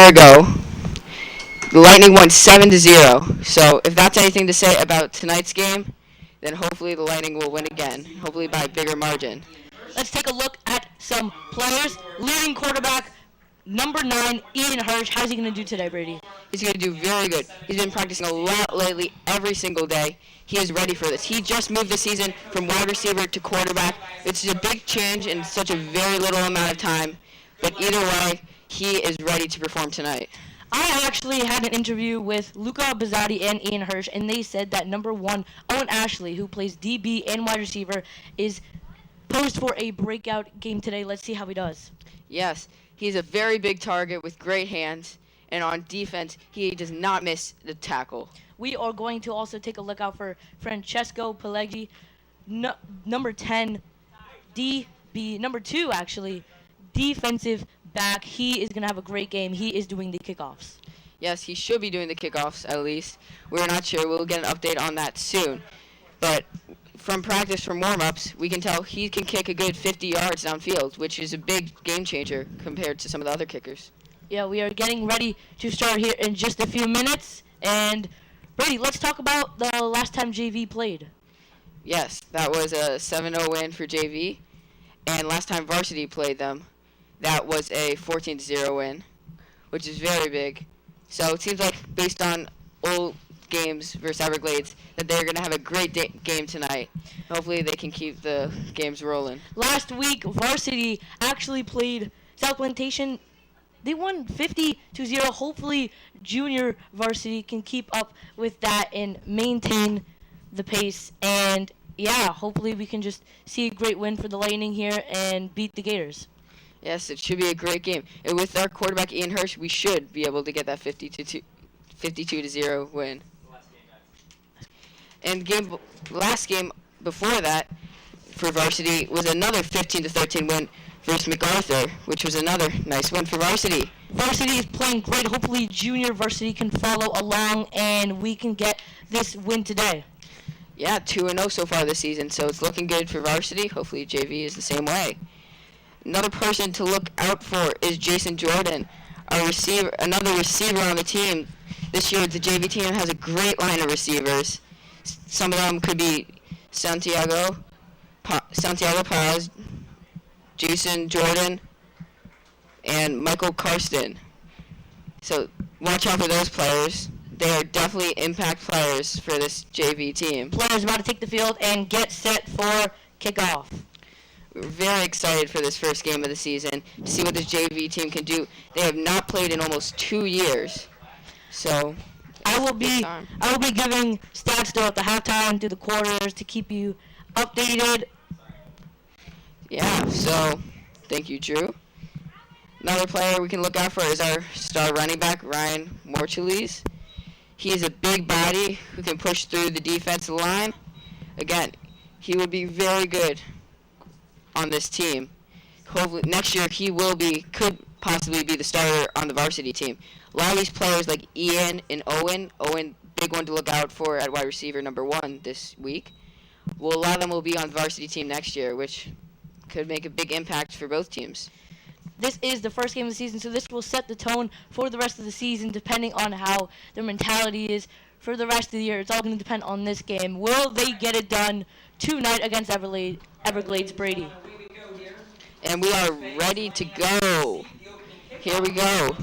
year ago, the Lightning won 7-0. So if that's anything to say about tonight's game, then hopefully the Lightning will win again, hopefully by a bigger margin. Let's take a look at some players. Leading quarterback, number 9, Ian Hirsch. How's he going to do today, Brady? He's going to do very good. He's been practicing a lot lately, every single day. He is ready for this. He just moved this season from wide receiver to quarterback. It's a big change in such a very little amount of time. But either way, he is ready to perform tonight. I actually had an interview with Luca Bizzotti and Ian Hirsch, and they said that number 1, Owen Ashley, who plays DB and wide receiver, is posed for a breakout game today. Let's see how he does. Yes, he's a very big target with great hands, and on defense, he does not miss the tackle. We are going to also take a look out for Francesco Pelleggi, number 10, DB, number 2 actually, defensive back. He is going to have a great game. He is doing the kickoffs. Yes, he should be doing the kickoffs at least. We're not sure. We'll get an update on that soon. But from practice, from warm-ups, we can tell he can kick a good 50 yards downfield, which is a big game changer compared to some of the other kickers. Yeah, we are getting ready to start here in just a few minutes. And Brady, let's talk about the last time JV played. Yes, that was a 7-0 win for JV. And last time varsity played them, that was a 14-0 win, which is very big. So it seems like, based on old games versus Everglades, that they're going to have a great game tonight. Hopefully they can keep the games rolling. Last week, varsity actually played South Plantation. They won 50-0. Hopefully junior varsity can keep up with that and maintain the pace. And yeah, hopefully we can just see a great win for the Lightning here and beat the Gators. Yes, it should be a great game. And with our quarterback Ian Hirsch, we should be able to get that 52-0 win. And last game before that for varsity was another 15-13 win versus MacArthur, which was another nice win for varsity. Varsity is playing great. Hopefully junior varsity can follow along and we can get this win today. Yeah, 2-0 so far this season, so it's looking good for varsity. Hopefully JV is the same way. Another person to look out for is Jason Jordan, another receiver on the team. This year, the JV team has a great line of receivers. Some of them could be Santiago Paz, Jason Jordan, and Michael Karsten. So watch out for those players. They are definitely impact players for this JV team. Players about to take the field and get set for kickoff. We're very excited for this first game of the season to see what this JV team can do. They have not played in almost 2 years. So I will be giving stats throughout the halftime through the quarters to keep you updated. Yeah, so thank you, Drew. Another player we can look out for is our star running back, Ryan Morchulis. He is a big body who can push through the defensive line. Again, he would be very good on this team. Hopefully next year could possibly be the starter on the varsity team. A lot of these players like Ian and Owen, big one to look out for at wide receiver number 1 this week. Well, a lot of them will be on the varsity team next year, which could make a big impact for both teams. This is the first game of the season, so this will set the tone for the rest of the season depending on how their mentality is for the rest of the year. It's all going to depend on this game. Will they get it done tonight against Everglades, Brady? And we are ready to go. Here we go.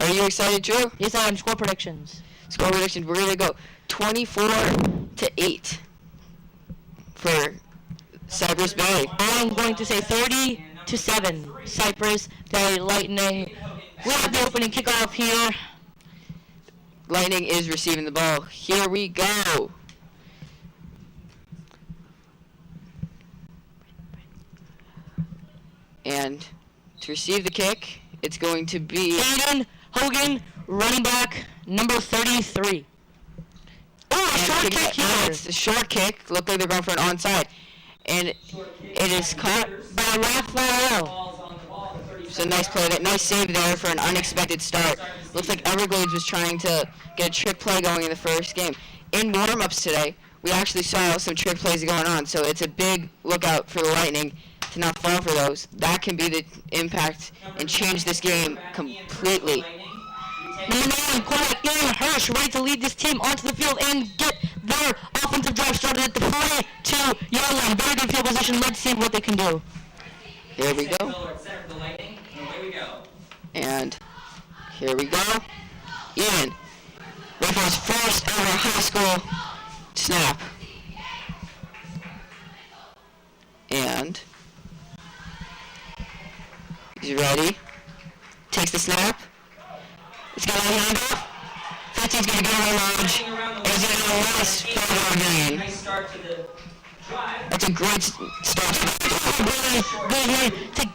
Are you excited, Drew? Yes, I am. Score predictions. Score predictions. We're going to go 24-8 for Cypress Bay. I'm going to say 30-7. Cypress Bay Lightning. We'll have the opening kickoff here. Lightning is receiving the ball. Here we go. And to receive the kick, it's going to be Aiden Hogan, running back, number 33. Oh, a short kick here. It's a short kick. Look like they're going for an onside. And it is caught by Raphael. It's a nice play, nice save there for an unexpected start. Looks like Everglades was trying to get a trick play going in the first game. In warm-ups today, we actually saw some trick plays going on, so it's a big lookout for the Lightning to not fall for those. That can be the impact and change this game completely. Number 9, quarterback Ian Hirsch ready to lead this team onto the field and get their offensive drive started at the 42-yard line. Very good field position. Let's see what they can do. Here we go. And here we go. Ian with his first ever high school snap. And he's ready. Takes the snap. It's got a handoff. 15's going to go around large. And he's going to have a nice 5-yard gain. That's a great start. To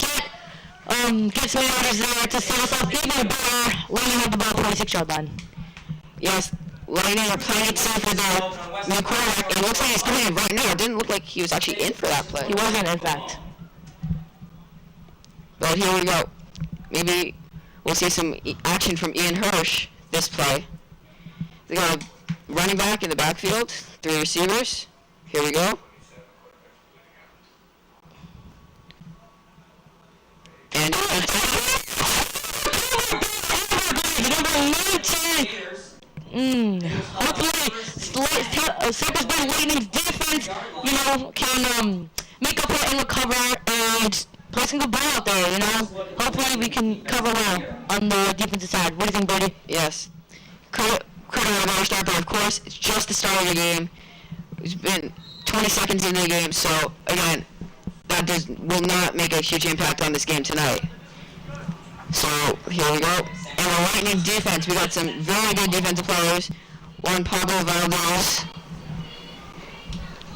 get some orders there to set us up even better. Lightning have the ball 46-yard line. Yes, Lightning are playing it safe with their new quarterback. It looks like he's coming in right now. It didn't look like he was actually in for that play. He wasn't, in fact. But here we go. Maybe we'll see some action from Ian Hirsch this play. They got a running back in the backfield, 3 receivers. Here we go. And hopefully, Cypress Bay Lightning's defense, can make up for it and recover and play some good ball out there, Hopefully we can cover well on the defensive side. What do you think, Brody? Yes. Credit on our start, but of course, it's just the start of the game. It's been 20 seconds into the game, so again, that will not make a huge impact on this game tonight. So here we go. And the Lightning defense, we got some very good defensive players. One Pablo Valdez.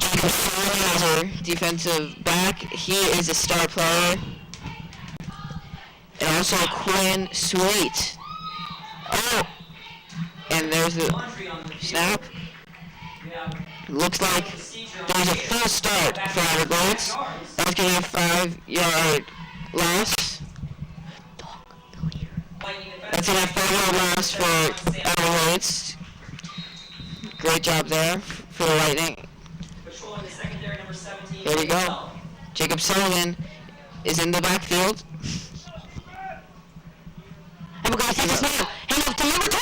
Jacob Sullivan as our defensive back. He is a star player. And also Quinn Sweet. Oh! And there's the snap. Looks like there's a full start for Everglades. That's going to be a 5-yard loss. That's going to be a 5-yard loss for Everglades. Great job there for the Lightning. Here we go. Jacob Sullivan is in the backfield. Everglades takes a snap. Hand off to number 20.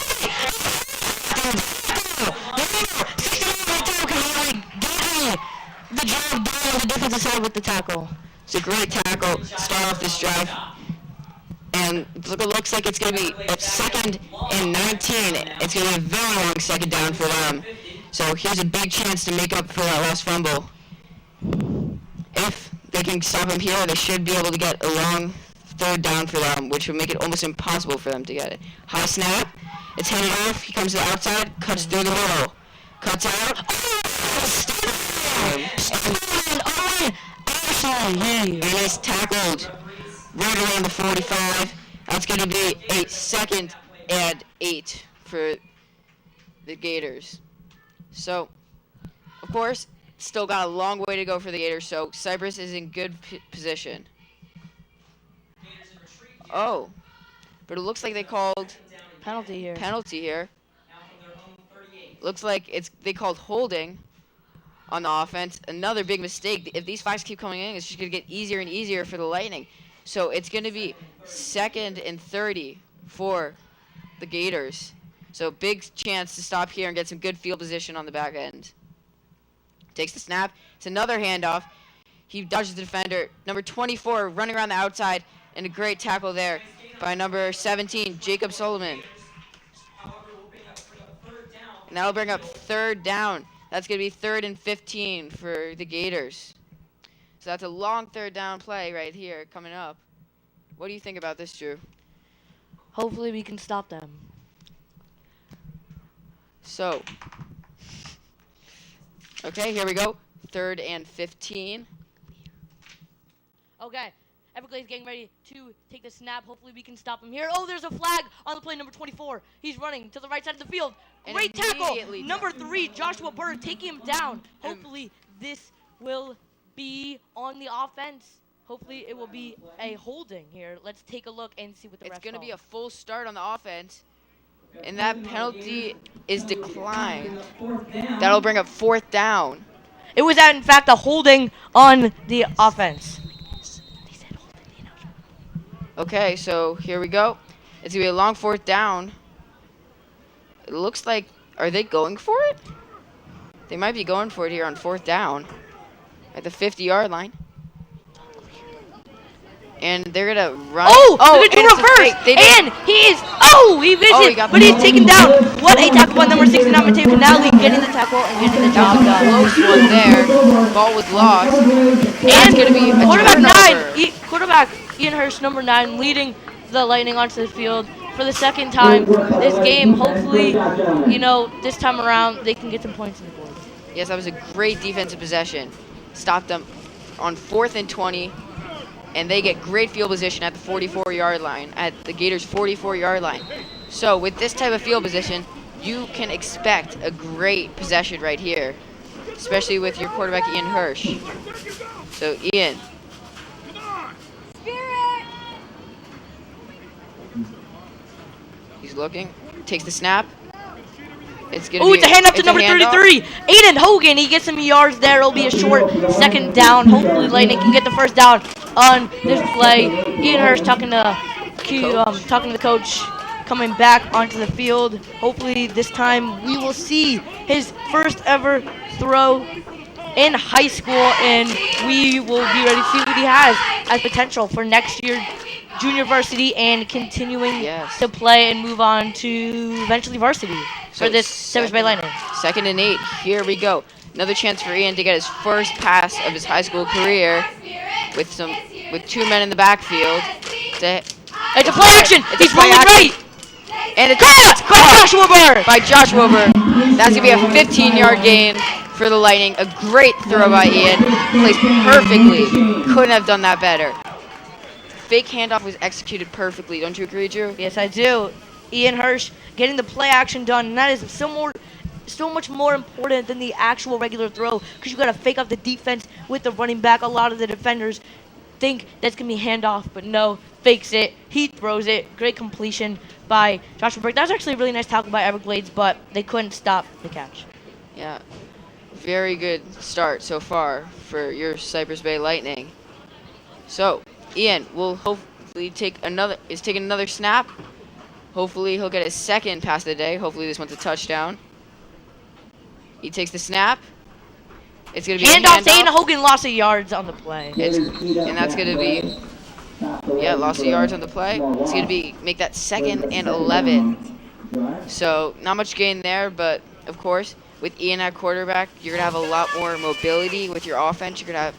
The job done on the defensive side with the tackle. It's a great tackle. Start off this drive. And it looks like it's going to be a 2nd and 19. It's going to be a very long second down for them. So here's a big chance to make up for that last fumble. If they can stop him here, they should be able to get a long 3rd down for them, which would make it almost impossible for them to get it. High snap. It's handed off. He comes to the outside, cuts through the middle. Cuts out. And he's tackled right around the 45. That's going to be a 2nd and 8 for the Gators. So, of course, still got a long way to go for the Gators, so Cypress is in good position. Oh, but it looks like they called penalty here. Looks like they called holding on the offense. Another big mistake. If these 5s keep coming in, it's just going to get easier and easier for the Lightning. So it's going to be 2nd and 30 for the Gators. So big chance to stop here and get some good field position on the back end. Takes the snap. It's another handoff. He dodges the defender. Number 24 running around the outside, and a great tackle there by number 17, Jacob Sullivan. And that'll bring up 3rd down. That's going to be 3rd and 15 for the Gators. So that's a long 3rd down play right here coming up. What do you think about this, Drew? Hopefully we can stop them. So, okay, here we go. 3rd and 15. Okay, Everglades getting ready to take the snap. Hopefully we can stop him here. Oh, there's a flag on the play, number 24. He's running to the right side of the field. Great tackle. Number 3, Joshua Bird, taking him down. Hopefully this will be on the offense. Hopefully it will be a holding here. Let's take a look and see what the refs It's going to call. be a full start on the offense. And that penalty is declined. That'll bring up 4th down. It was, in fact, a holding on the offense. Okay, so here we go. It's going to be a long 4th down. It looks like, are they going for it? They might be going for it here on 4th down at the 50-yard line. And they're going to run. Oh, they're going to do reverse. And he misses, but he's taken down. What a tackle by number 69, Mateo Canali, getting the tackle and getting the job done. Close one there. Ball was lost. And it's going to be a quarterback Ian Hirsch, number 9, leading the Lightning onto the field for the 2nd time this game. Hopefully, this time around, they can get some points in the board. Yes, that was a great defensive possession. Stopped them on 4th and 20. And they get great field position at the 44-yard line, at the Gators' 44-yard line. So with this type of field position, you can expect a great possession right here, especially with your quarterback, Ian Hirsch. So, Ian. He's looking, takes the snap. It's a handoff to number 33, Aiden Hogan. He gets some yards there. It'll be a short 2nd down. Hopefully, Lightning can get the 1st down on this play. Ian Hirsch talking to the coach, coming back onto the field. Hopefully, this time we will see his first ever throw in high school, and we will be ready to see what he has as potential for next year. Junior varsity and continuing to play and move on to eventually varsity for this Cypress Bay Lightning. 2nd and 8. Here we go. Another chance for Ian to get his first pass of his high school career with 2 men in the backfield. It's a play action. He's rolling right. And it's caught by Josh Wilbur. That's going to be a 15-yard gain for the Lightning. A great throw by Ian. Plays perfectly. Couldn't have done that better. Fake handoff was executed perfectly. Don't you agree, Drew? Yes, I do. Ian Hirsch getting the play action done, and that is so much more important than the actual regular throw, because you got to fake up the defense with the running back. A lot of the defenders think that's going to be handoff, but no, fakes it. He throws it. Great completion by Joshua Burke. That was actually a really nice tackle by Everglades, but they couldn't stop the catch. Yeah, very good start so far for your Cypress Bay Lightning. So, Ian will hopefully taking another snap. Hopefully he'll get his 2nd pass of the day. Hopefully this one's a touchdown. He takes the snap. It's going to be handoff. Aiden Hogan lost of yards on the play. And that's going to be, lost of yards on the play. It's going to make that 2nd and 11. So not much gain there, but of course with Ian at quarterback, you're going to have a lot more mobility with your offense. You're going to have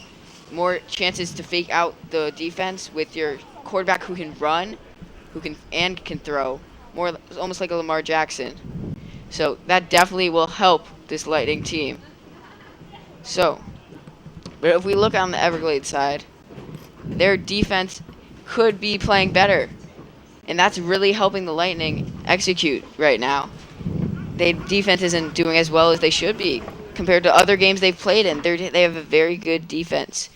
more chances to fake out the defense with your quarterback who can run, who can throw, almost like a Lamar Jackson. So that definitely will help this Lightning team. So, but if we look on the Everglades side, their defense could be playing better, and that's really helping the Lightning execute right now. Their defense isn't doing as well as they should be compared to other games they've played in. They have a very good defense.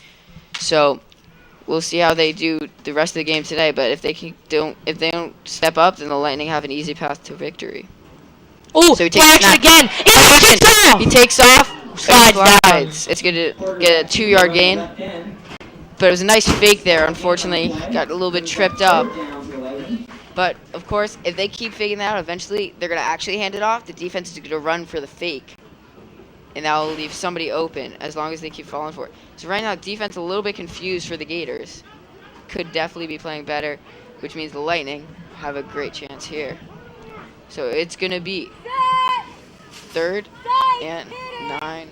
So we'll see how they do the rest of the game today. But if they don't step up, then the Lightning have an easy path to victory. Oh, so he takes again. He takes off. Slides. It's going to get a 2-yard gain. But it was a nice fake there. Unfortunately, got a little bit tripped up. But, of course, if they keep faking that out, eventually they're going to actually hand it off. The defense is going to run for the fake. And that will leave somebody open as long as they keep falling for it. So right now, defense a little bit confused for the Gators. Could definitely be playing better, which means the Lightning have a great chance here. So it's going to be 3rd and 9.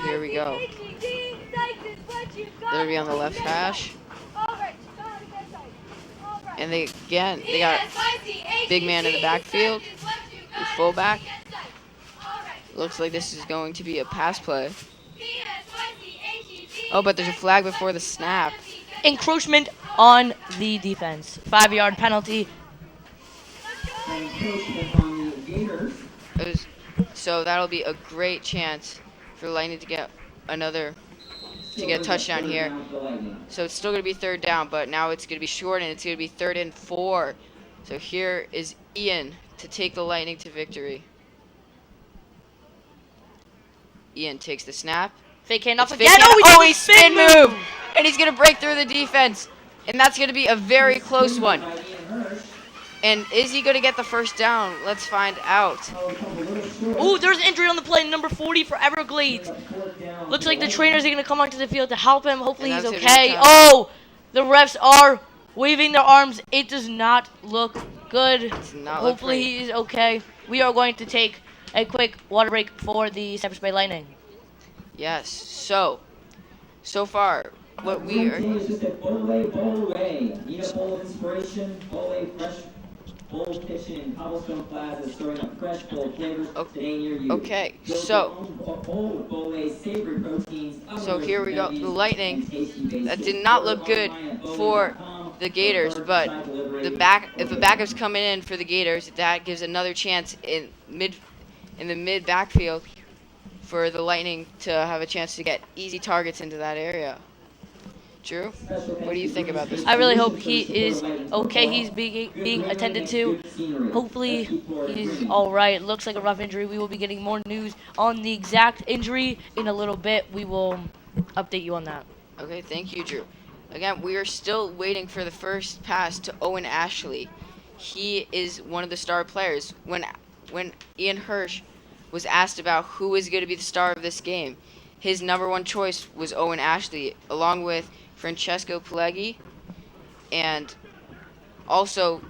Here we go. They'll be on the left hash. And they got big man in the backfield, the fullback. Looks like this is going to be a pass play. Oh, but there's a flag before the snap. Encroachment on the defense. 5-yard penalty. So that'll be a great chance for the Lightning to get a touchdown here. So it's still going to be 3rd down, but now it's going to be short, and it's going to be 3rd and 4. So here is Ian to take the Lightning to victory. Ian takes the snap. Fake handoff again. Oh, he spin move. And he's going to break through the defense. And that's going to be a very close one. And is he going to get the first down? Let's find out. Ooh, there's an injury on the play, number 40 for Everglades. Looks like the trainers are going to come onto the field to help him. Hopefully he's okay. Oh, the refs are waving their arms. It does not look good. Hopefully he is okay. We are going to take a quick water break for the Cypress Bay Lightning. Yes, so far, what we are... Need a bowl of inspiration, fresh bowl kitchen in Cobblestone Plaza, storing up fresh bowl flavors today near you. Okay, so here we go. The Lightning, that did not look good for the Gators, but if the backup's coming in for the Gators, that gives another chance in the mid backfield for the Lightning to have a chance to get easy targets into that area. Drew, what do you think about this? I really hope he is okay. He's being attended to. Hopefully he's all right. Looks like a rough injury. We will be getting more news on the exact injury in a little bit. We will update you on that. Okay, thank you, Drew. Again, we are still waiting for the first pass to Owen Ashley. He is one of the star players. When Ian Hirsch was asked about who is going to be the star of this game, his number one choice was Owen Ashley, along with Francesco Pileggi, and also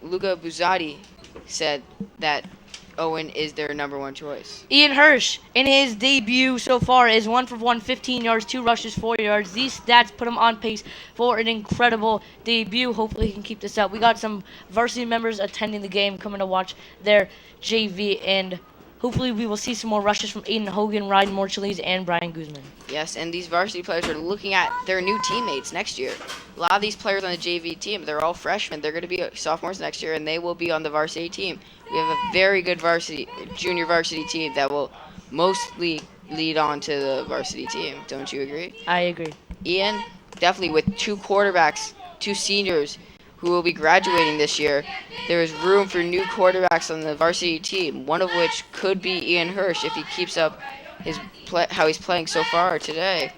Luca Buzzati said that Owen is their number one choice. Ian Hirsch, in his debut so far, is 1 for 1, 15 yards, 2 rushes, 4 yards. These stats put him on pace for an incredible debut. Hopefully he can keep this up. We got some varsity members attending the game, coming to watch their JV, and hopefully we will see some more rushes from Aiden Hogan, Ryan Morchelles, and Brian Guzman. Yes, and these varsity players are looking at their new teammates next year. A lot of these players on the JV team, they're all freshmen. They're going to be sophomores next year, and they will be on the varsity team. We have a very good junior varsity team that will mostly lead on to the varsity team. Don't you agree? I agree. Ian, definitely with 2 quarterbacks, 2 seniors who will be graduating this year, there is room for new quarterbacks on the varsity team, one of which could be Ian Hirsch if he keeps up how he's playing so far today.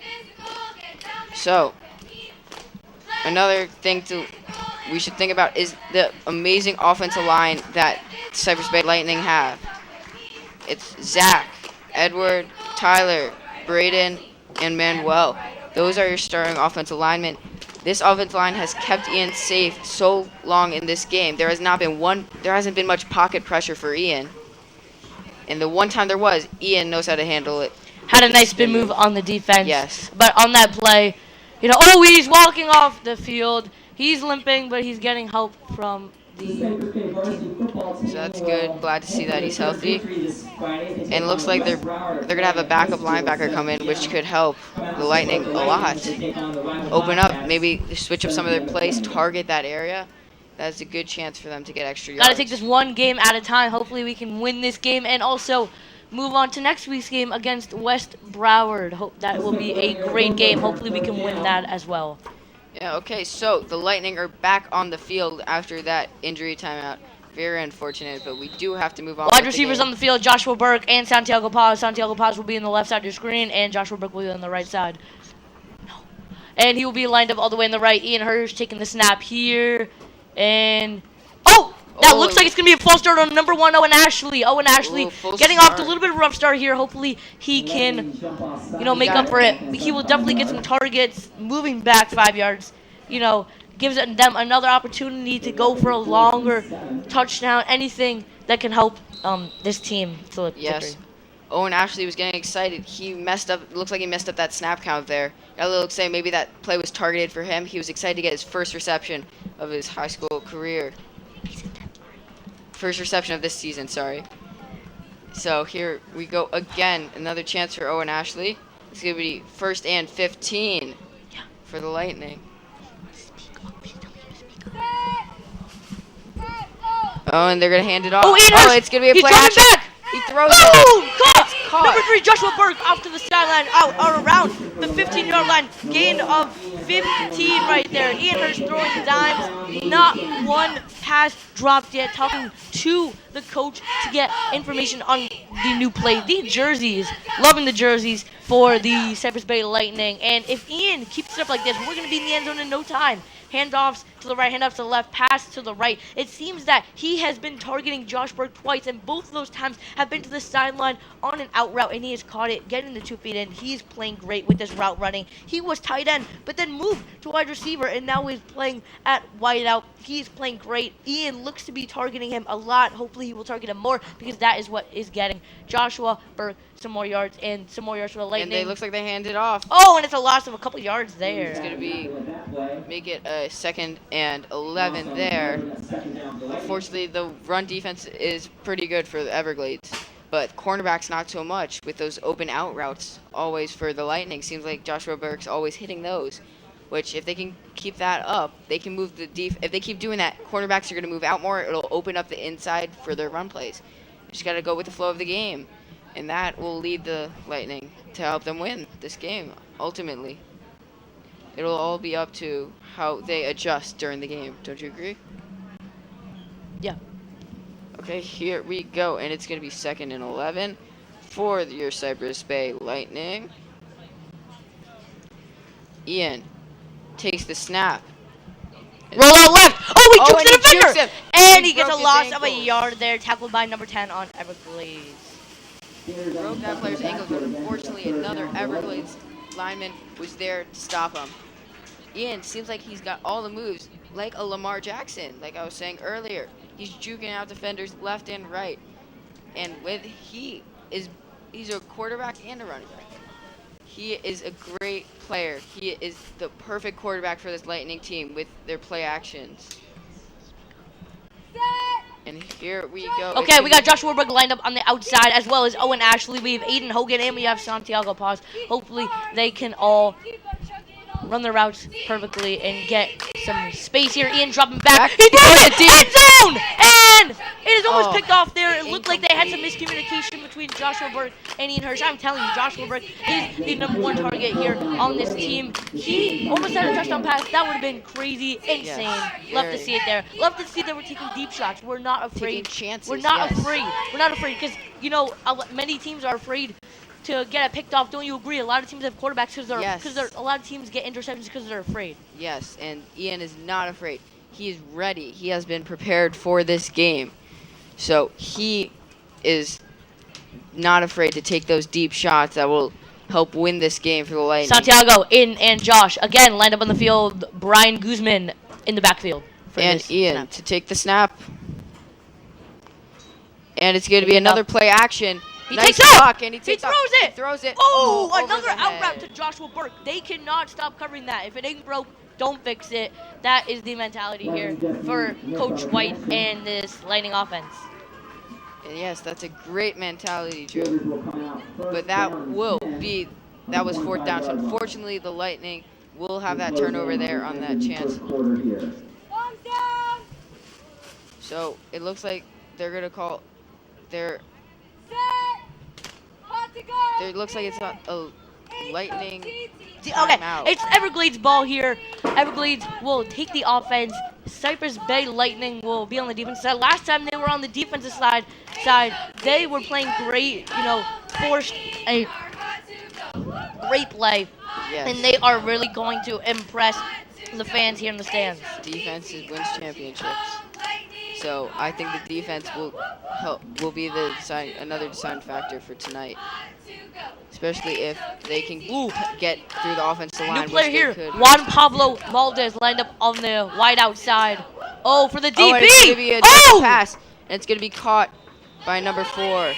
So, another thing we should think about is the amazing offensive line that Cypress Bay Lightning have. It's Zach, Edward, Tyler, Braden, and Manuel. Those are your starting offensive linemen. This offensive line has kept Ian safe so long in this game. There hasn't been much pocket pressure for Ian. And the one time there was, Ian knows how to handle it. Had a nice spin move on the defense. Yes. But on that play, he's walking off the field. He's limping, but he's getting help from the team. So that's good. Glad to see that he's healthy. And it looks like they're going to have a backup linebacker come in, which could help the Lightning a lot. Open up, maybe switch up some of their plays, target that area. That's a good chance for them to get extra yards. Got to take this one game at a time. Hopefully we can win this game and also move on to next week's game against West Broward. Hope that will be a great game. Hopefully we can win that as well. Yeah, okay, so the Lightning are back on the field after that injury timeout. Very unfortunate, but we do have to move on. Wide receivers on the field, Joshua Burke and Santiago Paz. Santiago Paz will be on the left side of your screen, and Joshua Burke will be on the right side. No. And he will be lined up all the way on the right. Ian Hirsch taking the snap here. And that looks like it's going to be a false start on number 1, Owen Ashley. Owen Ashley getting off to a little bit of a rough start here. Hopefully he can, make up for it. He will definitely get some targets, moving back 5 yards. Gives them another opportunity to go for a longer touchdown. Anything that can help this team to Yes. Owen Ashley was getting excited. He messed up. Looks like he messed up that snap count there. Got a little excited. Maybe that play was targeted for him. He was excited to get his first reception of his high school career. First reception of this season, sorry. So here we go again. Another chance for Owen Ashley. It's going to be 1st and 15 for the Lightning. Oh, and they're going to hand it off. Oh, it's going to be a play action. Back. He throws it. Caught! caught. Number 3, Joshua Burke off to the sideline, out or around the 15-yard line. Gain of 15 right there. Ian Hurst throwing dimes. Not one pass dropped yet. Talking to the coach to get information on the new play. The jerseys, loving the jerseys for the Cypress Bay Lightning. And if Ian keeps it up like this, we're going to be in the end zone in no time. Handoffs to the right, handoffs to the left, pass to the right. It seems that he has been targeting Josh Burke twice, and both of those times have been to the sideline on an out route, and he has caught it, getting the 2 feet in. He's playing great with this route running. He was tight end, but then moved to wide receiver, and now he's playing at wide out. He's playing great. Ian looks to be targeting him a lot. Hopefully he will target him more, because that is what is getting Joshua Burke some more yards and some more yards for the Lightning. And it looks like they handed off. Oh, and it's a loss of a couple yards there. It's going to be, make it a 2nd and 11 there. Unfortunately, the run defense is pretty good for the Everglades, but cornerbacks not so much with those open out routes always for the Lightning. Seems like Joshua Burke's always hitting those, which if they can keep that up, they can move the if they keep doing that, cornerbacks are going to move out more. It'll open up the inside for their run plays. Just got to go with the flow of the game, and that will lead the Lightning to help them win this game ultimately. It'll all be up to how they adjust during the game. Don't you agree? Yeah. Okay, here we go, and it's going to be 2nd and 11 for your Cypress Bay Lightning. Ian takes the snap. Roll out left. Oh, he jukes and the he jukes defender. him. And He he gets a broke his loss of a ankles. yard there, tackled by number 10 on Everglades. Broke that player's ankles, but unfortunately another Everglades lineman was there to stop him. Ian seems like he's got all the moves, like a Lamar Jackson, like I was saying earlier. He's juking out defenders left and right. And he's a quarterback and a running back. He is a great player. He is the perfect quarterback for this Lightning team with their play actions. And here we go. Okay, we got Joshua Burke lined up on the outside, as well as Owen Ashley. We have Aiden Hogan, and we have Santiago Paz. Hopefully, they can all run their routes perfectly and get some space here. Ian dropping back. He throws it! End zone! And it is almost picked off there. It looked like they had some miscommunication between Joshua Burke and Ian Hirsch. I'm telling you, Joshua Burke is the number 1 target here on this team. He almost had a touchdown pass. That would have been crazy, insane. Yes, Love to see it there. Love to see that we're taking deep shots. We're not afraid. Taking chances, We're not yes. afraid. We're not afraid because, you know, many teams are afraid to get it picked off. Don't you agree? A lot of teams have quarterbacks because Yes. a lot of teams get interceptions because they're afraid. Yes, and Ian is not afraid. He is ready. He has been prepared for this game. So he is not afraid to take those deep shots that will help win this game for the Lightning. Santiago and Josh again lined up on the field. Brian Guzman in the backfield. For And this Ian snap. to take the snap. And it's going to be another play action. He Nice takes off. block, and he He takes off. throws it. He throws it. Oh, over another the out head. route to Joshua Burke. They cannot stop covering that. If it ain't broke, don't fix it. That is the mentality here for Coach White and this Lightning offense. And yes, that's a great mentality, Drew. But that was 4th down. So unfortunately, the Lightning will have that turnover there on that chance. So it looks like they're gonna call It looks like it's not a Lightning Okay, timeout. it's Everglades ball here. Everglades will take the offense. Cypress Bay Lightning will be on the defense side. Last time they were on the defensive side, they were playing great, you know, forced a great play. Yes. And they are really going to impress the fans here in the stands. Defense wins championships. So I think the defense will be another deciding factor for tonight. Especially if they can get through the offensive line. New player which they here, could. Juan Pablo Valdez lined up on the wide outside. Oh, for the DB! And it's going to be a pass. And it's going to be caught by number 4.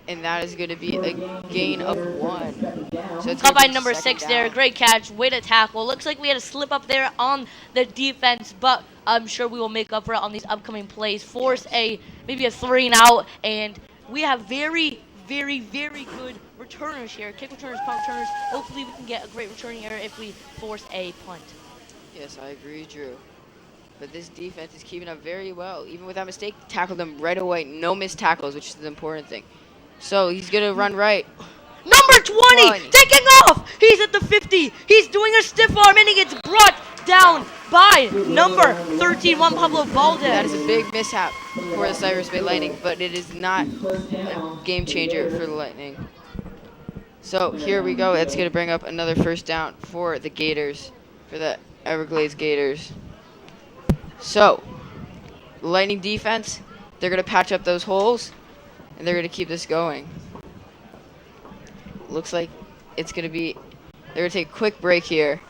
And that is going to be a gain of 1. So it's Caught gonna by be number 2nd 6 down. there. Great catch. Way to tackle. Looks like we had a slip up there on the defense, but I'm sure we will make up for it on these upcoming plays. Force maybe a 3 and out, and we have very, very, very good returners here. Kick returners, punt returners. Hopefully we can get a great returning error if we force a punt. Yes, I agree, Drew. But this defense is keeping up very well. Even with that mistake, tackled them right away. No missed tackles, which is the important thing. So he's going to run right. Number 20, 20. taking off. He's at the 50. He's doing a stiff arm, and he gets brought down by number 13, Juan Pablo Valdez. That is a big mishap for the Cypress Bay Lightning, but it is not a game changer for the Lightning. So here we go. It's going to bring up another first down for the Gators, for the Everglades Gators. So, Lightning defense, they're going to patch up those holes, and they're going to keep this going. Looks like it's going to be, they're going to take a quick break here.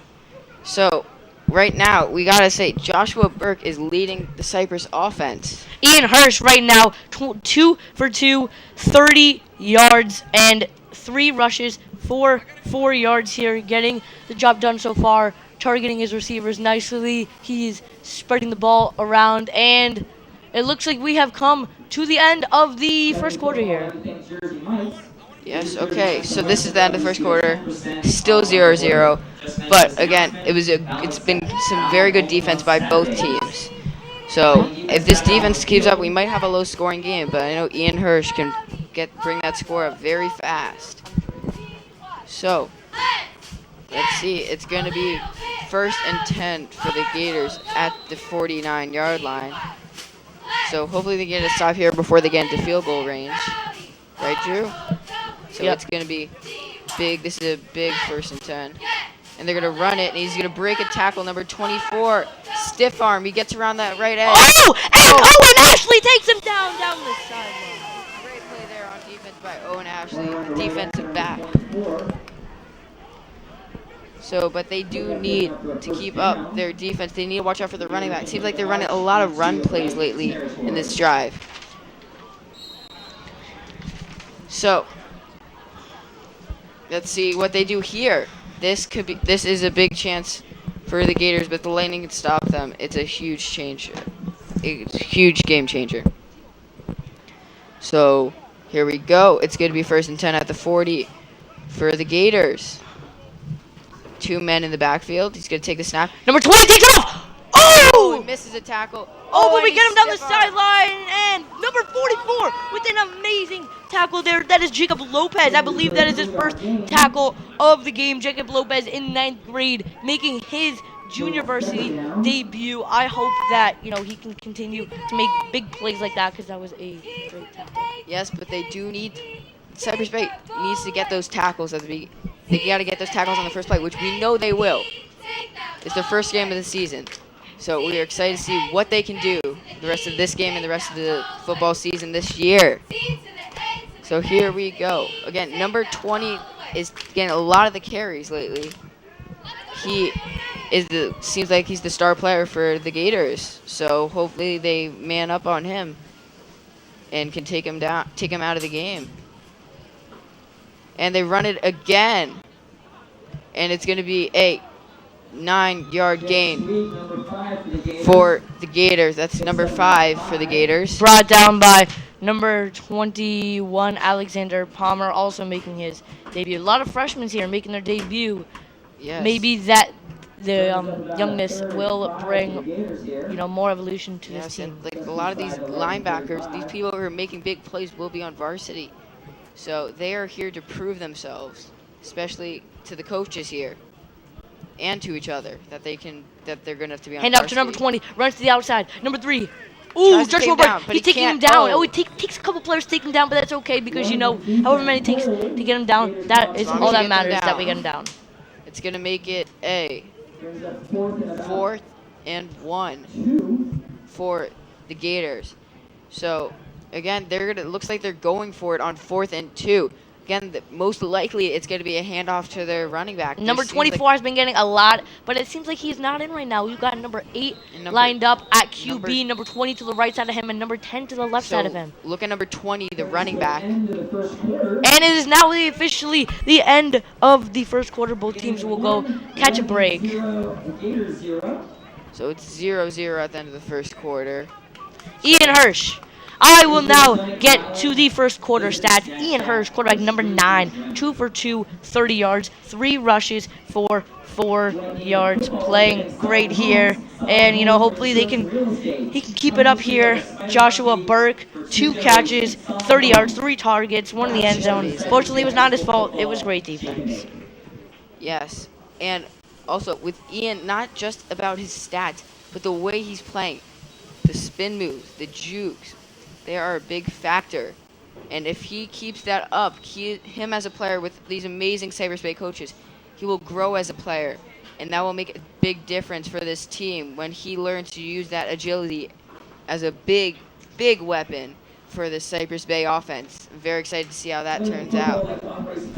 So, right now, we got to say, Joshua Burke is leading the Cypress offense. Ian Hirsch right now, 2 for 2, 30 yards and 3 rushes for 4 yards here, getting the job done so far, targeting his receivers nicely. He's spreading the ball around, and it looks like we have come to the end of the first quarter here. Yes, okay, so this is the end of the first quarter, still 0-0, but again, it's been some very good defense by both teams. So if this defense keeps up, we might have a low-scoring game, but I know Ian Hirsch can bring that score up very fast. So let's see, it's going to be 1st and 10 for the Gators at the 49-yard line. So hopefully they get a stop here before they get into field goal range. Right, Drew? So Yep. It's going to be big. This is a big 1st and 10. And they're going to run it, and he's going to break a tackle, number 24. Stiff arm. He gets around that right edge. Oh! And Owen Ashley takes him down the sideline. Great play there on defense by Owen Ashley, defensive back. So, but they do need to keep up their defense. They need to watch out for the running back. It seems like they're running a lot of run plays lately in this drive. So, let's see what they do here. This is a big chance for the Gators, but the Lightning can stop them. It's a huge change. It's a huge game changer. So, here we go. It's going to be 1st and 10 at the 40 for the Gators. 2 men in the backfield. He's going to take the snap. Number 20 takes it off. Oh, Oh! he misses a tackle. Oh, but and we he get him down the stiff arm. sideline, and number 44 with an amazing tackle there. That is Jacob Lopez. I believe that is his first tackle of the game. Jacob Lopez in 9th grade, making his junior varsity debut. I hope that he can continue to make big plays like that, because that was a great tackle. Yes, but they do need Cypress Bay needs to get those tackles at the beginning. They got to get those tackles on the first play, which we know they will. It's their first game of the season. So we are excited to see what they can do the rest of this game and the rest of the football season this year. So here we go. Again, number 20 is getting a lot of the carries lately. Seems like he's the star player for the Gators. So hopefully they man up on him and can take him out of the game. And they run it again. And it's going to be a 9-yard gain for the Gators. That's number 5 for the Gators. Brought down by number 21, Alexander Palmer, also making his debut. A lot of freshmen here making their debut. Yes. Maybe that the youngness will bring more evolution to this team. And like a lot of these linebackers, these people who are making big plays will be on varsity. So they are here to prove themselves, especially to the coaches here and to each other, that they're going to have to be on Hand out varsity. to number 20, runs to the outside. Number 3. Ooh, Tries to take Joshua him Burke. down, but He's he taking him can't. down. Oh. It takes a couple players to take him down, but that's okay, because however many it takes to get him down, that is long all as you that get them matters, that down. we get him down. It's going to make it a 4th and 1 for the Gators. So, again, it looks like they're going for it on 4th and 2. Again, most likely it's going to be a handoff to their running back. Number 24 has been getting a lot, but it seems like he's not in right now. We've got number 8 lined up at QB, number 20 to the right side of him, and number 10 to the left side of him. Look at number 20, the running back. And it is now officially the end of the first quarter. Both teams will go catch a break. So it's 0-0 at the end of the first quarter. Ian Hirsch, I will now get to the first quarter stats. Ian Hirsch, quarterback number 9, 2 for 2, 30 yards, 3 rushes for 4 yards, playing great here. And hopefully he can keep it up here. Joshua Burke, 2 catches, 30 yards, 3 targets, 1 in the end zone. Fortunately, it was not his fault. It was great defense. Yes, and also with Ian, not just about his stats, but the way he's playing. The spin moves, the jukes, they are a big factor. And if he keeps that up, him as a player with these amazing Cypress Bay coaches, he will grow as a player. And that will make a big difference for this team when he learns to use that agility as a big, big weapon for the Cypress Bay offense. I'm very excited to see how that turns out.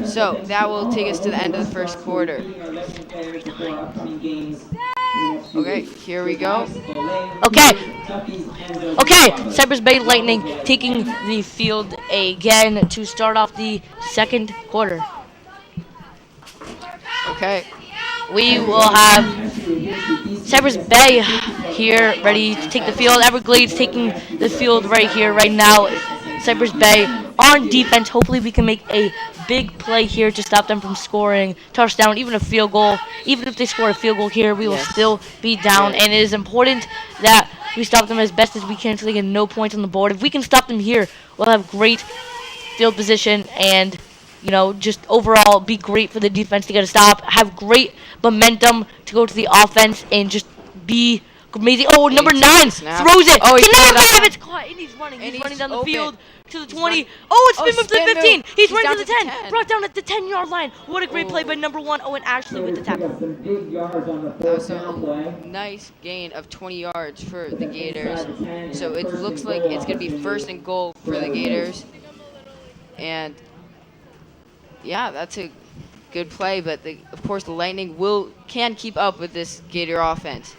So that will take us to the end of the first quarter. Okay, here we go. Okay, Cypress Bay Lightning taking the field again to start off the second quarter. Okay. We will have Cypress Bay here ready to take the field. Everglades taking the field right here, right now. Cypress Bay on defense. Hopefully we can make a big play here to stop them from scoring touchdown, even a field goal. Even if they score a field goal here, we will still be down. And it is important that we stop them as best as we can so they get no points on the board. If we can stop them here, we'll have great field position and just overall be great for the defense to get a stop, have great momentum to go to the offense, and just be amazing. Oh, number 9 throws it to number 5. It's caught, and he's running. He's running down the field to the 20. Oh, it's spin move to the 15. He's running to the 10. Brought down at the 10-yard line. What a great play by number 1, Owen Ashley with the tackle. That was a nice gain of 20 yards for the Gators. So it looks like it's going to be first and goal for the Gators. And yeah, that's a good play, but of course the Lightning can keep up with this Gator offense.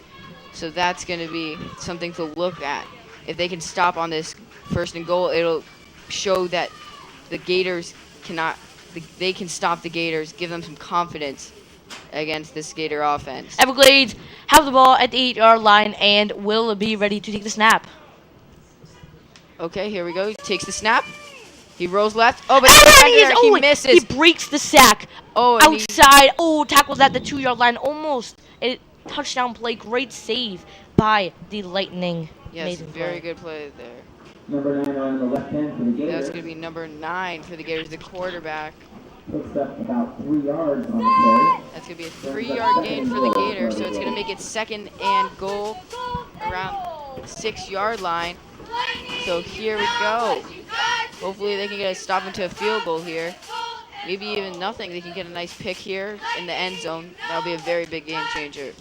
So that's going to be something to look at. If they can stop on this first and goal, it'll show that the Gators they can stop the Gators, give them some confidence against this Gator offense. Everglades have the ball at the 8-yard line and will be ready to take the snap. Okay, here we go. He takes the snap. He rolls left. Oh, but he misses. He breaks the sack. Oh, outside. Tackles at the 2-yard line. Almost a touchdown play. Great save by the Lightning. Yes, amazing very play. good play there. Number 9 on the left hand for the Gators. That's going to be number 9 for the Gators, the quarterback. Picks up about 3 yards on the carry. That's going to be a 3-yard gain for the Gators, so it's going to make it second and goal around the 6-yard line. So here we go. Hopefully they can get a stop into a field goal here. Maybe even nothing. They can get a nice pick here in the end zone. That'll be a very big game changer.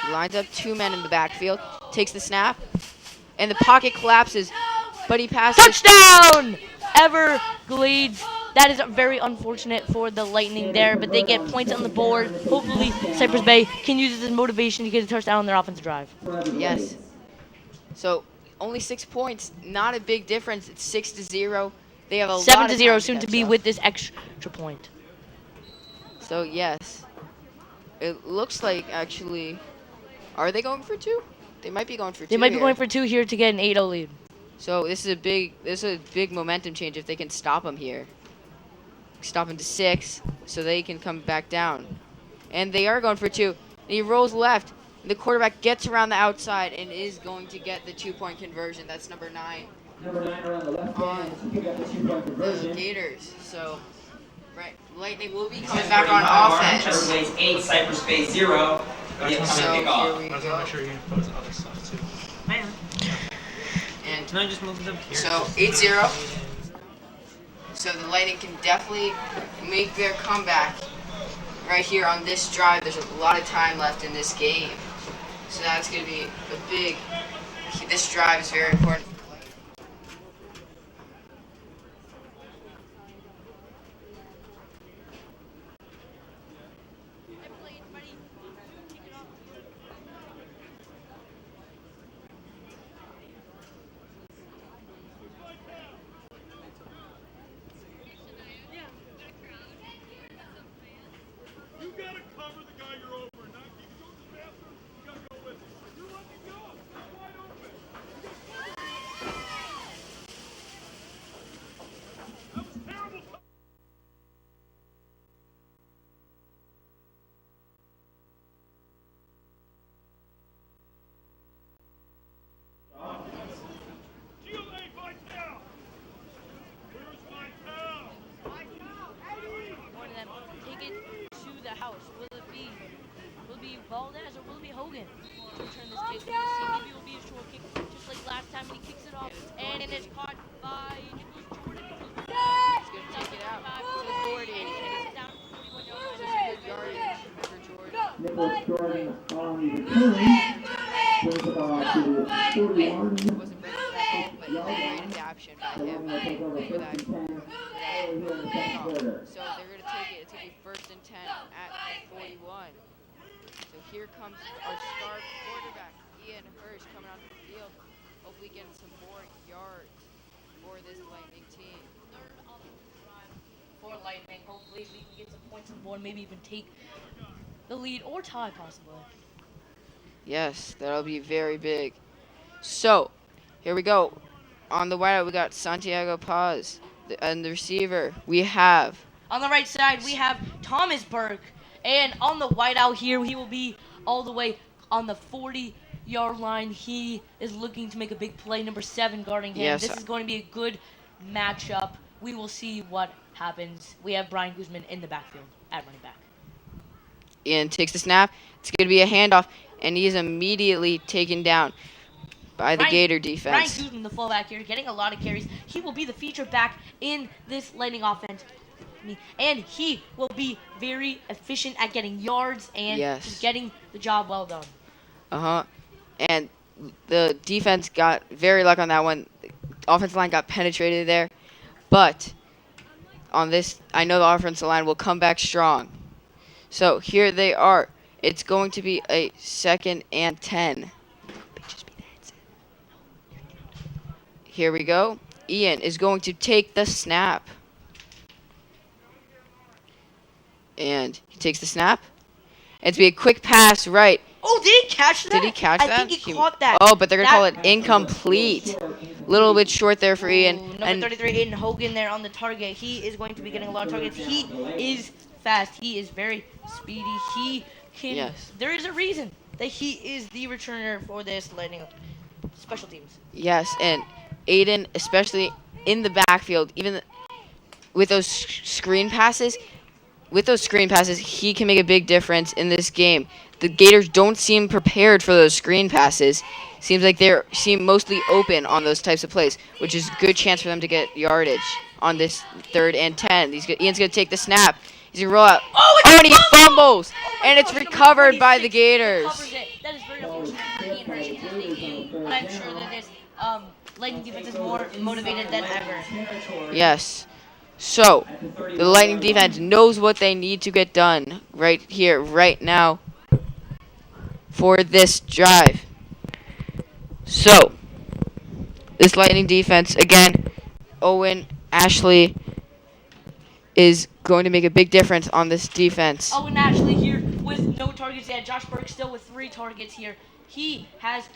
He lines up 2 men in the backfield, takes the snap, and the pocket collapses, but he passes. Touchdown! Everglades. That is very unfortunate for the Lightning there, but they get points on the board. Hopefully Cypress Bay can use this as motivation to get a touchdown on their offensive drive. Yes. So only 6 points, not a big difference. It's 6-0. They have a 7-0 soon to be with this extra point. So yes, it looks like actually, are they going for 2? They might be going for 2. They might be going for 2 here to get an 8-0 lead. So this is a big momentum change if they can stop them here. Stop them to 6, so they can come back down. And they are going for 2. And he rolls left. The quarterback gets around the outside and is going to get the 2-point conversion. That's number 9. Number 9 around the left hand to pick up the 2-point conversion. The Gators. So, right, Lightning will be coming back on offense. Everglades 8, Cypress Bay 0. So here we I was gonna go. make sure you post other stuff too. And Can I just move them here? so 8-0. So the Lightning can definitely make their comeback right here on this drive. There's a lot of time left in this game. So that's going to be a big, this drive is very important. house? Will it be Valdez or will it be Hogan to return this kick? We'll see. Maybe it will be a short kick, just like last time when he kicks it off. And it's caught by Nicholas Jordan. He's going to take it out to the 40. And he's Down to the 41 yard such line. a good yardage for Jordan. Nicholas Jordan on the return. Brings the ball to the 41. He wasn't ready for that ball, but great adaptation by him Along will take over for first that and 10. Early here in the second quarter. So they're going to take it. It's going to be 1st and 10 at the 41. So here comes our star quarterback, Ian Hirsch, coming onto the field. Hopefully getting some more yards for this Lightning team. Third offensive drive for Lightning. Hopefully we can get some points on the board, maybe even take the lead or tie possibly. Yes, that'll be very big. So, here we go. On the wideout, we got Santiago Paz. And the receiver, we have... On the right side, we have Thomas Burke. And on the wideout here, he will be all the way on the 40-yard line. He is looking to make a big play. Number 7 guarding him. Yes. This is going to be a good matchup. We will see what happens. We have Brian Guzman in the backfield at running back. Ian takes the snap. It's going to be a handoff. And he is immediately taken down by the Gator defense. Brian Guzman, the fullback here, getting a lot of carries. He will be the featured back in this Lightning offense. And he will be very efficient at getting yards and just getting the job well done. Uh-huh. And the defense got very lucky on that one. The offensive line got penetrated there. But on this, I know the offensive line will come back strong. So here they are. It's going to be a 2nd and 10. Here we go. Ian is going to take the snap. And he takes the snap. It's be a quick pass right. Oh, did he catch that? Did he catch that? I think he caught that. Oh, but they're going to call it incomplete. Little bit short there for Ian. Number 33, Aiden Hogan there on the target. He is going to be getting a lot of targets. He is fast. He is very speedy. He can. Yes. There is a reason that he is the returner for this Lightning special teams. Yes, and Aiden, especially in the backfield, even with those screen passes, he can make a big difference in this game. The Gators don't seem prepared for those screen passes. Seems like they seem mostly open on those types of plays, which is a good chance for them to get yardage on this 3rd and 10. Ian's going to take the snap. He's going to roll out. And he fumbles! And it's recovered by the Gators. That is very unfortunate for Ian Hirsch. Thank you. But I'm sure that this Lightning defense is more motivated than ever. Yes. So, the Lightning defense knows what they need to get done right here, right now, for this drive. So, this Lightning defense, again, Owen Ashley is going to make a big difference on this defense. Owen Ashley here with no targets yet. Josh Burke still with 3 targets here. He has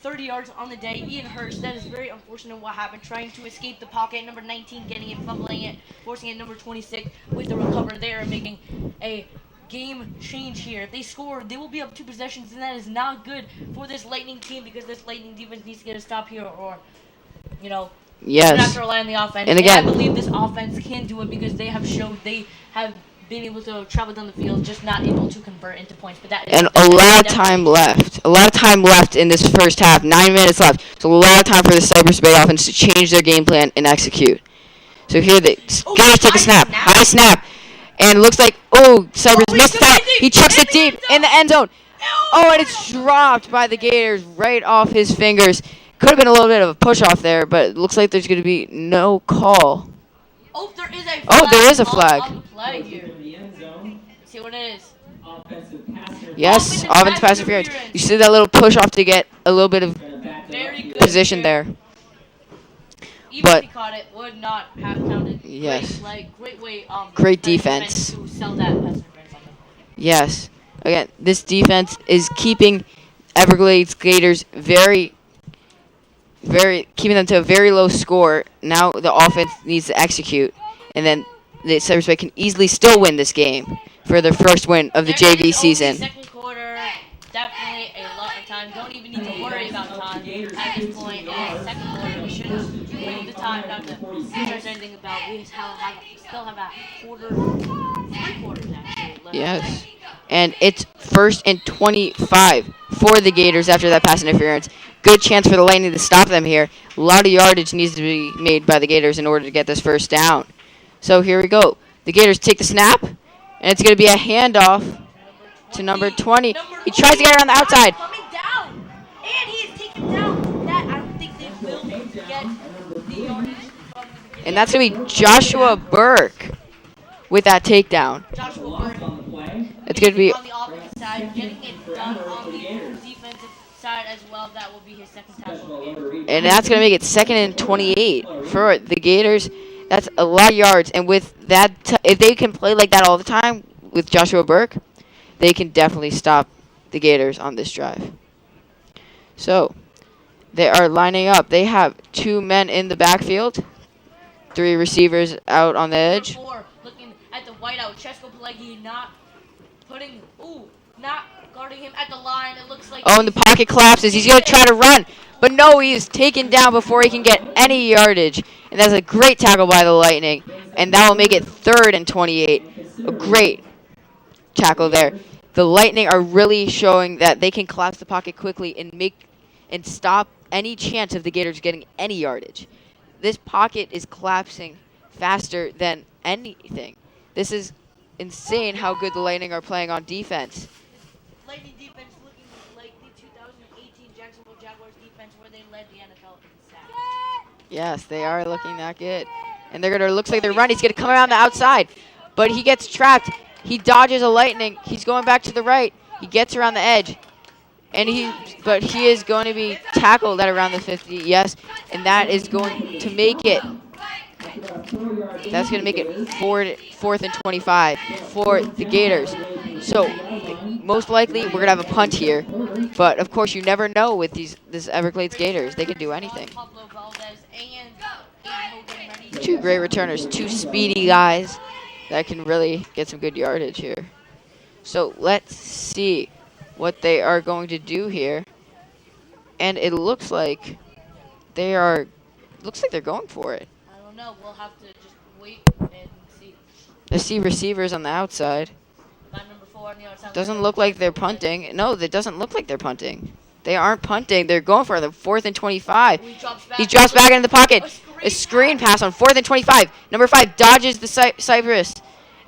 30 yards on the day. Ian Hirsch, that is very unfortunate what happened. Trying to escape the pocket. Number 19 getting it, fumbling it, forcing it. Number 26 with the recover there, making a game change here. If they score, they will be up 2 possessions, and that is not good for this Lightning team because this Lightning defense needs to get a stop here or, you know, yes. not to rely on the offense. And again, I believe this offense can do it because they have showed they have been able to travel down the field, just not able to convert into points. But that is a lot of time left. A lot of time left in this first half. 9 minutes left. So a lot of time for the Cypress Bay offense to change their game plan and execute. So here they Gators take a snap. High snap. And looks like, Cypress missed that. He chucks it deep in the end zone. Oh, and it's dropped by the Gators right off his fingers. Could have been a little bit of a push off there, but it looks like there's going to be no call. Oh, there is a flag. Oh, there is a flag. On the play here. See what it is. Yes, offensive pass interference. You see that little push off to get a little bit of Very good position there. Even But if he caught it, would not have counted. yes, great way. Great defense. To sell that pass interference on them. Yes. Again, this defense is keeping Everglades Gators very keeping them to a very low score. Now the offense needs to execute, and then the Cypress Bay can easily still win this game for their first win of the JV season. Second quarter, definitely a lot of time. Don't even need to worry about time at this point. In the second quarter, we should have moved the top. time, not to stress anything about. We still have a quarter, 3/4 actually left. Yes. And it's 1st and 25 for the Gators after that pass interference. Good chance for the Lightning to stop them here. A lot of yardage needs to be made by the Gators in order to get this first down. So here we go. The Gators take the snap, and it's going to be a handoff to number 20. He tries to get around the outside. Coming down, and he is taken down. That I don't think they will get the yardage from the And that's going to be Joshua Burke with that takedown. Joshua Burke. It's going to be On the offensive side, getting it done on the defensive side as well. That will be his second tackle of the game. And that's going to make it 2nd and 28 for the Gators. That's a lot of yards. And with that, if they can play like that all the time with Joshua Burke, they can definitely stop the Gators on this drive. So they are lining up. They have 2 men in the backfield, 3 receivers out on the edge. Number 4, looking at the whiteout. Chesko Pelleggi not guarding him at the line. It looks like. Oh, and the pocket collapses. He's going to try to run. But no, he is taken down before he can get any yardage. And that's a great tackle by the Lightning. And that will make it 3rd and 28. A great tackle there. The Lightning are really showing that they can collapse the pocket quickly and stop any chance of the Gators getting any yardage. This pocket is collapsing faster than anything. This is insane how good the Lightning are playing on defense. Lightning defense looking like the 2018 Jacksonville Jaguars defense where they led the NFL in sacks. Yes, they are looking that good. And they're gonna looks like they're running. He's gonna come around the outside, but he gets trapped. He dodges a Lightning. He's going back to the right. He gets around the edge, and he is going to be tackled at around the 50. Yes, and that is going to make it. That's going to make it 4th and 25 for the Gators. So most likely we're going to have a punt here, but of course you never know with this Everglades Gators. They can do anything. 2 great returners, 2 speedy guys that can really get some good yardage here. So let's see what they are going to do here. And it looks like they're going for it. I don't know. We'll have to just wait and see. I see receivers on the outside. Line number 4 on the outside. Doesn't look like they're punting. No, it doesn't look like they're punting. They aren't punting. They're going for the 4th and 25. He drops back into the pocket. A screen pass on 4th and 25. Number 5 dodges the Cypress,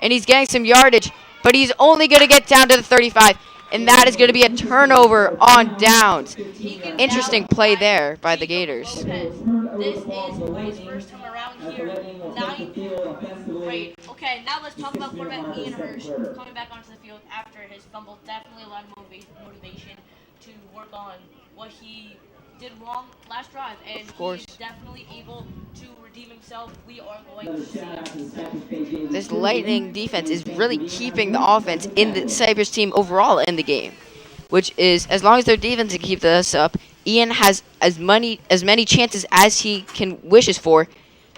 and he's getting some yardage, but he's only going to get down to the 35, and that is going to be a turnover on downs. Interesting play there by the Gators. This is his first time around here. 9th grade. Okay, now let's talk about quarterback Ian Hirsch coming back onto the field after his fumble. Definitely a lot of motivation to work on what he did wrong last drive, and he's definitely able to redeem himself. We are going to see. This Lightning defense is really keeping the offense in the Cypress team overall in the game, which is, as long as their defense can keep this up, Ian has as many chances as he wishes for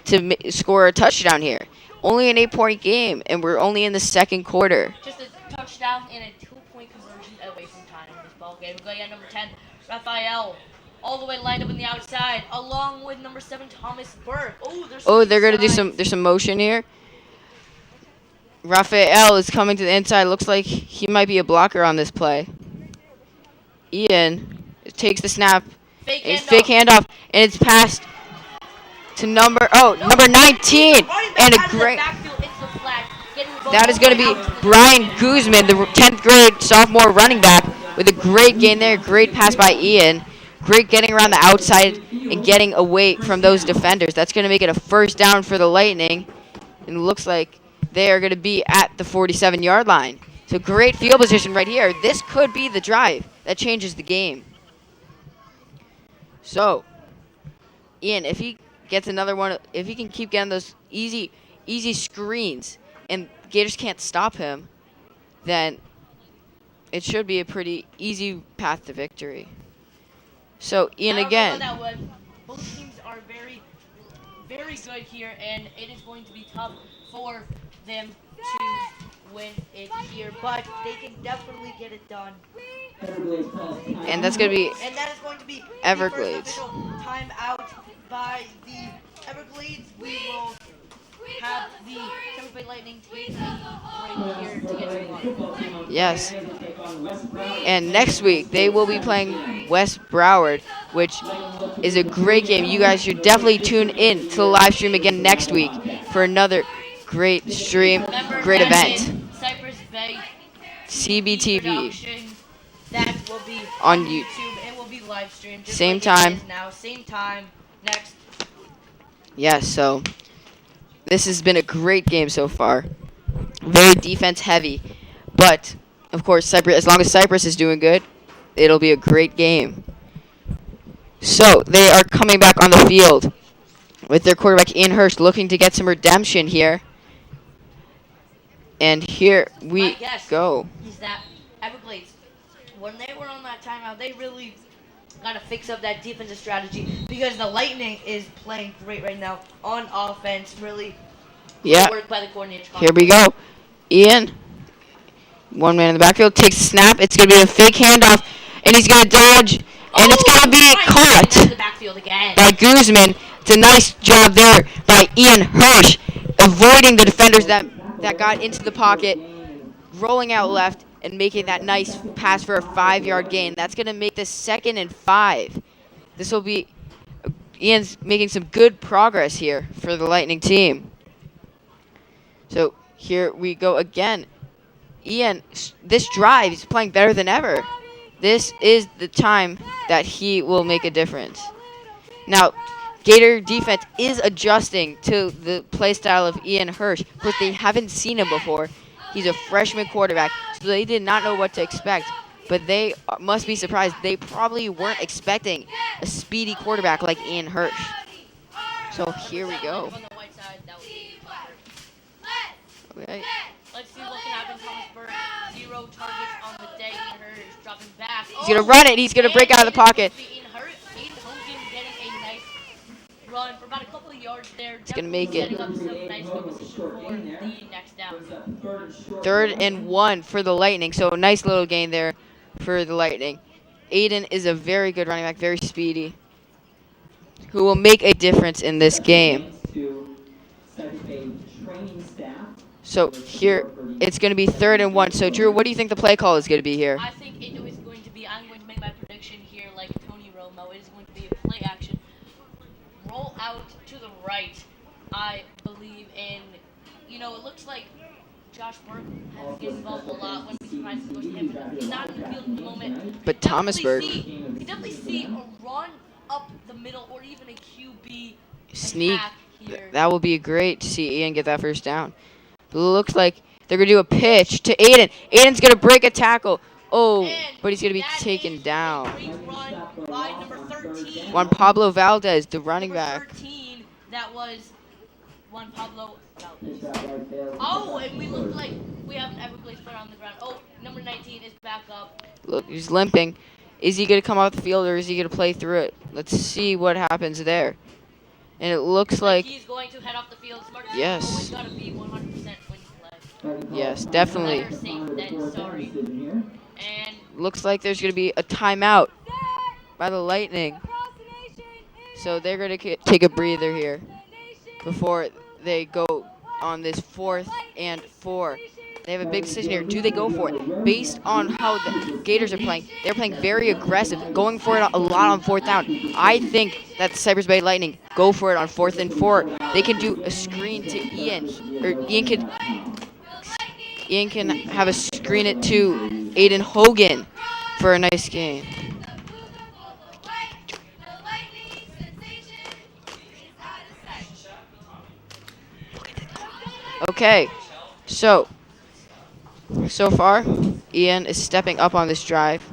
to score a touchdown here. Only an 8-point game, and we're only in the 2nd quarter. Just a touchdown and a 2-point conversion away from time in this ball game. We got number 10, Raphael, all the way lined up on the outside, along with number 7, Thomas Burke. They're gonna do some motion here. Raphael is coming to the inside. Looks like he might be a blocker on this play. Ian takes the snap. Fake handoff, and it's passed to number 19, and a great. That is going to be Brian Guzman, the 10th grade sophomore running back, with a great gain there. Great pass by Ian. Great getting around the outside and getting away from those defenders. That's going to make it a 1st down for the Lightning. And it looks like they are going to be at the 47-yard line. So great field position right here. This could be the drive that changes the game. So, Ian, if he gets another one, if he can keep getting those easy screens and Gators can't stop him, then it should be a pretty easy path to victory. So, Ian again. Both teams are very, very good here, and it is going to be tough for them to win it here, but they can definitely get it done. And that's going to be and that is going to be Everglades. the first official timeout by the Everglades, we will have the Cypress Bay Lightning take a break here to get some water. Yes. And next week, they will be playing West Broward, which is a great game. You guys should definitely tune in to the live stream again next week for another great stream, Remember, great that event. is Cypress Bay CBTV production. That will be on on YouTube. YouTube. It will be live streamed. Just Same like time. It is now. Same time. Next. Yes, so this has been a great game so far. Very defense heavy. But, of course, Cypress, as long as Cypress is doing good, it'll be a great game. So, they are coming back on the field with their quarterback, Ian Hirsch, looking to get some redemption here. And here we My guess go. is that Everglades, when they were on that timeout, they really got to fix up that defensive strategy because the Lightning is playing great right now on offense. Really Yeah, good work by the coordinator. here we go. Ian, one man in the backfield, takes a snap. It's going to be a fake handoff, and he's going to dodge, and it's going to be That's caught the backfield again. by Guzman. It's a nice job there by Ian Hirsch, avoiding the defenders that got into the pocket, rolling out left, and making that nice pass for a 5-yard gain. That's going to make this 2nd and 5. This will be Ian's making some good progress here for the Lightning team. So here we go again. Ian, this drive, he's playing better than ever. This is the time that he will make a difference. Now, Gator defense is adjusting to the play style of Ian Hirsch. Of course, they haven't seen him before. He's a freshman quarterback, so they did not know what to expect. But they must be surprised. They probably weren't expecting a speedy quarterback like Ian Hirsch. So here we go. Okay. Let's see what can happen. Thomasburg, 0 targets on the day. Ian Hirsch dropping back. He's going to run it. He's going to break out of the pocket. Ian Hogan getting a nice run for about a couple of yards there. He's going to make it. Setting up some nice good position for the next down. 3rd and 1 for the Lightning. So a nice little gain there for the Lightning. Aiden is a very good running back, very speedy, who will make a difference in this game. So here, it's going to be 3rd and 1. So Drew, what do you think the play call is going to be here? I think it is going to be, I'm going to make my prediction here like Tony Romo. It is going to be a play action. Roll out to the right. I believe in, it looks like Josh Burke has been involved a lot. Wouldn't be surprised if it goes to him. He's not in the field at the moment. But Thomasburg. You definitely see a run up the middle or even a QB Sneak. attack here. That will be great to see Ian get that first down. But it looks like they're going to do a pitch to Aiden. Aiden's going to break a tackle. Oh, but he's going to be taken down. Run by number 13. Juan Pablo Valdez, the running back. 13, that was Juan Pablo Valdez. Oh, and we look like we have an Everglades player on the ground. Oh, number 19 is back up. Look, he's limping. Is he going to come off the field or is he going to play through it? Let's see what happens there. And it looks like he's going to head off the field. Smart yes. Always got to be 100% when you play. Yes, definitely. Better safe than sorry. And looks like there's going to be a timeout by the Lightning. So they're going to take a breather here before they go on this 4th and 4. They have a big decision here. Do they go for it? Based on how the Gators are playing, they're playing very aggressive, going for it a lot on 4th down. I think that the Cypress Bay Lightning go for it on 4th and 4. They can do a screen to Ian, or Ian can have a screen it to Aiden Hogan for a nice game. Okay, so far, Ian is stepping up on this drive.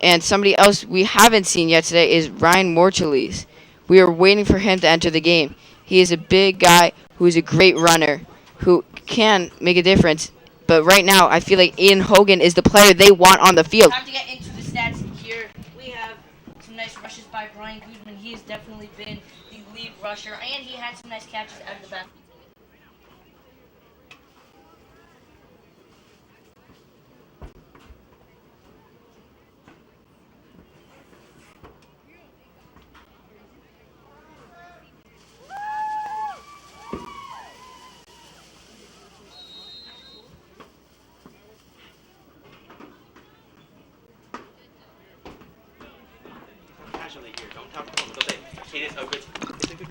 And somebody else we haven't seen yet today is Ryan Morchalis. We are waiting for him to enter the game. He is a big guy who is a great runner, who can make a difference. But right now, I feel like Ian Hogan is the player they want on the field. time to get into the stats here. We have some nice rushes by Brian Guzman. He has definitely been the lead rusher, and he had some nice catches out of the back. Top of the day. It is a good. It's a good.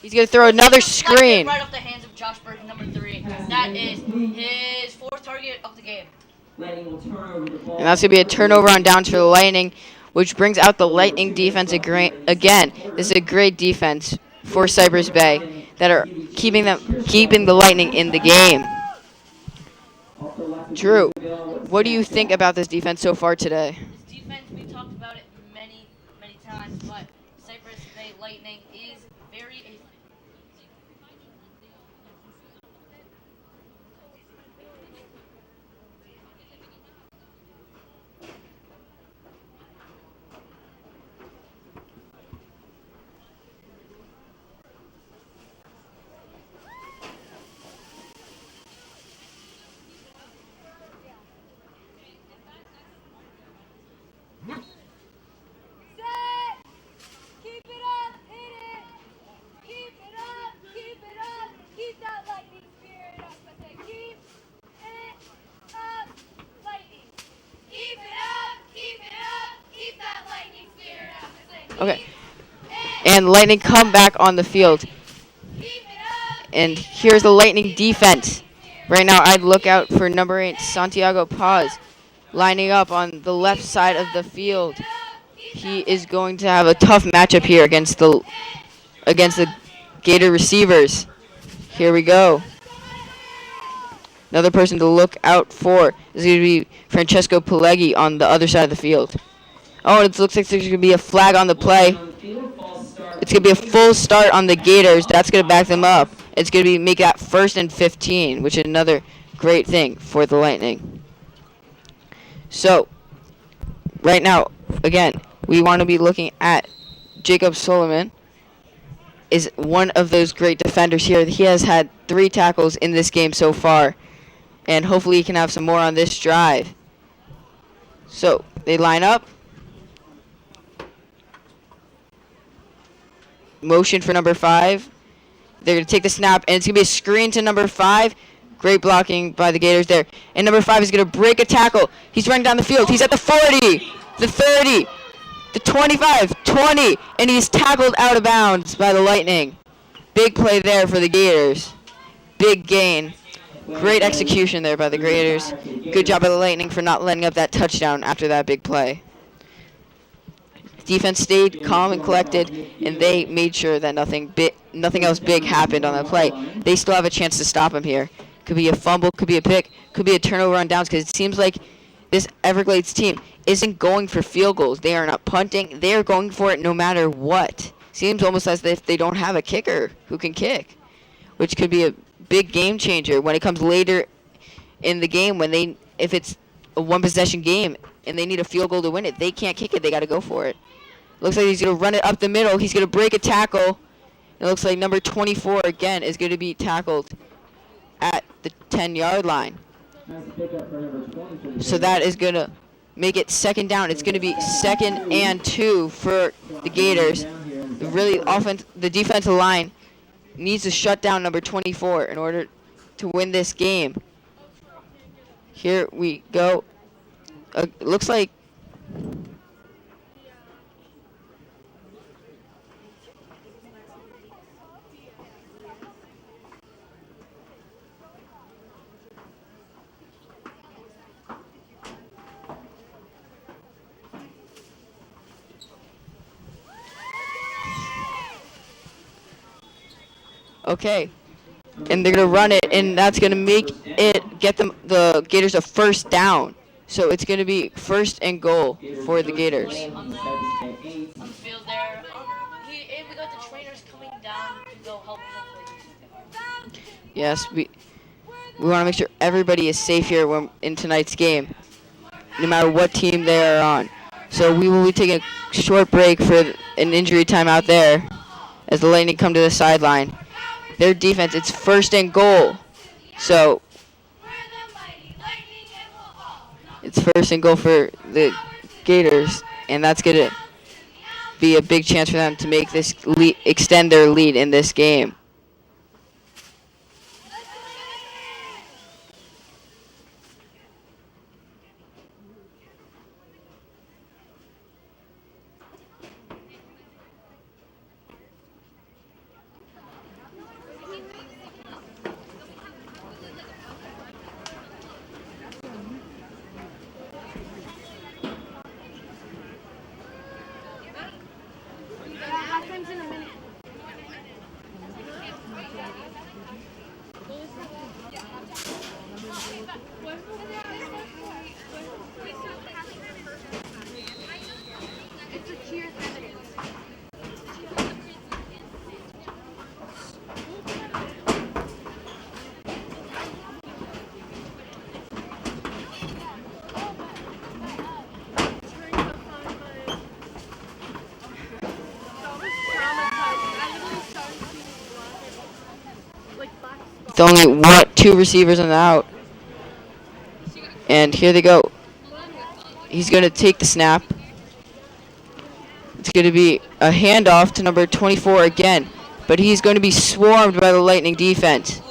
He's going to throw another screen. Right off the hands of Josh Berg, number 3. That is his 4th target of the game. Lightning will turn over the ball. And that's going to be a turnover on downs for the Lightning, which brings out the Lightning defense again. This is a great defense for Cypress Bay that are keeping the Lightning in the game. Drew, what do you think about this defense so far today? This defense, we talked about it many times, but Cypress Bay Lightning is very Okay. And Lightning come back on the field. And here's the Lightning defense. Right now, I'd look out for number 8, Santiago Paz, lining up on the left side of the field. He is going to have a tough matchup here against the Gator receivers. Here we go. Another person to look out for is going to be Francesco Pileggi on the other side of the field. Oh, it looks like there's going to be a flag on the play. It's going to be a full start on the Gators. That's going to back them up. It's going to make that 1st and 15, which is another great thing for the Lightning. So, right now, again, we want to be looking at Jacob Solomon. Is one of those great defenders here. He has had 3 tackles in this game so far, and hopefully he can have some more on this drive. So, they line up. Motion for number 5. They're going to take the snap, and it's going to be a screen to number 5. Great blocking by the Gators there. And number 5 is going to break a tackle. He's running down the field. He's at the 40, the 30, the 25, 20, and he's tackled out of bounds by the Lightning. Big play there for the Gators. Big gain. Great execution there by the Gators. Good job by the Lightning for not letting up that touchdown after that big play. Defense stayed calm and collected, and they made sure that nothing else big happened on that play. They still have a chance to stop him here. Could be a fumble, could be a pick, could be a turnover on downs, because it seems like this Everglades team isn't going for field goals. They are not punting. They are going for it no matter what. Seems almost as if they don't have a kicker who can kick, which could be a big game changer when it comes later in the game if it's a one-possession game and they need a field goal to win it. They can't kick it. They got to go for it. Looks like he's going to run it up the middle. He's going to break a tackle. It looks like number 24 again is going to be tackled at the 10-yard line. So that is going to make it 2nd down. It's going to be 2nd and 2 for the Gators. The defensive line needs to shut down number 24 in order to win this game. Here we go. Looks like okay, and they're going to run it, and that's going to get the Gators a 1st down. So it's going to be 1st and goal for the Gators. On the field there, we got the trainers coming down to go help him. Yes, we want to make sure everybody is safe here in tonight's game, no matter what team they are on. So we will be taking a short break for an injury timeout there as the Lightning come to the sideline. Their defense, it's 1st and goal. So it's 1st and goal for the Gators, and that's going to be a big chance for them to make this extend their lead in this game. with only two receivers on the out. And here they go. He's going to take the snap. It's going to be a handoff to number 24 again. But he's going to be swarmed by the Lightning defense.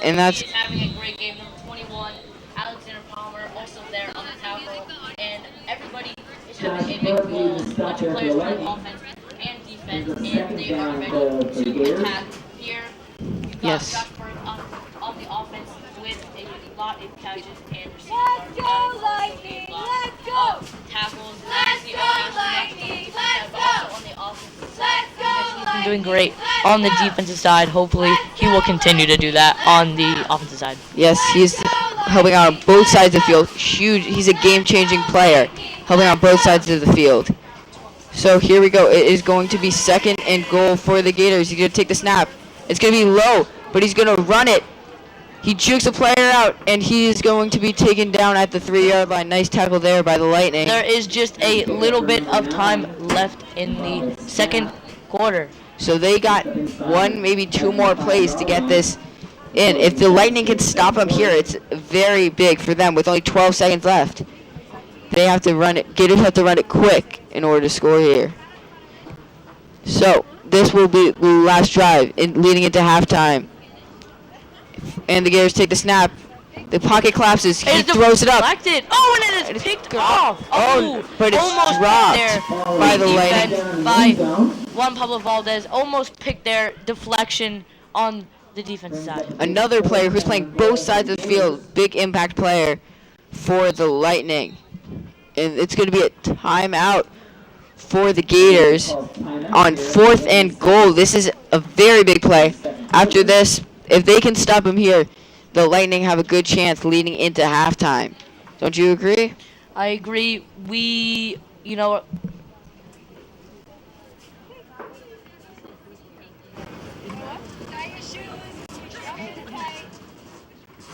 And that's having a great game. Number 21, Alexander Palmer, also there on the tackle. And everybody is having a big goal. A bunch of players on offense and defense. And they are ready to attack here. We've got yes. Josh Burke on the offense with a lot of catches and receivers. Let's go, Lightning! Let's go! Tackles. Let's go, Lightning! Let's go! On the offense. Let's go, He's been doing great on the defensive side. Hopefully, he will continue to do that on the offensive side. Yes, he's helping out on both sides of the field. Huge. He's a game-changing player, helping out both sides of the field. So here we go. It is going to be 2nd and goal for the Gators. He's going to take the snap. It's going to be low, but he's going to run it. He jukes a player out, and he is going to be taken down at the 3-yard line. Nice tackle there by the Lightning. There is just a little bit of time left in the second quarter. So they got 1, maybe 2 more plays to get this in. If the Lightning can stop them here, it's very big for them with only 12 seconds left. They have to run it. Gators have to run it quick in order to score here. So this will be the last drive leading into halftime. And the Gators take the snap. The pocket collapses. He throws it up. Deflected. Oh, and it is picked off. Oh, but it's almost dropped there by the Lightning. Lightning. By Juan Pablo Valdez. Almost picked their deflection on the defensive side. Another player who's playing both sides of the field. Big impact player for the Lightning. And it's going to be a timeout for the Gators on 4th and goal. This is a very big play. After this, if they can stop him here, the Lightning have a good chance leading into halftime. Don't you agree? I agree. You know,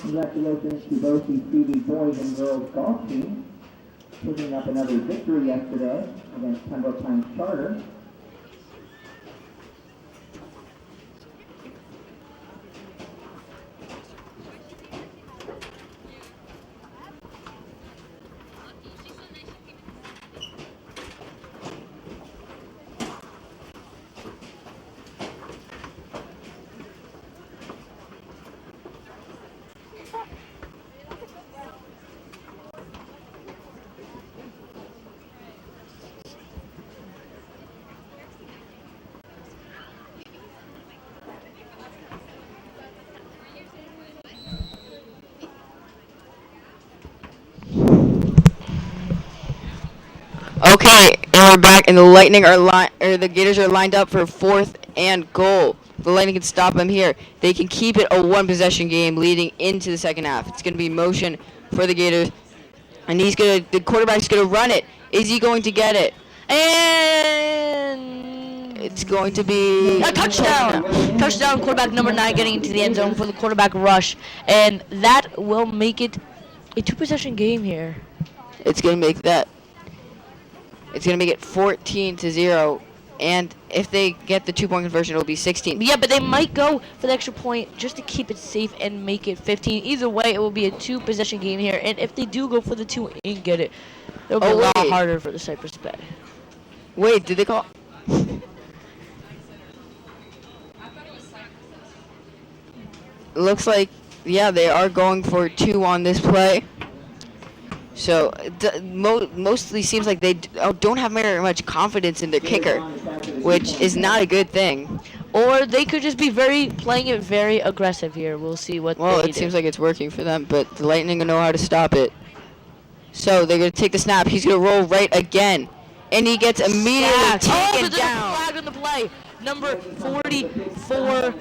Congratulations to both the CV boys and girls golf teams, picking up another victory yesterday against Pembroke Pines Charter. Okay, and we're back, and the Lightning the Gators are lined up for 4th and goal. The Lightning can stop them here. They can keep it a 1-possession game leading into the second half. It's going to be motion for the Gators, and the quarterback's gonna run it. Is he going to get it? and It's going to be a touchdown. Touchdown, quarterback number 9 getting into the end zone for the quarterback rush, and that will make it a 2-possession game here. It's going to make that. It's going to make it 14-0, and if they get the 2-point conversion, it'll be 16. Yeah, but they might go for the extra point just to keep it safe and make it 15. Either way, it will be a 2-possession game here, and if they do go for the 2 and get it, it'll be a lot harder for the Cypress Bay. Wait, did they call? Looks like, yeah, they are going for 2 on this play. So, mostly seems like they don't have very much confidence in their kicker, which is not a good thing. Or they could just be playing it very aggressive here. We'll see what Well, they it do. seems like it's working for them, but the Lightning know how to stop it. So, they're going to take the snap. He's going to roll right again. And he gets immediately taken there's a down. flag on the play. Number 44,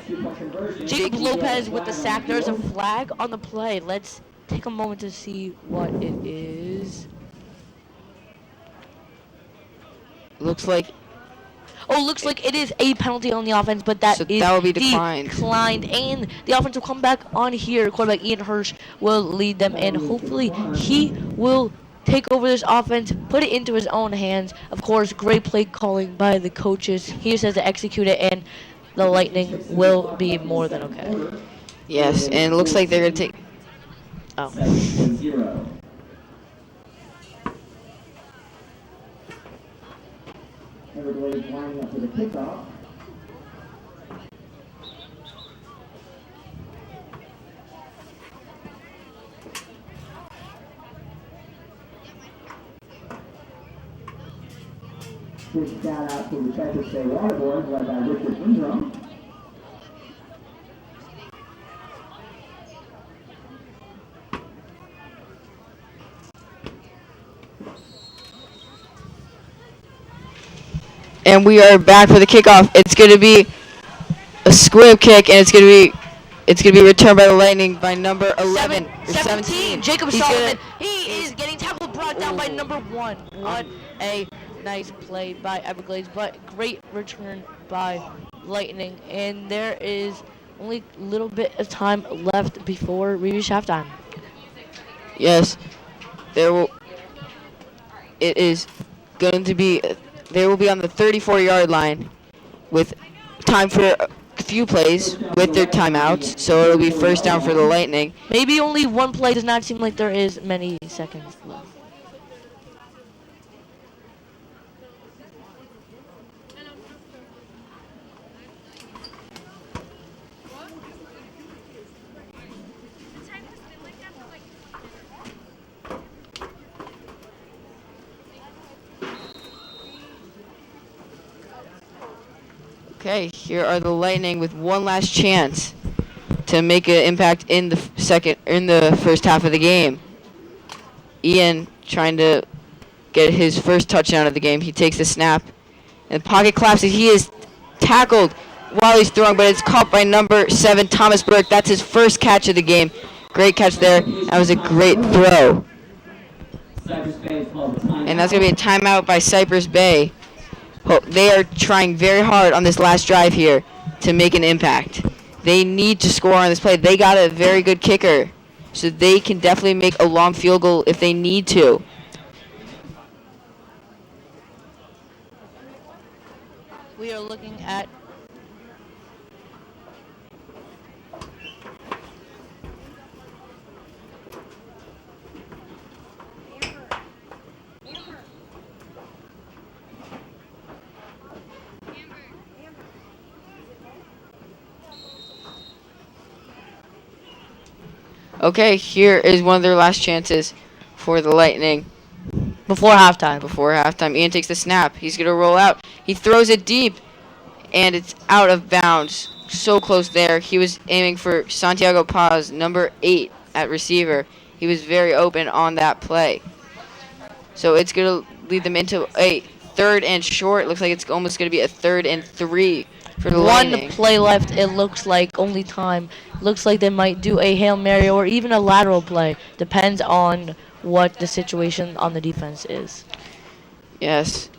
Jacob Lopez with the sack. There's a flag on the play. Let's take a moment to see what it is. Looks like Looks like it is a penalty on the offense, but that will be declined. And the offense will come back on here. Quarterback Ian Hirsch will lead them, and hopefully he will take over this offense, put it into his own hands. Of course, great play calling by the coaches. He just has to execute it, and the Lightning will be more than okay. Yes, and it looks like they're going to take... Oh. Cypress Bay 0. Everglades lining up for the kickoff. Big shout out to the Cypress Bay Waterboys led by Richard Ingram. And we are back for the kickoff. It's going to be a squib kick, and it's going to be returned by the Lightning by number 11 or 17. Jacob He's Solomon. gonna- He is getting tackled, brought down by number 1. What a nice play by Everglades, but great return by Lightning. And there is only a little bit of time left before we reach halftime. Yes, it is going to be. They will be on the 34-yard line with time for a few plays with their timeouts. So it'll be first down for the Lightning. Maybe only one play does not seem like there is many seconds left. Okay, here are the Lightning with one last chance to make an impact in the first half of the game. Ian trying to get his first touchdown of the game. He takes the snap and pocket collapses. He is tackled while he's throwing, but it's caught by number 7, Thomas Burke. That's his first catch of the game. Great catch there. That was a great throw. Cypress Bay is called a timeout. And that's going to be a timeout by Cypress Bay. They are trying very hard on this last drive here to make an impact. They need to score on this play. They got a very good kicker, so they can definitely make a long field goal if they need to. We are looking at Okay, here is one of their last chances for the Lightning. before halftime. Before halftime, Ian takes the snap. He's going to roll out. He throws it deep, and it's out of bounds. So close there. He was aiming for Santiago Paz, number 8 at receiver. He was very open on that play. So it's going to lead them into a third and short. Looks like it's almost going to be a 3rd and 3 for the One Lightning. play left, it looks like, only time. Looks like they might do a Hail Mary or even a lateral play. Depends on what the situation on the defense is. Yes.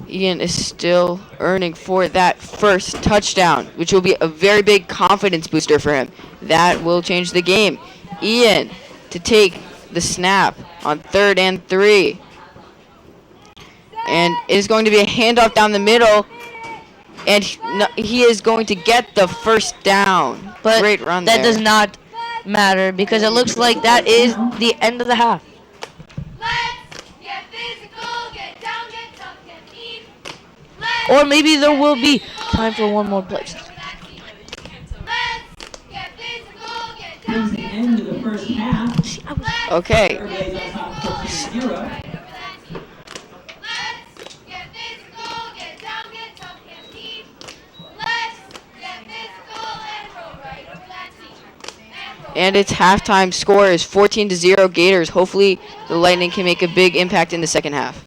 Ian is still earning for that first touchdown, which will be a very big confidence booster for him. That will change the game. Ian to take the snap on 3rd and 3. And it is going to be a handoff down the middle. And he is going to get the first down. But great run that there. does not matter because it looks like that is the end of the half. Let's get physical, get down, get tough, get mean. Let's Or maybe there will be time for one more play. Let's get physical, get down, Brings the get end of the first half. See, I was Okay. Everglades on top 14-0. right over that team. Let's get physical, get down, get tough, get mean. Let's get physical and roll right over that team. And roll. And its halftime score is 14-0 Gators. Hopefully the Lightning can make a big impact in the second half.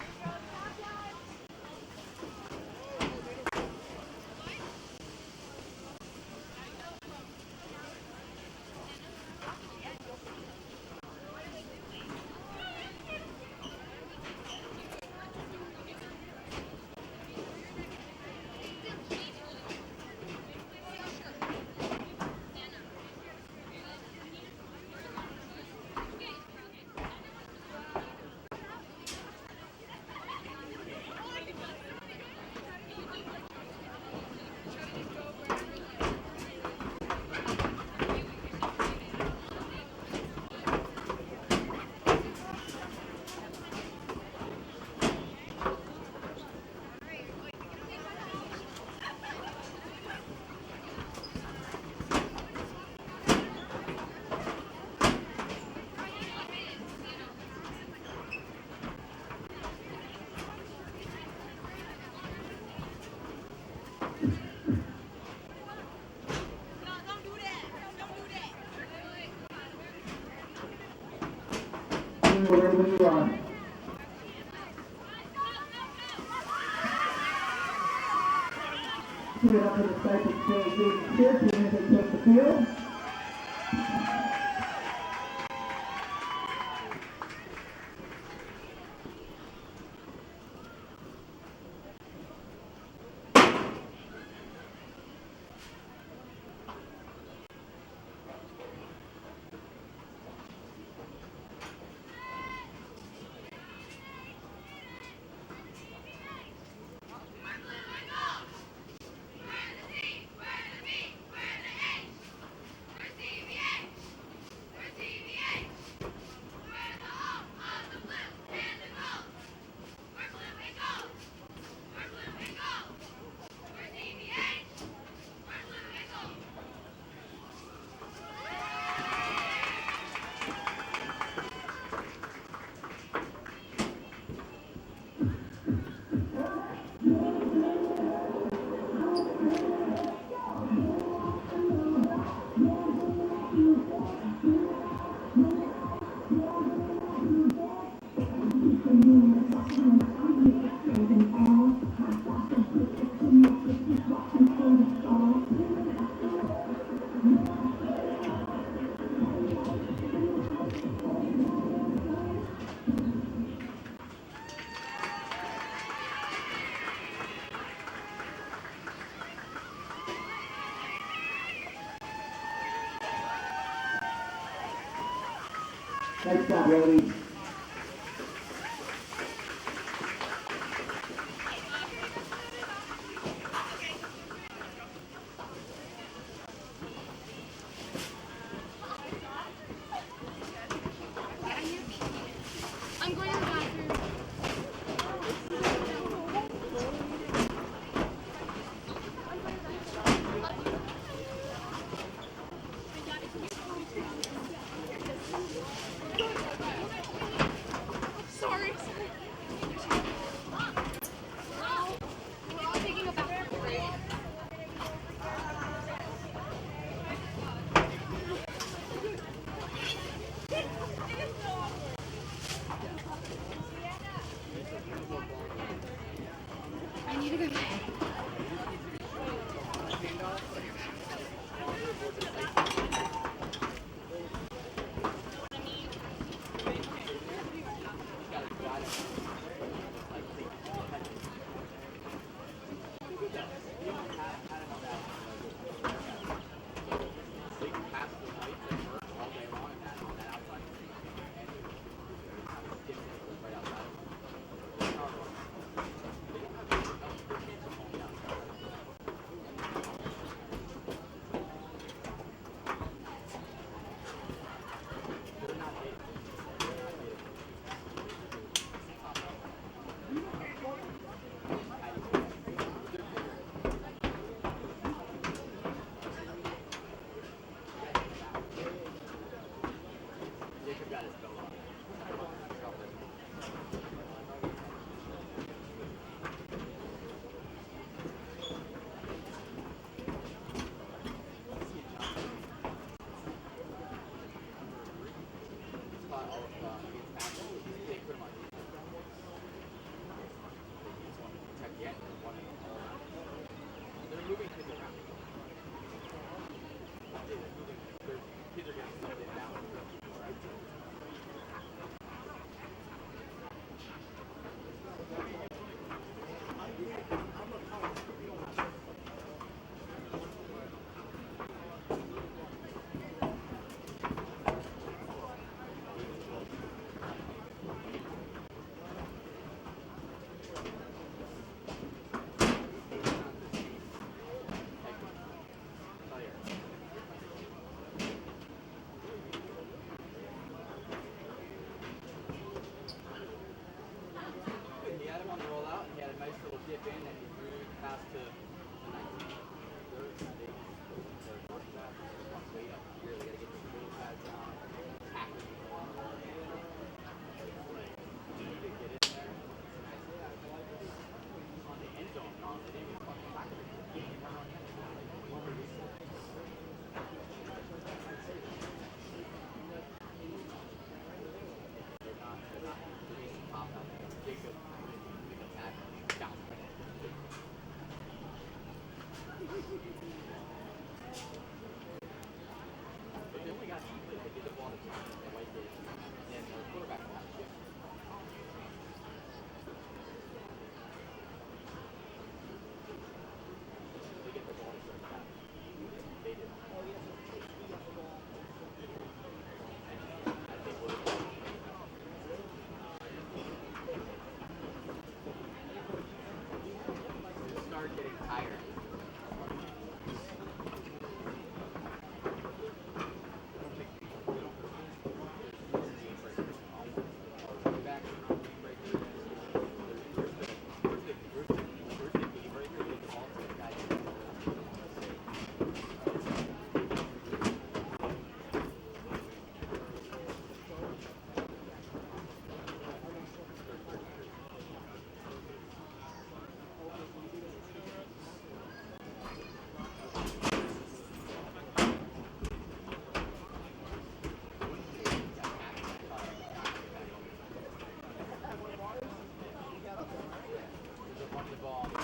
Ryan, we're ready when you are. Put it up to the Cypress Bay Gators cheer team as they take the field. Next stop, ladies. I'm going to the bathroom. Sorry. We're all taking a bathroom break. I need to go.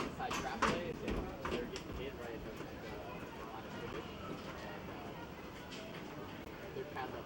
inside trap play is if they're getting hit right at the line of scrimmage, and they're pass up.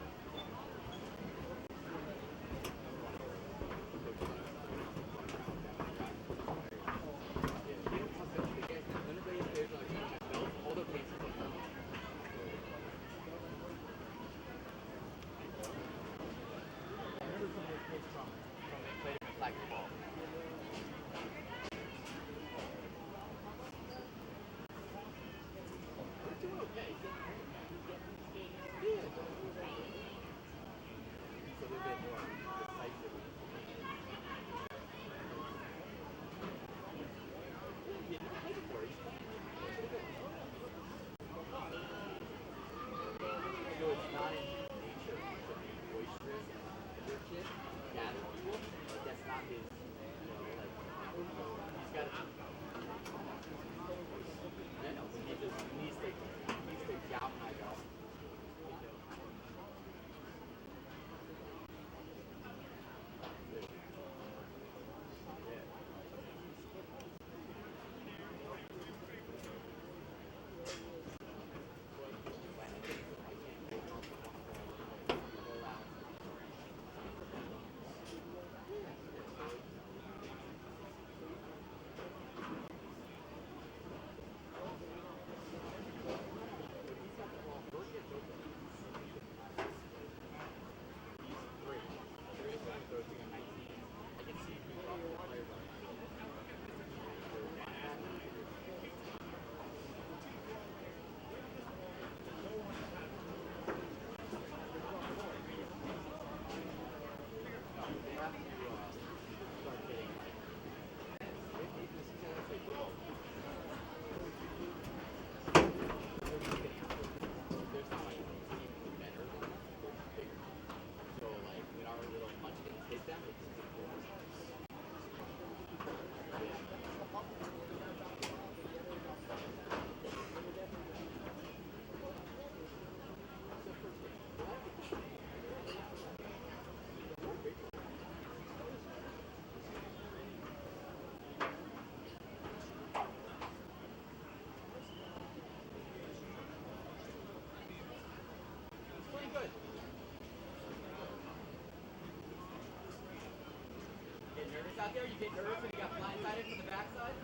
Out there, you get nervous when you got blindsided from the backside.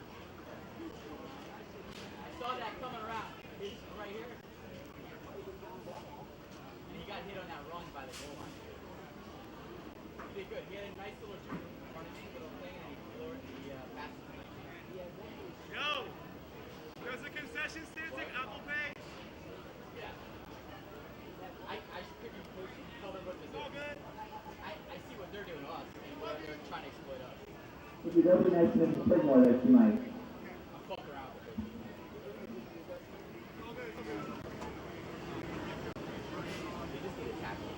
I saw that coming around. It's right here. And he got hit on that run by the goal line. He did good. He had a nice little little thing, and he floored the pass. Yo! There's a concession stand at Apple Pay. Yeah. I figured tell them what to do. All good. I see what they're doing to us, and they're trying to exploit us. If you go to the next one, play more there, you might. Fuck around with it. They just need a tackle.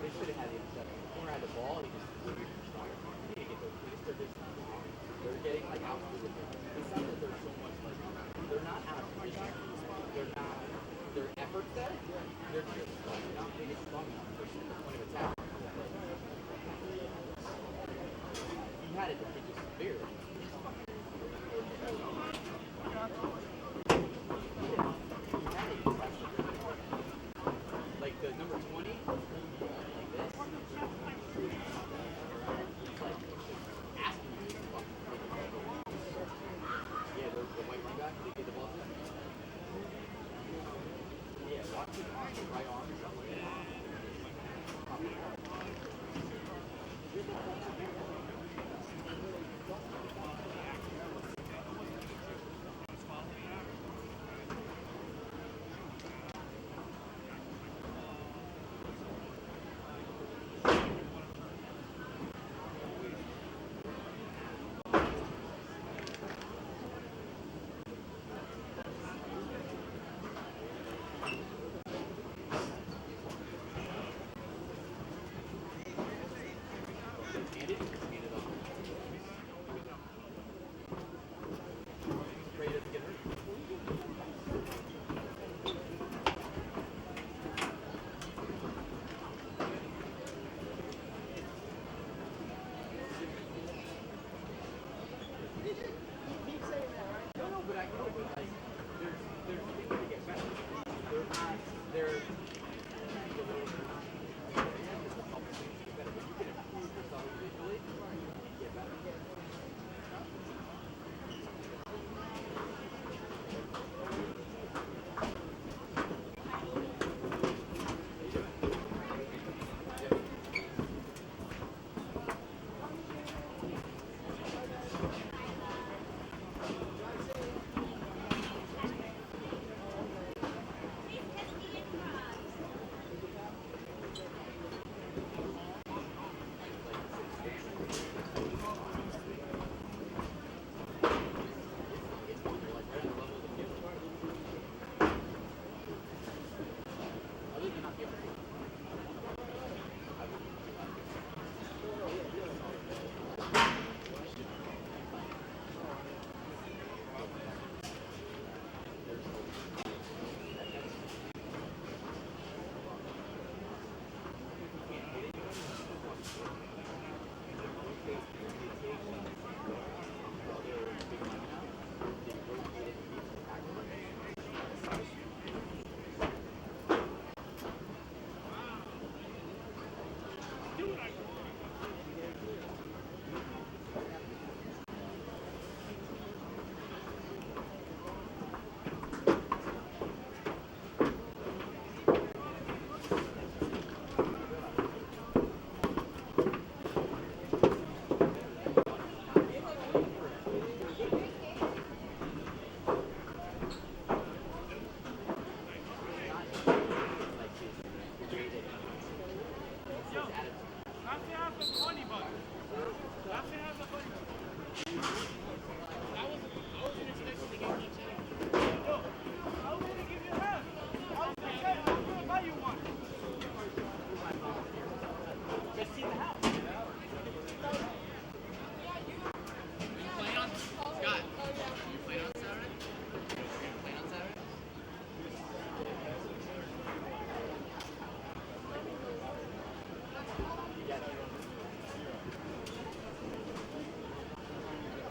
They should have had the interception. The corner had the ball, and he just he didn't get those. They're getting like out with it. It's not that they're so much like they're not out of position. They're not their efforts there. They're just not being strong enough for the point of attack. He had it, but he just barely. Like the number 20, like this. It's like asking you to fuck. Yeah, the white running back, they get the ball to him. Yeah, watch it on the right arm or something like that.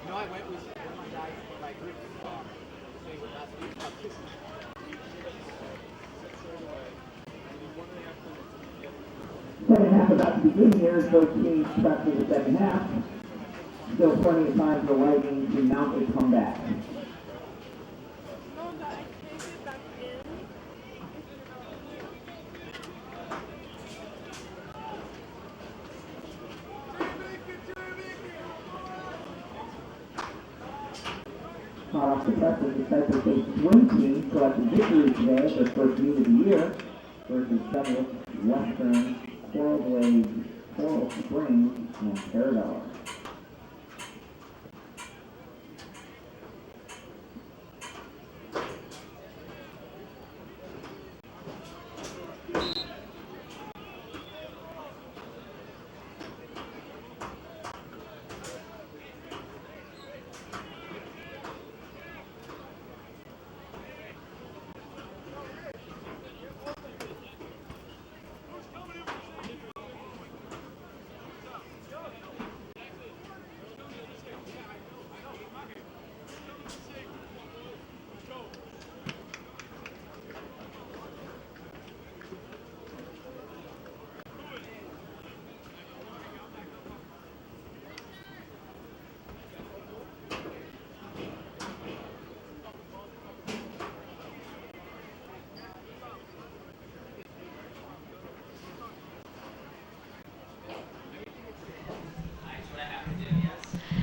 No, I went with one of my guys, my group, saying with last week. Second half about to begin here as both teams prep for the second half. Still plenty of time for Lightning to mount a comeback. Hot off the presses, the Cypress Bay swim team collected victory today at their first meet of the year versus Douglas, Western, Coral Springs, and Paradise.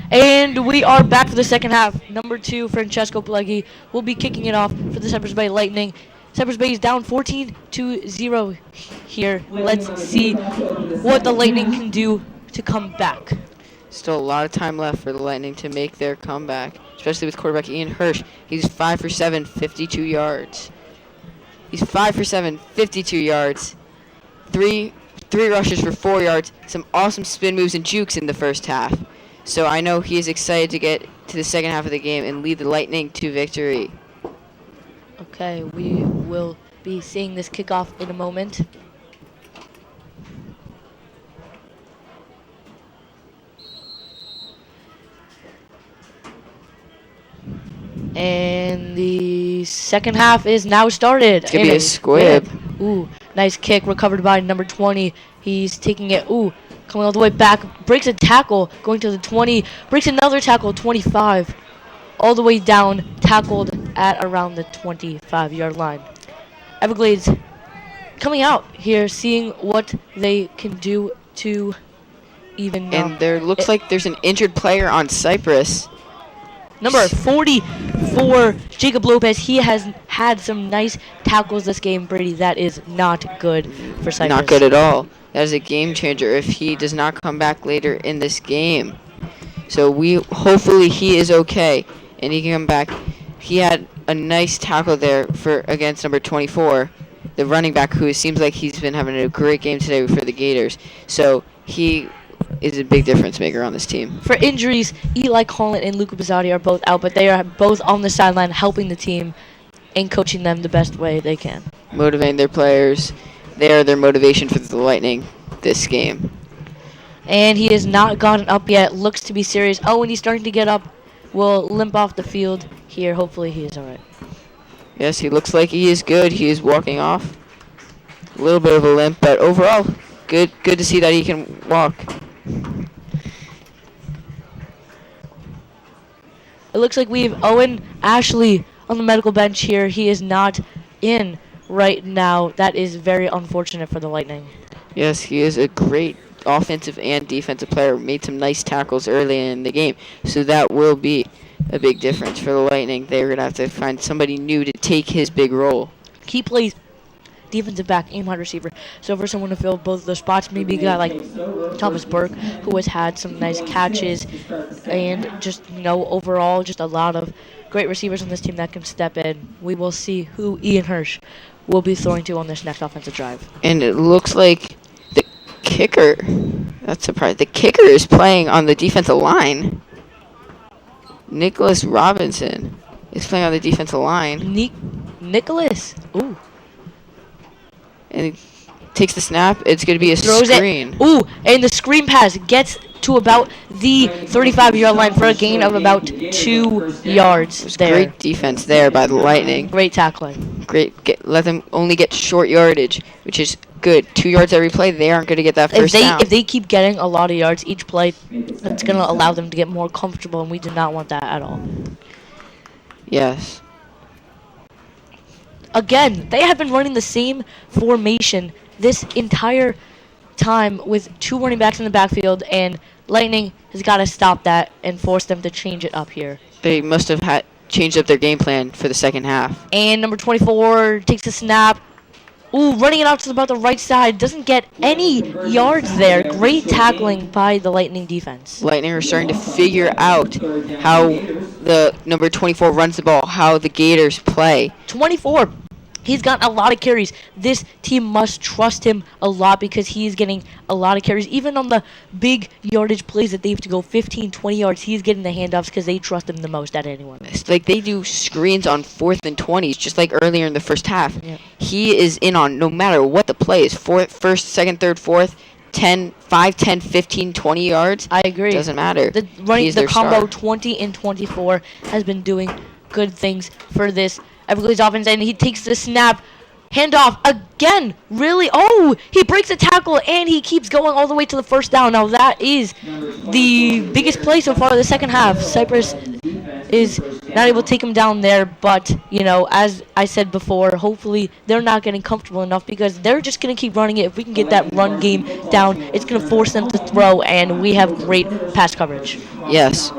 And we are back for the second half. Number 2, Francesco Pileggi, will be kicking it off for the Cypress Bay Lightning. Cypress Bay is down 14-0 here. Let's see what the Lightning can do to come back. Still a lot of time left for the Lightning to make their comeback, especially with quarterback Ian Hirsch. He's 5 for 7, 52 yards. He's 5 for 7, 52 yards. Three rushes for 4 yards. Some awesome spin moves and jukes in the first half. So I know he is excited to get to the second half of the game and lead the Lightning to victory. Okay, we will be seeing this kickoff in a moment. And the second half is now started. It's going to be a squib. Ooh, nice kick recovered by number 20. He's taking it. Ooh, coming all the way back. Breaks a tackle, going to the 20. Breaks another tackle, 25. All the way down, tackled at around the 25-yard line. Everglades coming out here, seeing what they can do to even. And there looks like there's an injured player on Cypress. Number 44, Jacob Lopez. He has had some nice tackles this game, Brady. That is not good for Cypress. Not good at all. That is a game changer if he does not come back later in this game. So hopefully he is okay and he can come back. He had a nice tackle there against number 24, the running back, who it seems like he's been having a great game today for the Gators. So he is a big difference maker on this team. For injuries, Eli Collin and Luca Bizzotti are both out, but they are both on the sideline helping the team and coaching them the best way they can. Motivating their players. They are their motivation for the Lightning this game. And he has not gotten up yet. Looks to be serious. Oh, and he's starting to get up. Will limp off the field here. Hopefully he is all right. Yes, he looks like he is good. He is walking off. A little bit of a limp, but overall, good to see that he can walk. It looks like we have Owen Ashley on the medical bench here. He is not in right now. That is very unfortunate for the Lightning. Yes, he is a great offensive and defensive player. Made some nice tackles early in the game. So that will be a big difference for the Lightning. They're going to have to find somebody new to take his big role. He plays defensive back and wide receiver. So for someone to fill both of those spots, maybe a guy like Thomas Burke, who has had some nice catches, and just, overall, just a lot of great receivers on this team that can step in. We will see who Ian Hirsch will be throwing to on this next offensive drive. And it looks like the kicker, that's surprising, the kicker is playing on the defensive line. Nicholas Robinson is playing on the defensive line. Nicholas. Ooh. And he takes the snap. It's going to be a Throws screen. It. Ooh, and the screen pass gets to about the 35-yard line for a gain of about 2 yards there. Great defense there by the Lightning. Great tackling. Great. Let them only get short yardage, which is good. 2 yards every play. They aren't going to get that first down. If they keep getting a lot of yards each play, it's going to allow them to get more comfortable, and we do not want that at all. Yes. Again, they have been running the same formation this entire time with 2 running backs in the backfield, and Lightning has got to stop that and force them to change it up here. They must have changed up their game plan for the second half. And number 24 takes the snap. Ooh, running it out to about the right side. Doesn't get any yards there. Great tackling by the Lightning defense. Lightning are starting to figure out how the number 24 runs the ball, how the Gators play. 24. He's gotten a lot of carries. This team must trust him a lot because he's getting a lot of carries. Even on the big yardage plays that they have to go 15, 20 yards, he's getting the handoffs because they trust him the most out of anyone. It's like they do screens on 4th and 20s, just like earlier in the first half. Yeah. He is in on no matter what the play is. First, second, third, fourth, 10, 5, 10, 15, 20 yards. I agree. Doesn't matter. The combo star. 20 and 24 has been doing good things for this Everglades offense, and he takes the snap, handoff again. Really? Oh, he breaks a tackle and he keeps going all the way to the first down. Now that is the biggest play so far of the second half. Cypress is not able to take him down there, but as I said before, hopefully they're not getting comfortable enough because they're just going to keep running it. If we can get that run game down, it's going to force them to throw, and we have great pass coverage. Yes.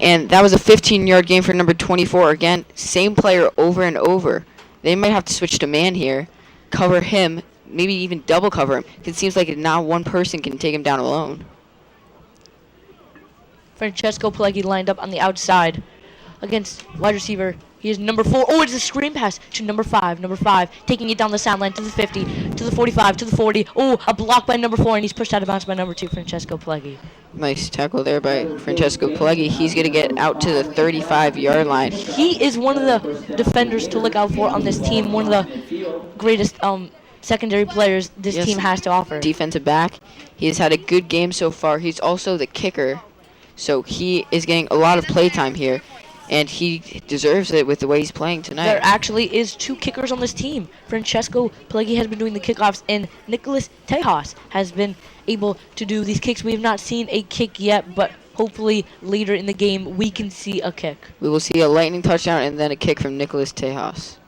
And that was a 15-yard game for number 24. Again, same player over and over. They might have to switch to man here, cover him, maybe even double cover him. It seems like now one person can take him down alone. Francesco Pileggi lined up on the outside against wide receiver. He is number 4. Oh, it's a screen pass to number 5. Number 5 taking it down the sideline to the 50, to the 45, to the 40. Oh, a block by number 4, and he's pushed out of bounds by number 2, Francesco Pileggi. Nice tackle there by Francesco Pileggi. He's going to get out to the 35-yard line. He is one of the defenders to look out for on this team, one of the greatest secondary players this team has to offer. Defensive back. He has had a good game so far. He's also the kicker, so he is getting a lot of play time here. And he deserves it with the way he's playing tonight. There actually is 2 kickers on this team. Francesco Pileggi has been doing the kickoffs, and Nicholas Tejas has been able to do these kicks. We have not seen a kick yet, but hopefully later in the game we can see a kick. We will see a Lightning touchdown and then a kick from Nicholas Tejas.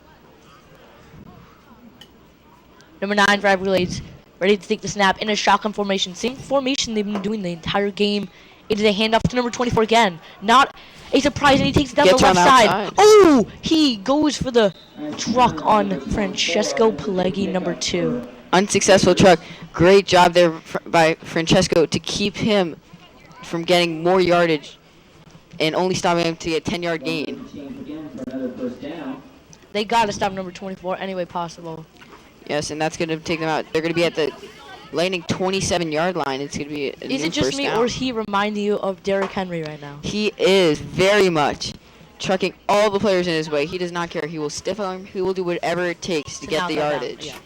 Number 9 for Everglades, ready to take the snap in a shotgun formation. Same formation they've been doing the entire game. It is a handoff to number 24 again. Not a surprise, and he takes it down the left side. Oh, he goes for the truck on Francesco Pileggi, number 2. Unsuccessful truck. Great job there by Francesco to keep him from getting more yardage and only stopping him to get a 10-yard gain. They got to stop number 24 any way possible. Yes, and that's going to take them out. They're going to be at the Lightning 27-yard line. It's going to be a Is new it just first me, down. or is he reminding you of Derrick Henry right now? He is very much trucking all the players in his way. He does not care. He will stiff arm. He will do whatever it takes to get knock the that down, yardage. yeah.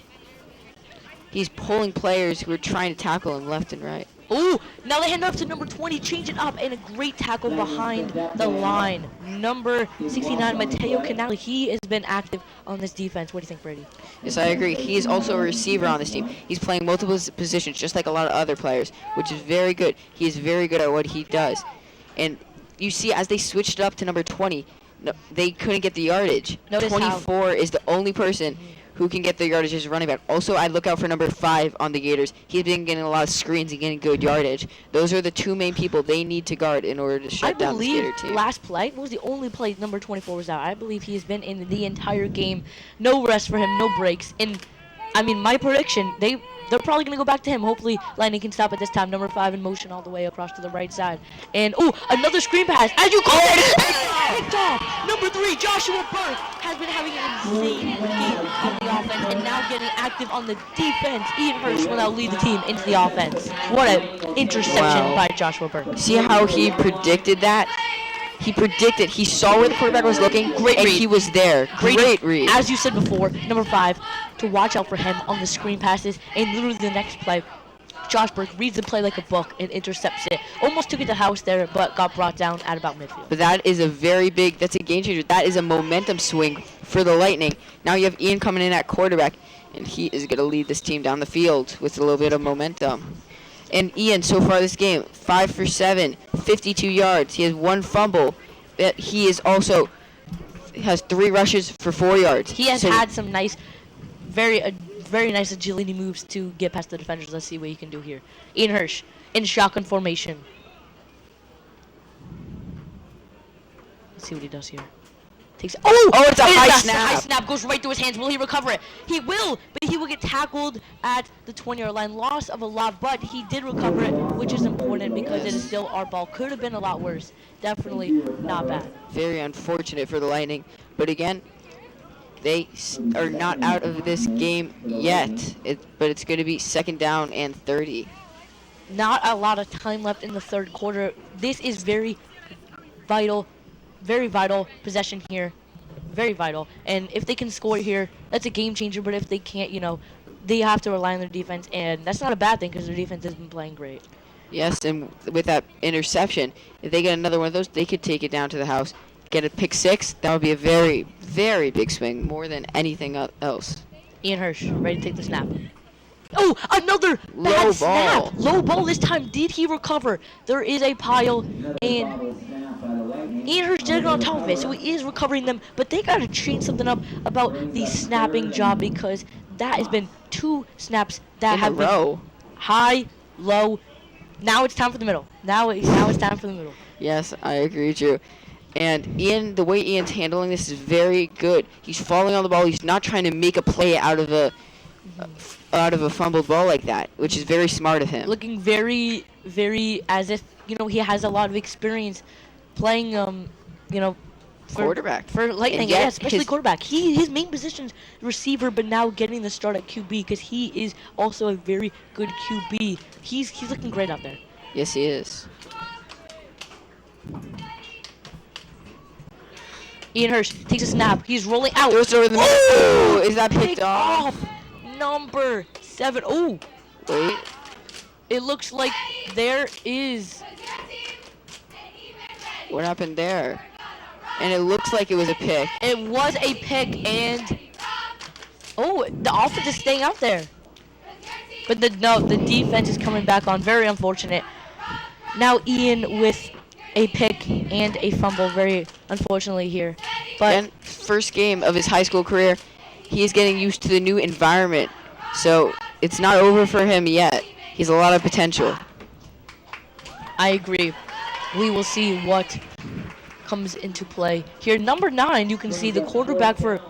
He's pulling players who are trying to tackle him left and right. Ooh, now they hand off to number 20, change it up, and a great tackle behind the line. Number 69, Matteo Canali, he has been active on this defense. What do you think, Brady? Yes, I agree. He is also a receiver on this team. He's playing multiple positions just like a lot of other players, which is very good. He is very good at what he does. And you see, as they switched up to number 20, they couldn't get the yardage. Notice 24 is the only person who can get the yardage as a running back. Also, I look out for number 5 on the Gators. He's been getting a lot of screens and getting good yardage. Those are the two main people they need to guard in order to shut down the Gator team. Last play was the only play number 24 was out. I believe he has been in the entire game. No rest for him, no breaks. And, I mean, my prediction, they're probably going to go back to him. Hopefully, Lightning can stop at this time. Number 5 in motion all the way across to the right side. And, another screen pass. As you call it, picked off. Number 3, Joshua Burke, has been having an insane game on the offense and now getting active on the defense. Ian Hirsch will now lead the team into the offense. What an interception by Joshua Burke. See how he predicted that? He predicted. He saw where the quarterback was looking, Great and read. he was there. Great read. As you said before, number 5, to watch out for him on the screen passes, and literally the next play, Josh Burke reads the play like a book and intercepts it. Almost took it to the house there, but got brought down at about midfield. But that is that's a game changer. That is a momentum swing for the Lightning. Now you have Ian coming in at quarterback, and he is going to lead this team down the field with a little bit of momentum. And Ian, so far this game, 5 for 7, 52 yards. He has 1 fumble. But he is also has 3 rushes for 4 yards. He has had some nice, very nice agility moves to get past the defenders. Let's see what he can do here. Ian Hirsch in shotgun formation. Let's see what he does here. Takes. It's a high snap. High snap goes right through his hands. Will he recover it? He will, but he will get tackled at the 20-yard line. Loss of a lot, but he did recover it, which is important because it is still our ball. Could have been a lot worse. Definitely not bad. Very unfortunate for the Lightning. But again, they are not out of this game yet. But it's going to be 2nd down and 30. Not a lot of time left in the third quarter. This is very vital possession here. Very vital. And if they can score here, that's a game changer. But if they can't, they have to rely on their defense. And that's not a bad thing because their defense has been playing great. Yes, and with that interception, if they get another one of those, they could take it down to the house. Get a pick 6, that would be a very, very big swing, more than anything else. Ian Hirsch, ready to take the snap. Oh, another Low bad ball. snap. Low ball this time. Did he recover? There is a pile, and Ian Hirsch did it on top of it, so he is recovering them. But they got to change something up about the snapping job because that has been 2 snaps that have been high, low. Now it's time for the middle. Now it's time for the middle. Yes, I agree with you. And Ian, the way Ian's handling this is very good. He's falling on the ball. He's not trying to make a play out of a fumbled ball like that, which is very smart of him. Looking very, very as if he has a lot of experience playing. Quarterback for Lightning, yeah, especially quarterback. His main position's receiver, but now getting the start at QB because he is also a very good QB. He's looking great out there. Yes, he is. Ian Hirsch takes a snap. He's rolling out. Throws it over the middle. Oh, is that picked off? Number 7. Oh, wait. It looks like there is. What happened there? And it looks like it was a pick. It was a pick, and the offense is staying out there. But the defense is coming back on. Very unfortunate. Now Ian with a pick and a fumble. Very unfortunately here. But and first game of his high school career, he is getting used to the new environment. So it's not over for him yet. He has a lot of potential. I agree. We will see what comes into play here. Number 9, you can see the quarterback for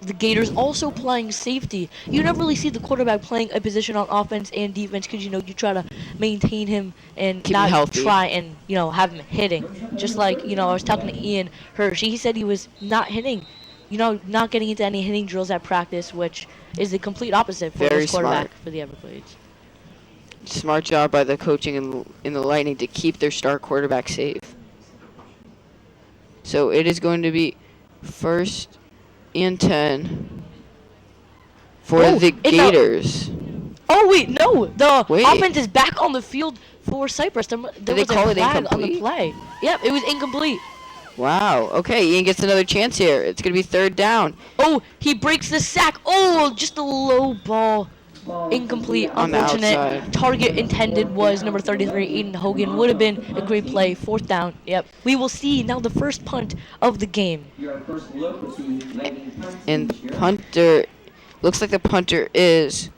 the Gators also playing safety. You never really see the quarterback playing a position on offense and defense because you try to maintain him and keep not him healthy. try and have him hitting. Just like I was talking to Ian Hirsch. He said he was not hitting not getting into any hitting drills at practice, which is the complete opposite for Very this quarterback smart. for the Everglades. Smart job by the coaching in the Lightning to keep their star quarterback safe. So it is going to be 1st and 10 for the Gators. Oh, wait, no. The Wait. offense is back on the field for Cypress. There they was call a it flag on the incomplete? play. Yep, it was incomplete. Wow. Okay, Ian gets another chance here. It's going to be 3rd down. Oh, he breaks the sack. Oh, just a low ball. Incomplete. On the Unfortunate. outside. Target intended was number 33, Aiden Hogan. Would have been a great play. 4th down. Yep. We will see now the first punt of the game. Your first look at the Lightning punt And this year. punter, looks like the punter is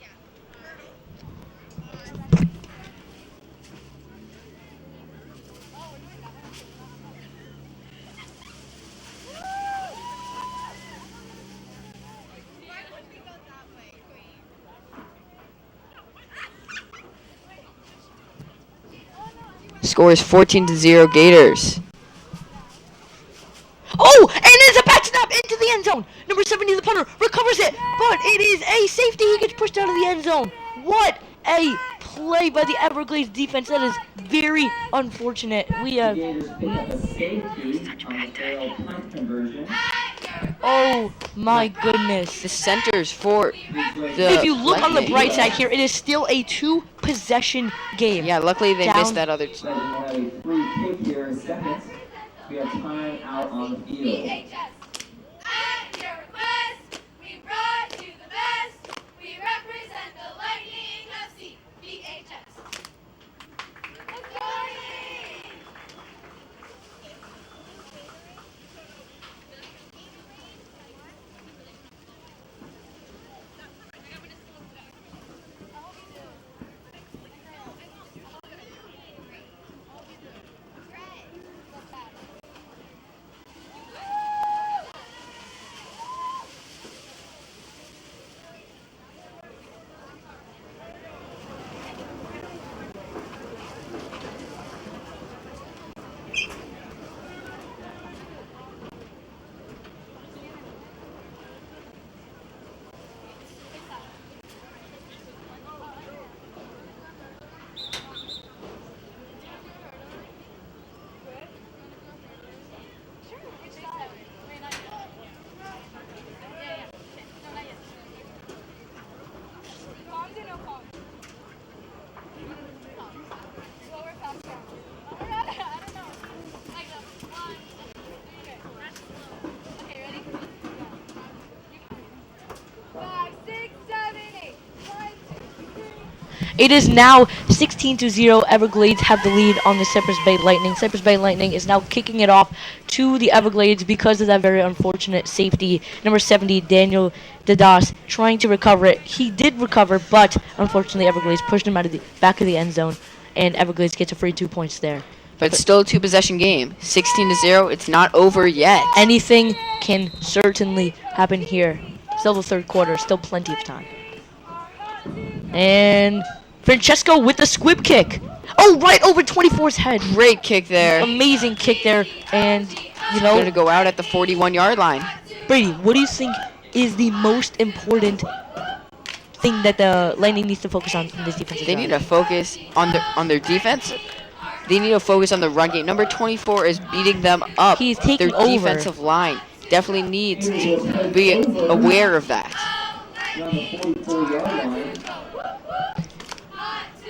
score is 14-0 Gators. Oh, and it's a back snap into the end zone. Number 70, the punter, recovers it, but it is a safety. He gets pushed out of the end zone. What a play by the Everglades defense. That is very unfortunate. We The have, Gators pick up a safety on the failed punt conversion. oh my goodness. The centers for the If you look on the Lightning. bright side here, it is still a 2-possession game. Yeah, luckily they Down. missed that other. Legend will have a free kick here in seconds. We have time out on the field. VHS. At your request, we brought you the best. We represent the Lightning of VHS. Let's go! It is now 16-0. Everglades have the lead on the Cypress Bay Lightning. Cypress Bay Lightning is now kicking it off to the Everglades because of that very unfortunate safety. Number 70, Daniel Dadas, trying to recover it. He did recover, but unfortunately Everglades pushed him out of the back of the end zone, and Everglades gets a free 2 points there. But it's still a 2-possession game. 16-0. It's not over yet. Anything can certainly happen here. Still the 3rd quarter. Still plenty of time. And Francesco with the squib kick. Oh, right over 24's head. Great kick there. Amazing kick there. And, you Going to know, go out at the 41-yard line. Brady, what do you think is the most important thing that the Lightning needs to focus on in this defensive They need to focus on their defense. They need to focus on the run game. Number 24 is beating them up. He's taking their over. defensive line definitely needs to be aware of that. On the 44-yard line.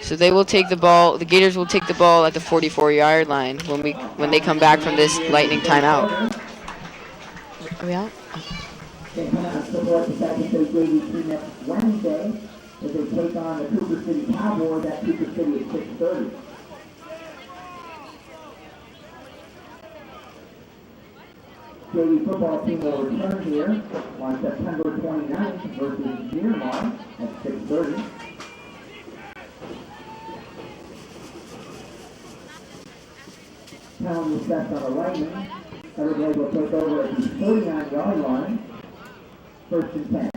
So they will take the ball. The Gators will take the ball at the 44-yard line when they come back from this Lightning timeout. Are we out? They come out and support the Second State JV team next Wednesday as they take on the Cooper City Cowboys at Cooper City at 6:30. JV football team will return here on September 29th versus Miramar at 6:30. Penalty set on the Lightning. Everglades will take over at the 39-yard line. 1st and 10.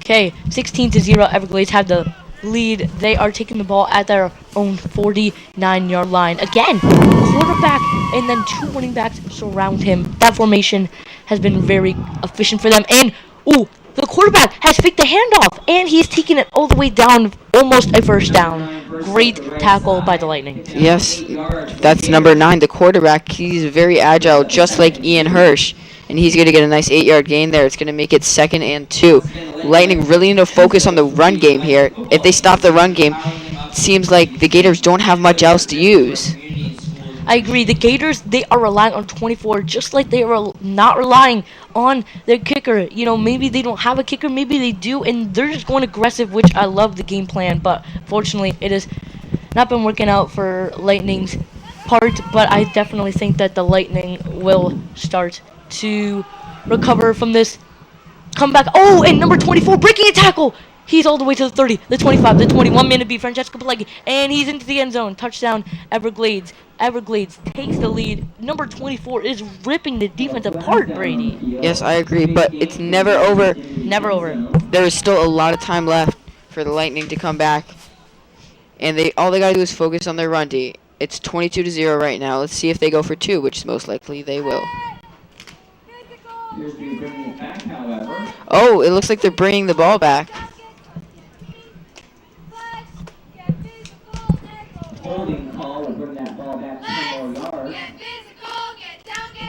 Okay, 16-0. Everglades have the lead. They are taking the ball at their own 49-yard line. Again, quarterback and then 2 running backs surround him. That formation has been very efficient for them. And, ooh, the quarterback has faked the handoff, and he's taking it all the way down, almost a first down. Great tackle by the Lightning. Yes, that's number 9, the quarterback. He's very agile, just like Ian Hirsch. And he's going to get a nice 8-yard gain there. It's going to make it 2nd and 2. Lightning really need to focus on the run game here. If they stop the run game, it seems like the Gators don't have much else to use. I agree. The Gators, they are relying on 24, just like they are not relying on their kicker. You know, maybe they don't have a kicker, maybe they do, and they're just going aggressive, which I love the game plan. But fortunately, it has not been working out for Lightning's part. But I definitely think that the Lightning will start to recover from this comeback. Oh, and number 24 breaking a tackle. He's all the way to the 30, the 25, the 21 minute beat Francesco Pileggi, and he's into the end zone. Touchdown, Everglades. Everglades takes the lead. Number 24 is ripping the defense apart, Brady. Yes, I agree, but it's never over. Never over. There is still a lot of time left for the Lightning to come back, and all they got to do is focus on their run D. It's 22-0 right now. Let's see if they go for 2, which most likely they will. Oh, it looks like they're bringing the ball back. Holding call will bring that ball back 10 more yards.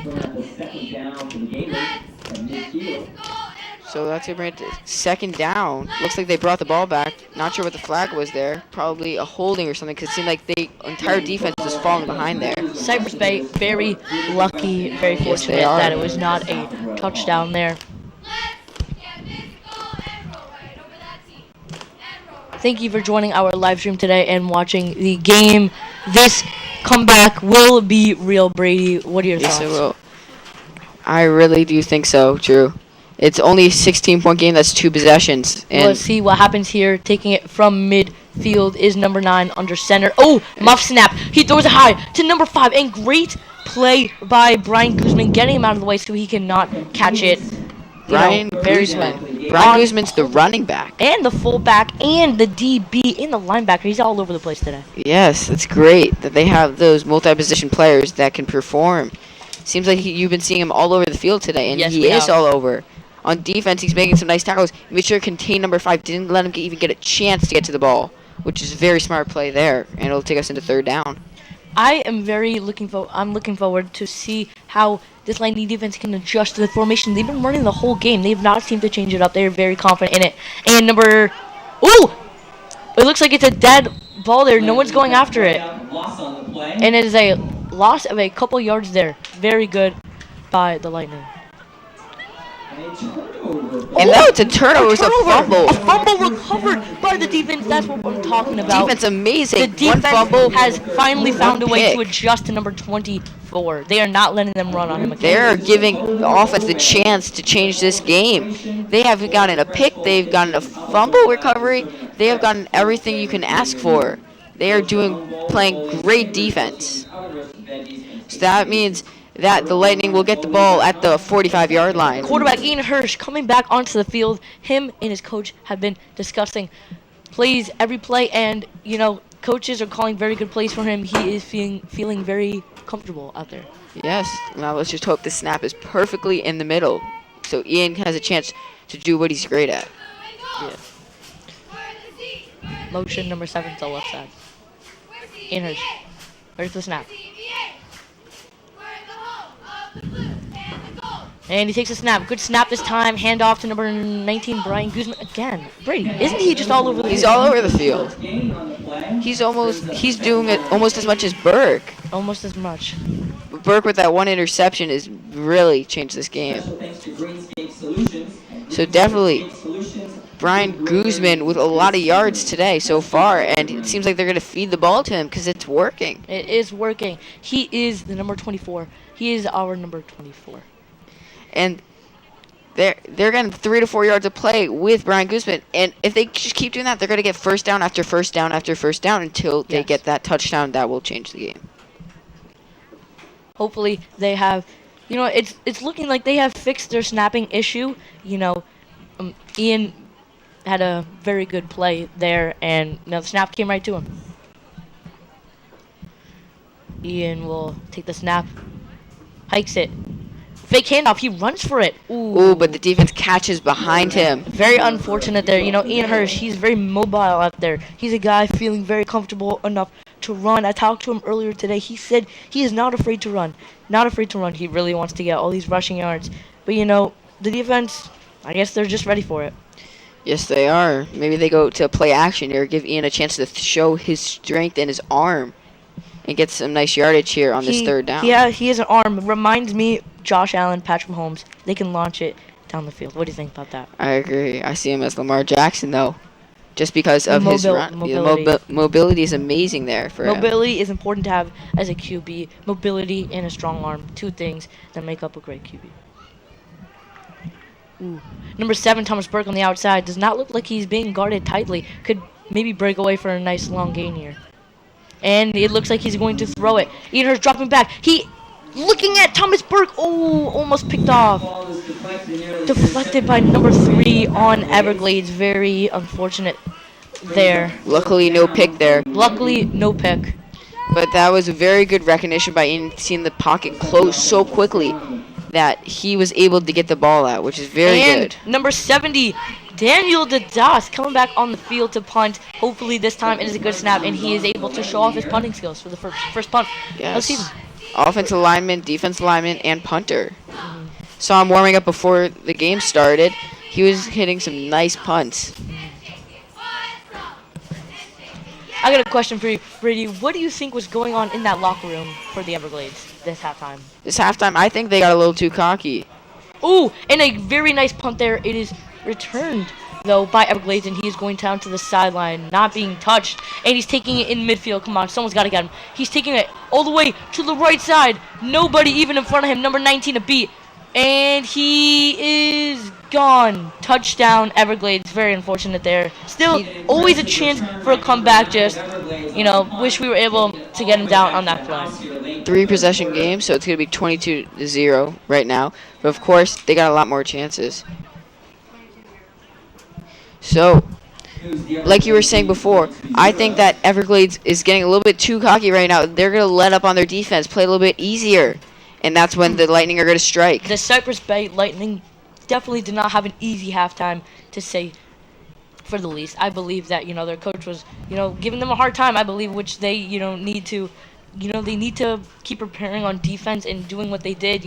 So that's a 2nd down for the Gators at midfield. So that's going to bring it to 2nd down. Looks like they brought the ball back. Not sure what the flag was there. Probably a holding or something, because it seemed like the entire defense was falling behind there. Cypress Bay, very lucky, very fortunate they are. that it was not a touchdown there. Thank you for joining our live stream today and watching the game. This comeback will be real, Brady. What are your thoughts? Yes, it will. I really do think so, Drew. It's only a 16-point game. That's 2 possessions. And Let's see what happens here. Taking it from midfield is number 9 under center. Oh, muff snap. He throws it high to number 5. And great play by Brian Guzman, getting him out of the way so he cannot catch it. Brian Guzman. Brian Guzman's the running back. And the fullback and the DB and the linebacker. He's all over the place today. Yes, it's great that they have those multi-position players that can perform. Seems like you've been seeing him all over the field today, and Yes, he we is have. all over. On defense, he's making some nice tackles. He made sure to contain number 5. Didn't let him even get a chance to get to the ball, which is a very smart play there, and it'll take us into 3rd down. I am I'm looking forward to see how this Lightning defense can adjust to the formation. They've been running the whole game. They've not seemed to change it up. They're very confident in it. And ooh! It looks like it's a dead ball there. No one's going after it. And it is a loss of a couple yards there. Very good by the Lightning. And no, it's a turnover. It was a fumble. A fumble recovered by the defense. That's what I'm talking about. Defense amazing. The defense One fumble has finally found a way to pick. adjust to number 24. They are not letting them run on him again. They're giving the offense the chance to change this game. They have gotten a pick. They've gotten a fumble recovery. They have gotten everything you can ask for. They are playing great defense. So that means that the Lightning will get the ball at the 45-yard line. Quarterback Ian Hirsch coming back onto the field. Him and his coach have been discussing plays every play, and coaches are calling very good plays for him. He is feeling very comfortable out there. Yes. Now let's just hope the snap is perfectly in the middle, so Ian has a chance to do what he's great at. Yeah. Motion number 7 to the left side. Ian Hirsch. Where's the snap? And he takes a snap. Good snap this time. Hand off to number 19, Brian Guzman. Again, Brady, isn't he just all over the field? He's all over the field. He's doing it almost as much as Burke. Almost as much. Burke with that 1 interception has really changed this game. So definitely Brian Guzman with a lot of yards today so far, and it seems like they're going to feed the ball to him because it's working. It is working. He is the number 24. He is our number 24. And they're getting 3 to 4 yards of play with Brian Guzman, and if they just keep doing that, they're going to get first down after first down after first down until they get that touchdown that will change the game. Hopefully they have, it's looking like they have fixed their snapping issue. Ian had a very good play there, and the snap came right to him. Ian will take the snap, hikes it. Fake handoff, he runs for it. Ooh, but the defense catches behind him. Very unfortunate there. Ian Hirsch, he's very mobile out there. He's a guy feeling very comfortable enough to run. I talked to him earlier today. He said he is not afraid to run. Not afraid to run. He really wants to get all these rushing yards. But, the defense, I guess they're just ready for it. Yes, they are. Maybe they go to play action here, give Ian a chance to show his strength and his arm and get some nice yardage here on this third down. Yeah, he has an arm. It reminds me, Josh Allen, Patrick Mahomes. They can launch it down the field. What do you think about that? I agree. I see him as Lamar Jackson, though, just because of his run. Mobility. Mobility is amazing there for him. Mobility is important to have as a QB. Mobility and a strong arm. Two things that make up a great QB. Ooh. Number 7, Thomas Burke on the outside. Does not look like he's being guarded tightly. Could maybe break away for a nice long gain here. And it looks like he's going to throw it. Ian Hirsch dropping back. He looking at Thomas Burke. Oh, almost picked off. Deflected by number 3 on Everglades. Very unfortunate there. Luckily, no pick there. Luckily, no pick. But that was a very good recognition by Ian, seeing the pocket close so quickly that he was able to get the ball out, which is very good. Number 70, Daniel Dadas coming back on the field to punt. Hopefully this time it is a good snap, and he is able to show off his punting skills for the first punt of the season. Offensive lineman, defensive lineman, and punter. Saw him warming up before the game started. He was hitting some nice punts. I got a question for you, Brady. What do you think was going on in that locker room for the Everglades this halftime? This halftime, I think they got a little too cocky. Ooh, and a very nice punt there. It is returned, though, by Everglades, and he is going down to the sideline, not being touched. And he's taking it in midfield. Come on, someone's got to get him. He's taking it all the way to the right side. Nobody even in front of him. Number 19 to beat. And he is gone. Touchdown, Everglades. Very unfortunate there. Still, always a chance for a comeback. Just, wish we were able to get him down on that play. 3 possession game, so it's going to be 22-0 right now. But, of course, they got a lot more chances. So, like you were saying before, I think that Everglades is getting a little bit too cocky right now. They're going to let up on their defense, play a little bit easier. And that's when the Lightning are going to strike. The Cypress Bay Lightning definitely did not have an easy halftime, to say for the least. I believe that, their coach was, giving them a hard time, I believe, which they, need to, they need to keep preparing on defense and doing what they did,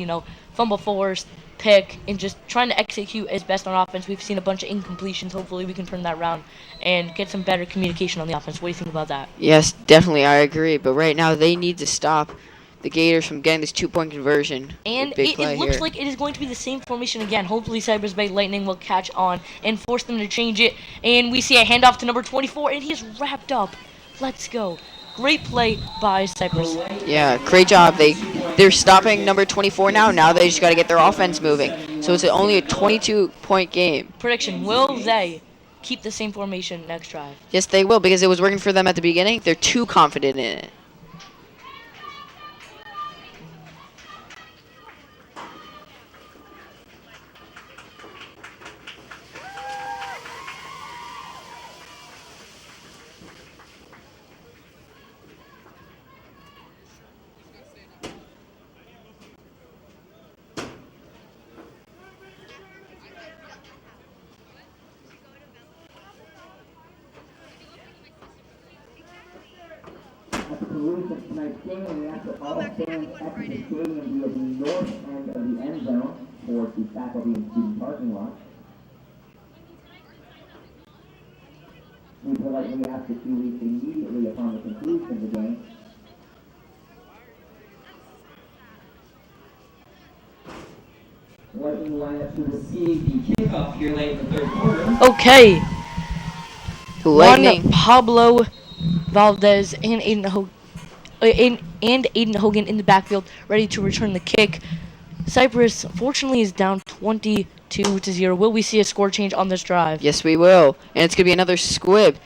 fumble forced, pick, and just trying to execute as best on offense. We've seen a bunch of incompletions. Hopefully we can turn that around and get some better communication on the offense. What do you think about that? Yes, definitely, I agree. But right now they need to stop the Gators from getting this 2-point conversion. And it looks like it is going to be the same formation again. Hopefully Cypress Bay Lightning will catch on and force them to change it. And we see a handoff to number 24, and he is wrapped up. Let's go. Great play by Cypress. Yeah, great job. They're stopping number 24 now. Now they just got to get their offense moving. So it's only a 22-point game. Prediction, will they keep the same formation next drive? Yes, they will, because it was working for them at the beginning. They're too confident in it. At the conclusion of tonight's game, we ask that all fans exit the stadium via the north end of the end zone towards the faculty and student parking lot. We politely ask that you leave immediately upon the conclusion of the game. Lightning line up to receive the kickoff here late in the third quarter. Okay. Lightning. Pablo Valdez and Aiden Hogan in the backfield, ready to return the kick. Cypress, fortunately, is down 22-0. Will we see a score change on this drive? Yes, we will. And it's going to be another squib.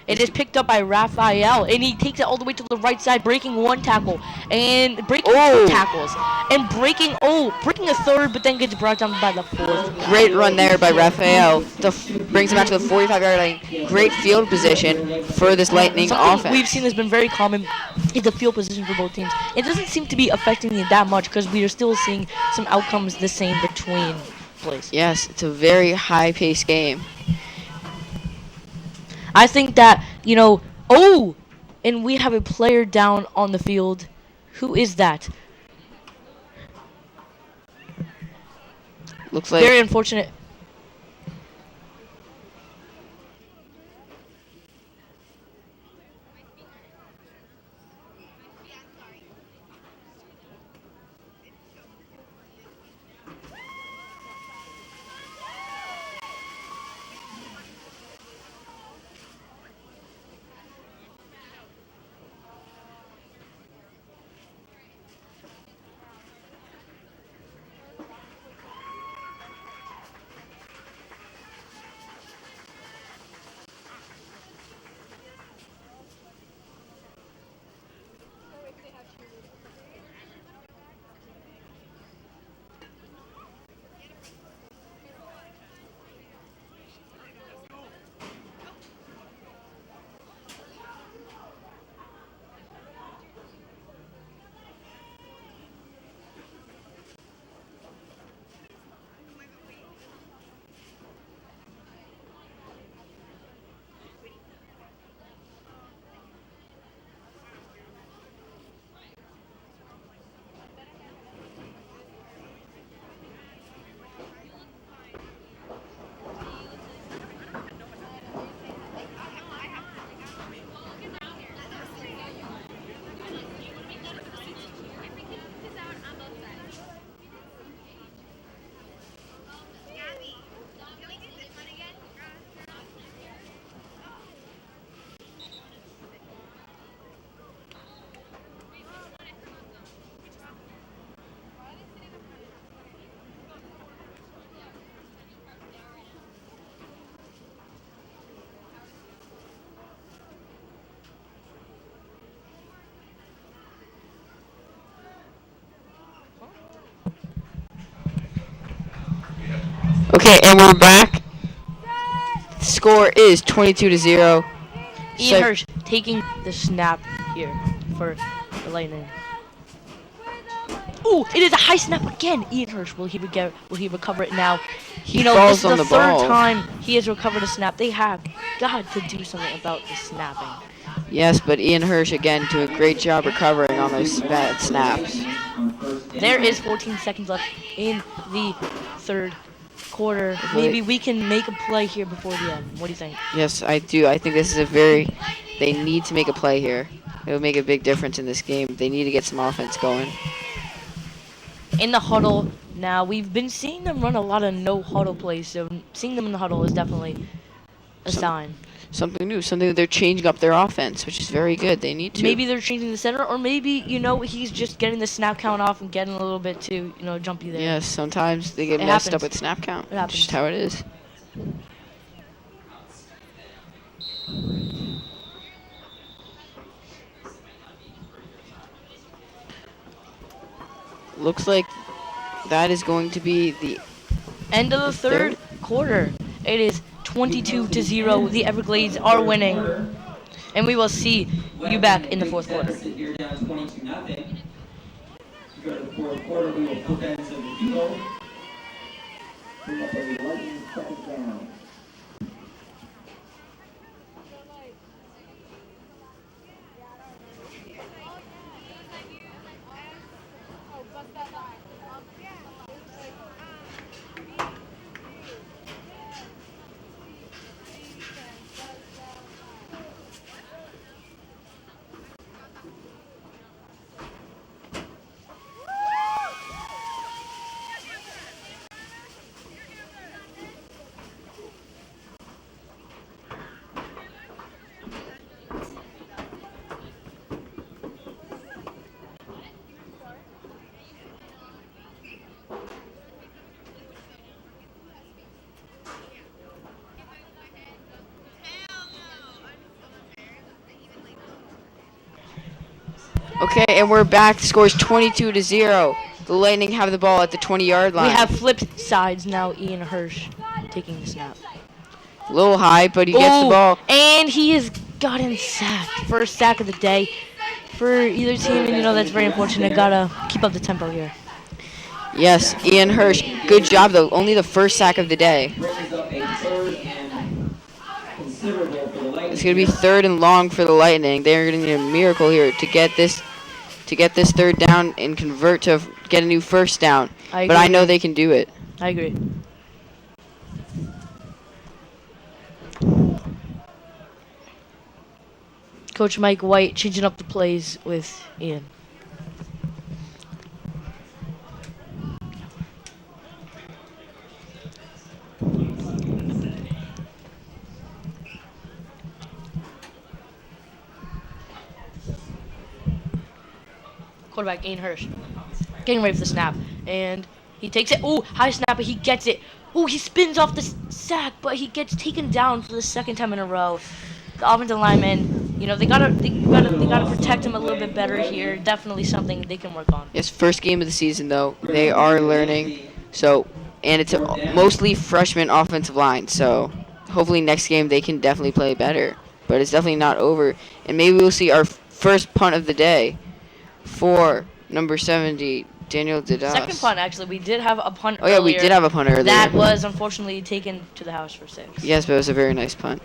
It is picked up by Raphael, and he takes it all the way to the right side, breaking one tackle, and breaking two tackles, and breaking a third, but then gets brought down by the fourth. Great run there by Raphael. Brings him out to the 45-yard line. Great field position for this Lightning offense. We've seen has been very common is the field position for both teams. It doesn't seem to be affecting it that much because we are still seeing some outcomes the same between plays. Yes, it's a very high-paced game. I think that, and we have a player down on the field. Who is that? Looks like very unfortunate. Okay, and we're back. Score is 22-0. Ian Hirsch taking the snap here for the Lightning. Ooh, it is a high snap again. Ian Hirsch, will he recover it now? Falls This is on the the third ball. time he has recovered a snap. They have got to do something about the snapping. Yes, but Ian Hirsch again doing a great job recovering on those bad snaps. There is 14 seconds left in the third quarter. Maybe we can make a play here before the end. What do you think? Yes, I do. I think this is they need to make a play here. It will make a big difference in this game. They need to get some offense going. In the huddle now, we've been seeing them run a lot of no huddle plays, so seeing them in the huddle is definitely a sign. Something new, something that they're changing up their offense, which is very good. They need to. Maybe they're changing the center, or maybe, he's just getting the snap count off and getting a little bit too, jumpy there. Yes, sometimes they get messed up with snap count. It happens. Just how it is. Looks like that is going to be the end of the third quarter. It is 22-0. The Everglades are winning. And we will see you back in the fourth quarter. You're down 22-0. Go to the fourth quarter, we will put that into the field. Bring up a Lightning second down. Okay, and we're back. The score is 22-0. The Lightning have the ball at the 20-yard line. We have flipped sides now. Ian Hirsch taking the snap. A little high, but he gets the ball. And he has gotten sacked. First sack of the day for either team, and that's very unfortunate. Gotta keep up the tempo here. Yes, Ian Hirsch. Good job, though. Only the first sack of the day. Brings up a third and considerable for the Lightning. It's going to be third and long for the Lightning. They're going to need a miracle here to get this third down and convert to get a new first down. But I know they can do it. I agree. Coach Mike White changing up the plays with Ian. Quarterback Ian Hirsch getting ready for the snap, and he takes it. Oh, high snap, but he gets it. Oh, he spins off the sack, but he gets taken down for the second time in a row. The offensive linemen, they gotta protect him a little bit better here. Definitely something they can work on. Yes, first game of the season though. They are learning. And it's a mostly freshman offensive line. So hopefully next game they can definitely play better. But it's definitely not over. And maybe we'll see our first punt of the day for number 70, Daniel Didas. Second punt, actually. We did have a punt earlier. Oh yeah, we did have a punt earlier. That was unfortunately taken to the house for 6. Yes, but it was a very nice punt.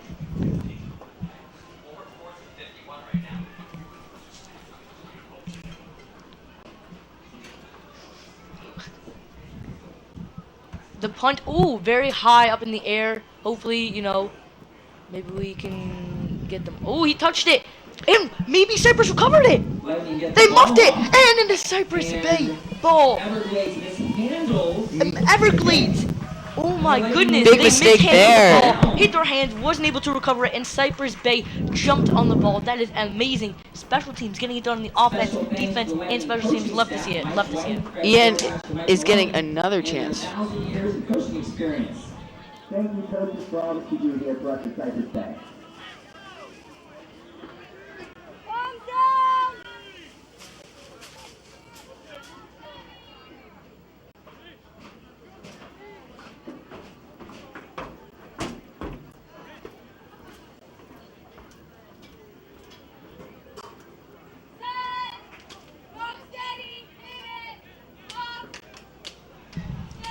The punt, very high up in the air. Hopefully, maybe we can get them. Oh, he touched it. And maybe Cypress recovered it. They muffed it. And into Cypress Bay ball. Everglades. Oh my goodness. Big mistake there. The ball, hit their hands, wasn't able to recover it, and Cypress Bay jumped on the ball. That is amazing. Special teams getting it done on the offense, defense, and special teams. Love to see it. Ian is getting another chance. Years of coaching experience. Thank you, coaches, for all that you do here for us at Cypress Bay.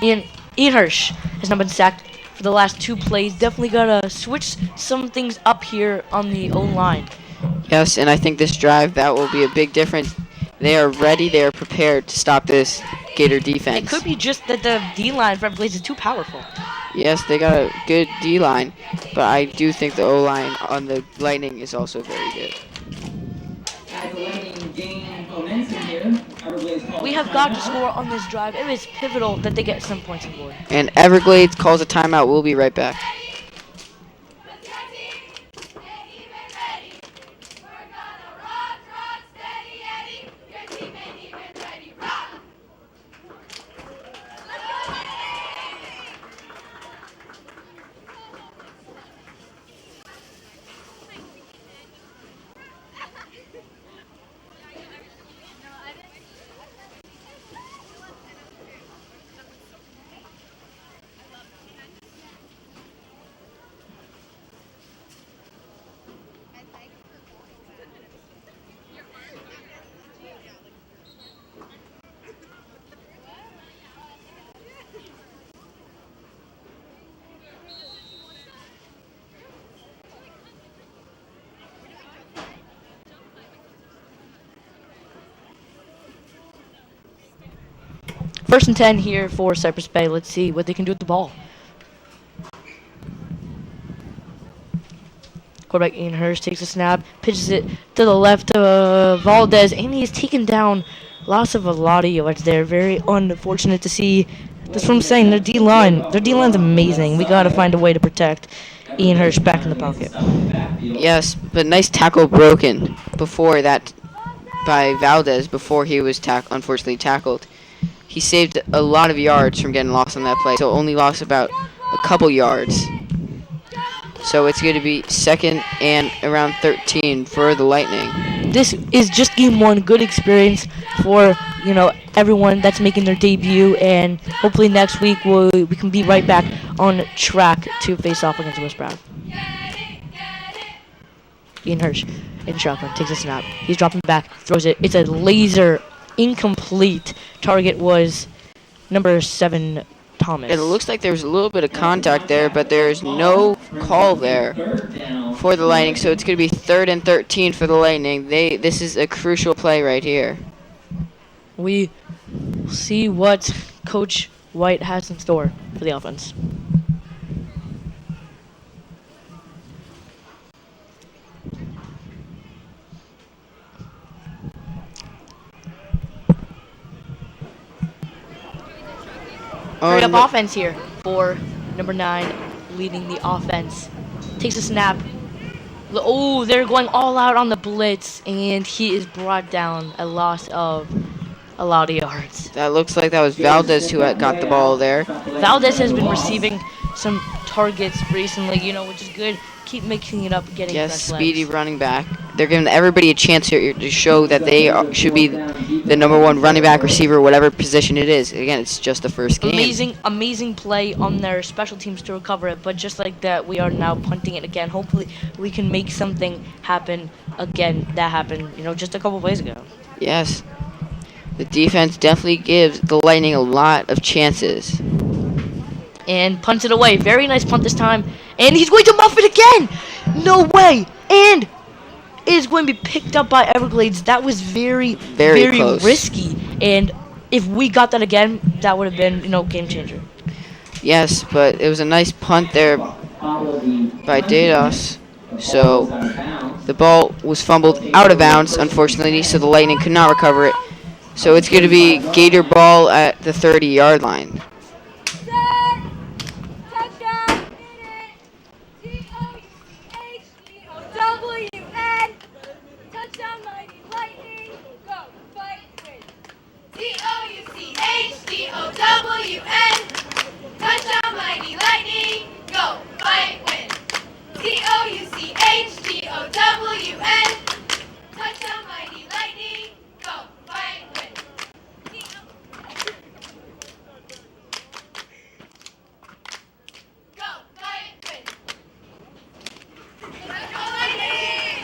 Ian Hirsch has not been sacked for the last 2 plays. Definitely gotta switch some things up here on the O-line. Yes, and I think this drive, that will be a big difference. They are ready, they are prepared to stop this Gator defense. It could be just that the D-line for Everglades is too powerful. Yes, they got a good D-line, but I do think the O-line on the Lightning is also very good. As the Lightning gain momentum here, We have got to score on this drive. It is pivotal that they get some points on board. And Everglades calls a timeout. We'll be right back. First and 10 here for Cypress Bay. Let's see what they can do with the ball. Quarterback Ian Hirsch takes a snap, pitches it to the left of Valdez, and he's taken down. Loss of a lot of yards there. Very unfortunate to see. That's what I'm saying. Their D-line's amazing. We got to find a way to protect Ian Hirsch back in the pocket. Yes, but nice tackle broken before that by Valdez before he was unfortunately tackled. He saved a lot of yards from getting lost on that play, so only lost about a couple yards. So it's going to be second and around 13 for the Lightning. this is just game one. Good experience for everyone that's making their debut, and hopefully next week we can be right back on track to face off against West Brown. Ian Hirsch in shotgun takes a snap. He's dropping back, throws it. It's a laser, incomplete. Target was number 7, Thomas. It looks like there's a little bit of contact there, but there's no call there for the Lightning, so it's going to be 3rd and 13 for the Lightning. This is a crucial play right here. We see what Coach White has in store for the offense. Hurry up offense here for number 9, leading the offense. Takes a snap. Oh, they're going all out on the blitz, and he is brought down. A loss of a lot of yards. That looks like that was Valdez who had got the ball there. Valdez has been receiving some targets recently, which is good. Keep mixing it up, getting Yes, fresh speedy legs. running back. They're giving everybody a chance here to show that they should be the number 1 running back, receiver, whatever position it is. Again, it's just the first game. Amazing play on their special teams to recover it, but just like that, we are now punting it again. Hopefully, we can make something happen again. That happened, just a couple plays ago. Yes. The defense definitely gives the Lightning a lot of chances. And punts it away. Very nice punt this time. And he's going to muff it again! No way! And it is going to be picked up by Everglades. That was very close. risky. And if we got that again, that would have been, game changer. Yes, but it was a nice punt there by Gators. So the ball was fumbled out of bounds, unfortunately, so the Lightning could not recover it. So it's going to be Gator ball at the 30-yard line. T-O-U-C-H-D-O-W-N. Touchdown, mighty Lightning. Go, fight, win. T-O-U-C-H-D-O-W-N. Touchdown, mighty Lightning. Go, fight, win. Go, fight, win. Let's go, Lightning!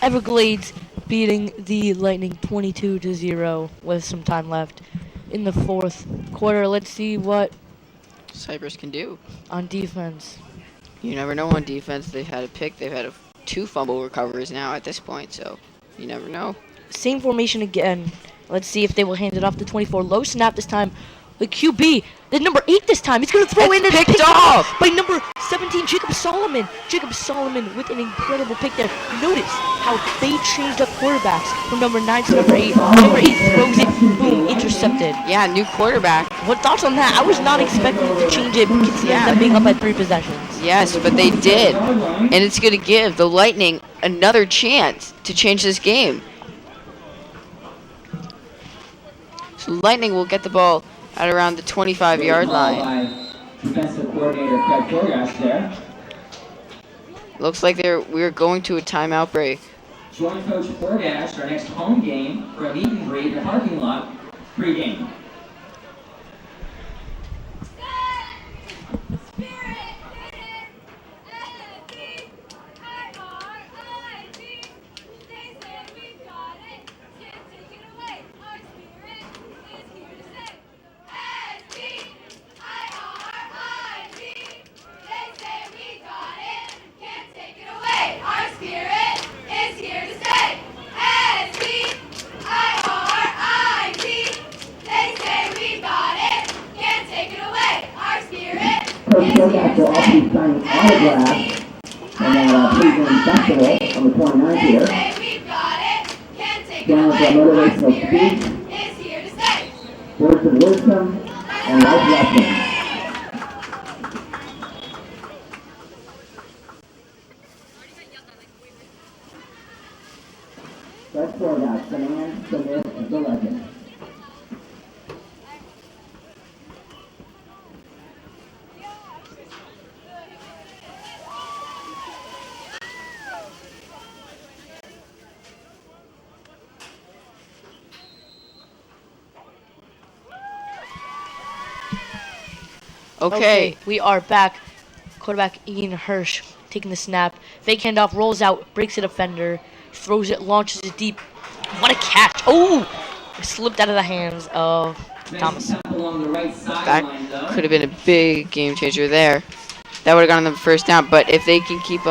Everglades beating the Lightning 22-0 with some time left in the 4th quarter. Let's see what Cypress can do. on defense. You never know on defense. They've had a pick. They've had 2 fumble recoveries now at this point, so you never know. Same formation again. Let's see if they will hand it off to 24. Low snap this time. The QB, the number 8 this time. He's going to throw It's in and picked off by number 17, Jacob Solomon. Jacob Solomon with an incredible pick there. Notice how they changed up quarterbacks from number 9 to number 8. Number 8 throws it, boom, intercepted. Yeah, new quarterback. What thoughts on that? I was not expecting to change it considering them being up at 3 possessions. Yes, but they did. And it's going to give the Lightning another chance to change this game. So Lightning will get the ball at around the 25-yard line. By defensive coordinator Craig Torgash there. Looks like we're going to a timeout break. Join Coach Torgash our next home game for a meet and greet in the parking lot pregame. Coach Torgash will also be signing autographs and pregame festival on the 29th here. Down with a motivational speech, words of wisdom, and life lessons. Coach Torgash, the man, the myth, and the legend. Okay. We are back. Quarterback Ian Hirsch taking the snap. Fake handoff, rolls out, breaks a defender, throws it, launches it deep. What a catch. Oh! It slipped out of the hands of Thomas. That could have been a big game changer there. That would have gotten them first down, but if they can keep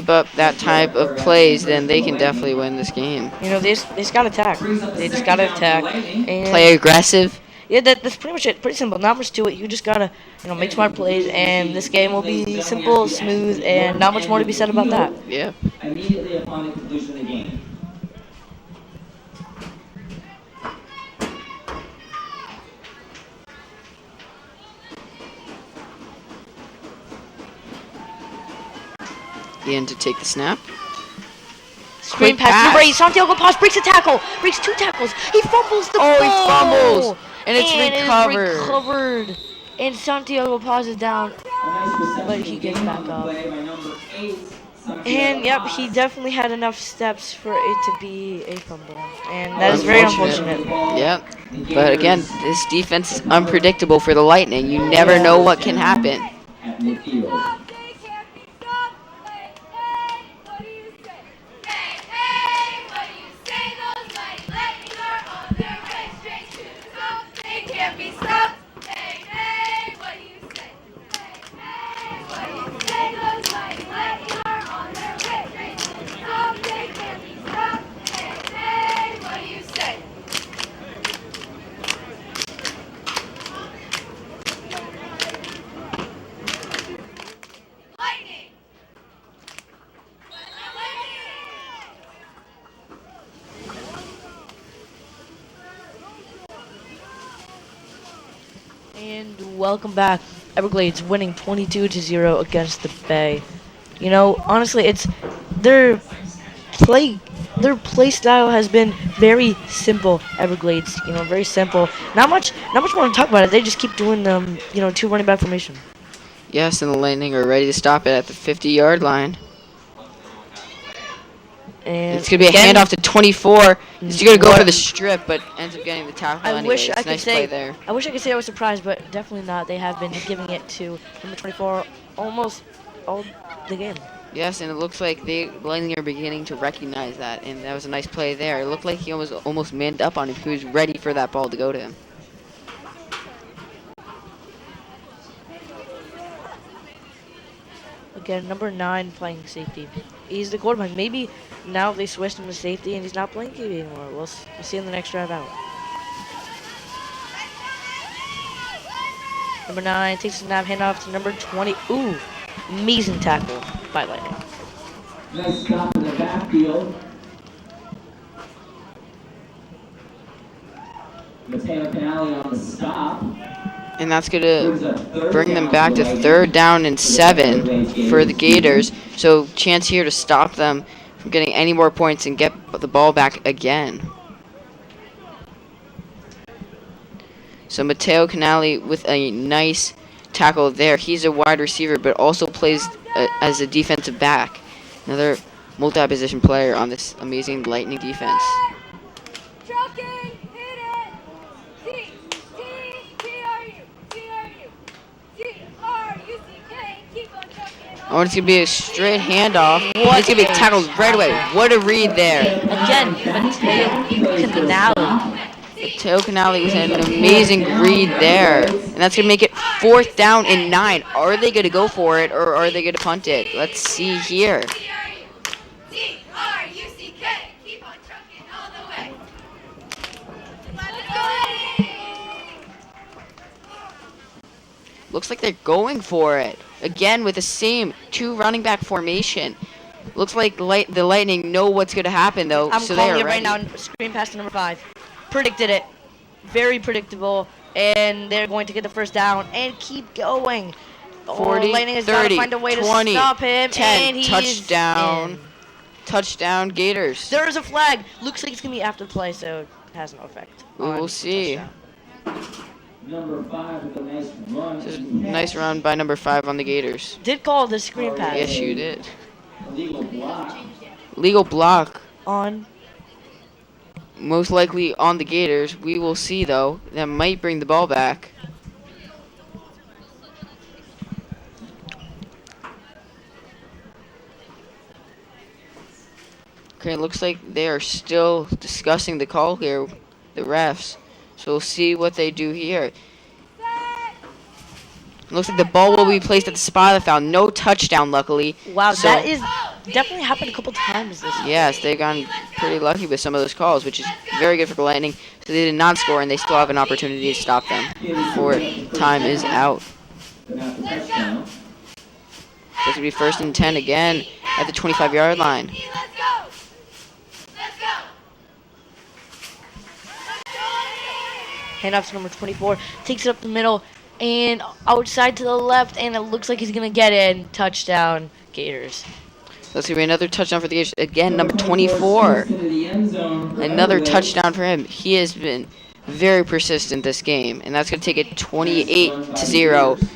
up that type of plays, then they can definitely win this game. You know, they just got to attack. They just got to attack. And Play aggressive. yeah, that's pretty much it. Pretty simple. Not much to it. You just got to, make smart plays, and this game will be simple, smooth, and not much more to be said about that. Yeah. Immediately upon the conclusion of the game. Ian to take the snap. Screen Quick pass. Number 8, pass. Santiago Paz breaks a tackle. Breaks 2 tackles. He fumbles the ball. Oh, he fumbles. And it's recovered. It's recovered. And Santiago Paz is down. A nice reception But he gets game back on the up. play by number 8, Santiago And, yep, Paz. he definitely had enough steps for it to be a fumble. And that is very unfortunate. Yep. But again, this defense is unpredictable for the Lightning. You never know what can happen. At midfield. And welcome back. Everglades winning 22-0 against the Bay. Honestly, it's their play style has been very simple. Everglades, very simple. Not much more to talk about it. They just keep doing 2 running back formation. Yes, and the Lightning are ready to stop it at the 50-yard line. And It's going to be a again, handoff to 24. He's going to go for the strip, but ends up getting the tackle I anyway. wish It's I a could nice say play there. I wish I could say I was surprised, but definitely not. They have been giving it to number 24 almost all the game. Yes, and it looks like the Lightning are beginning to recognize that, and that was a nice play there. It looked like he almost manned up on him. He was ready for that ball to go to him. Again, number 9 playing safety. He's the quarterback. Maybe now they switched him to safety and he's not playing QB anymore. We'll see in the next drive out. Number 9 takes the snap, handoff to number 20. Ooh, amazing tackle by Lightning. Nice stop in the backfield. Mateo Canale on the stop. And that's going to bring them back to 3rd down and 7 for the Gators. So chance here to stop them from getting any more points and get the ball back again. So Mateo Canale with a nice tackle there. He's a wide receiver, but also plays as a defensive back. Another multi-position player on this amazing Lightning defense. Trucking, hit it. T-R-U-C-K, keep on trucking. Oh, it's going to be a straight handoff. It's going to be tackled right away. What a read there. Again, Mateo Canale. Mateo Canale with an amazing read there. And that's going to make it 4th down and 9. Are they going to go for it or are they going to punt it? Let's see here. T-R-U-C-K, keep on trucking all the way. Let's go. Looks like they're going for it. Again with the same 2 running back formation. Looks like the Lightning know what's going to happen though. I'm so calling they it are right ready. now. Screen pass to number 5. Predicted it. Very predictable. And they're going to get the first down and keep going. 40, Lightning has got 30, to find a way 20, to stop him. 10, and he's touchdown. in. Touchdown Gators. There is a flag. Looks like it's going to be after the play, so it has no effect. We will see. Number 5 with a nice run. This is a nice run by number 5 on the Gators. Did call the screen pass. Yes, you did. Illegal block. Legal block. On. Most likely on the Gators. We will see, though. That might bring the ball back. Okay, it looks like they are still discussing the call here, the refs. So we'll see what they do here. It looks like the ball will be placed at the spot of the foul. No touchdown, luckily. Wow, So- that is definitely happened a couple times this year. Yes, they've gone pretty lucky with some of those calls, which is very good for the Lightning. So they did not score, and they still have an opportunity to stop them before time is out. But not the touchdown. So it's going to be 1st and 10 again at the 25-yard line. Let's go. Let's go. Handoff to number 24. Takes it up the middle and outside to the left, and it looks like he's going to get in. Touchdown, Gators. That's going to be another touchdown for the Gators. Again, number 24. Another touchdown for him. He has been very persistent this game, and that's going to take it 28-0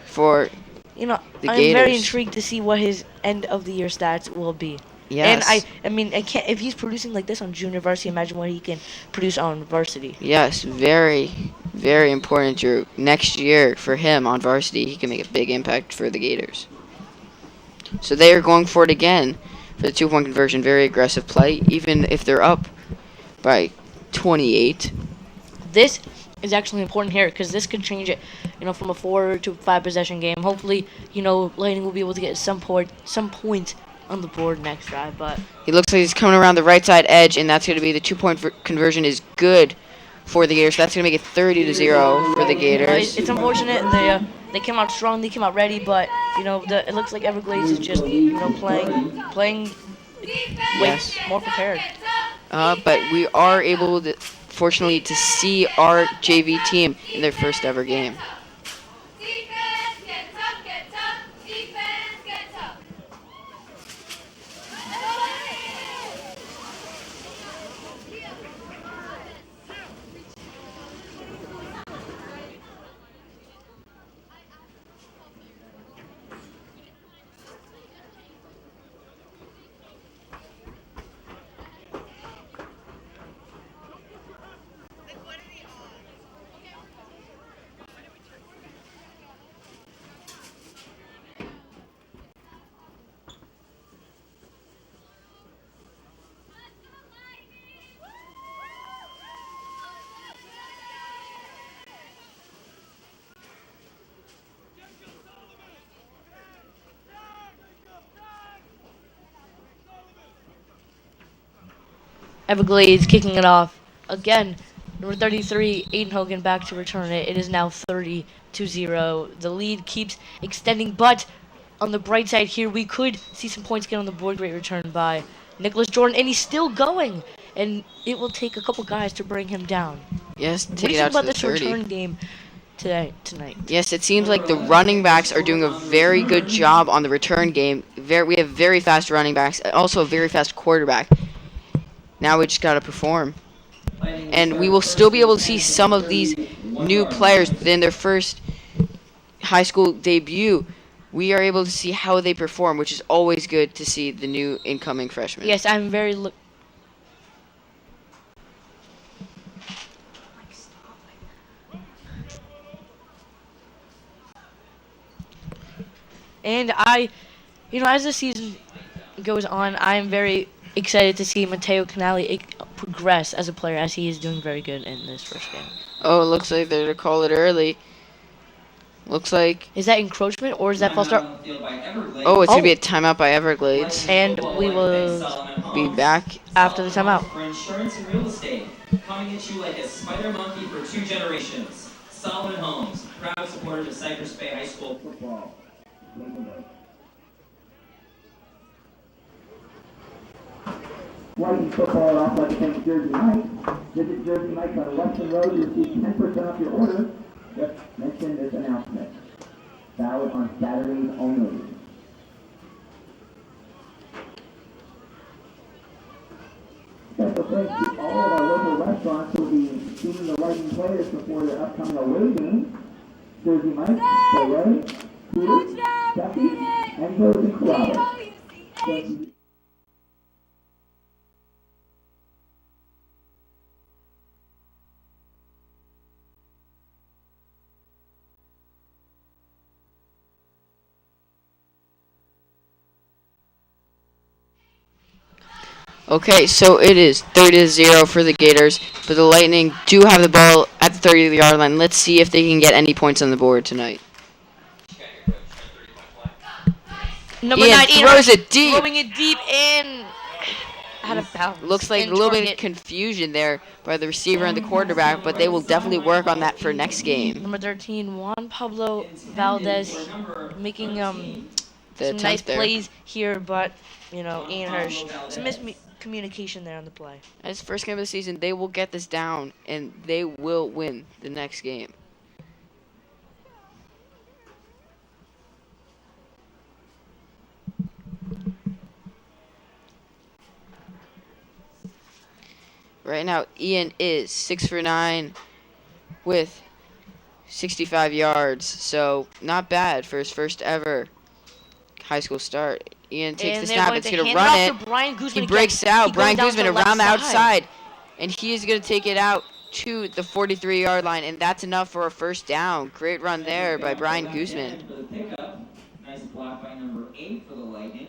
for You know, the I'm Gators. very intrigued to see what his end of the year stats will be. Yes. And I mean, I can't. If he's producing like this on junior varsity, imagine what he can produce on varsity. Yes, very, very important, Drew. Next year for him on varsity, he can make a big impact for the Gators. So they are going for it again for the 2-point conversion. Very aggressive play, even if they're up by 28. This is actually important here because this could change it, you know, from a 4 to 5 possession game. Hopefully, you know, Lightning will be able to get some points on the board next drive. But He looks like he's coming around the right side edge, and that's going to be the 2-point conversion is good for the Gators. That's going to make it 30-0 for the Gators. it's unfortunate they came out strong, they came out ready, but you know, it looks like Everglades is just playing Yes. more prepared. But we are able, fortunately, to see our JV team in their first ever game. Defense, get tough, get tough. Defense, get tough. Everglades kicking it off again. Number 33, Aiden Hogan back to return it. It is now 30-0. The lead keeps extending, but on the bright side here, we could see some points get on the board. Great return by Nicholas Jordan, and he's still going. And it will take a couple guys to bring him down. Yes, What do take you it think out about to the this 30. return game tonight? Yes, it seems like the running backs are doing a very good job on the return game. We have very fast running backs, also a very fast quarterback. Now we just got to perform. And we will still be able to see some of these new players in their first high school debut. We are able to see how they perform, which is always good to see the new incoming freshmen. Yes, I'm very And as the season goes on, I am very excited to see Mateo Canali progress as a player, as he is doing very good in this first game. Oh, it looks like they're going to call it early. Looks like... Is that encroachment or is that false start? Oh, it's going to be a timeout by Everglades. And we will be back after the timeout. For insurance and real estate, coming at you like a spider monkey for 2 generations. Solomon Homes, proud supporters of Cypress Bay High School Football. Whiting Football at Athletic Bank Jersey Mike's. Visit Jersey Mike's on Western Road to receive 10% off your order. Just mention this announcement. Valid on Saturdays only. Special thanks to all of our local restaurants who will be feeding the Whiting players before their upcoming away game. Jersey Mike's, Belay, Peter, Duffy, and Rose and Carrabba. Thank you. Okay, so it is 30-0 for the Gators, but the Lightning do have the ball at the 30-yard line. Let's see if they can get any points on the board tonight. Number Ian 9 throws it deep. Throwing it deep and out of bounds. Looks like a little bit of confusion there by the receiver and the quarterback, but they will definitely work on that for next game. Number 13, Juan Pablo Valdez, making some nice plays here, but Ian Hirsch, some miscommunication there on the play. As first game of the season, they will get this down and they will win the next game. Right now, Ian is 6 for 9 with 65 yards, so not bad for his first ever high school start. Ian takes the snap, it's going to run it. He breaks out. Brian Guzman around the outside, and he is going to take it out to the 43-yard line, and that's enough for a first down. Great run there by Brian Guzman. Nice block by number 8 for the Lightning.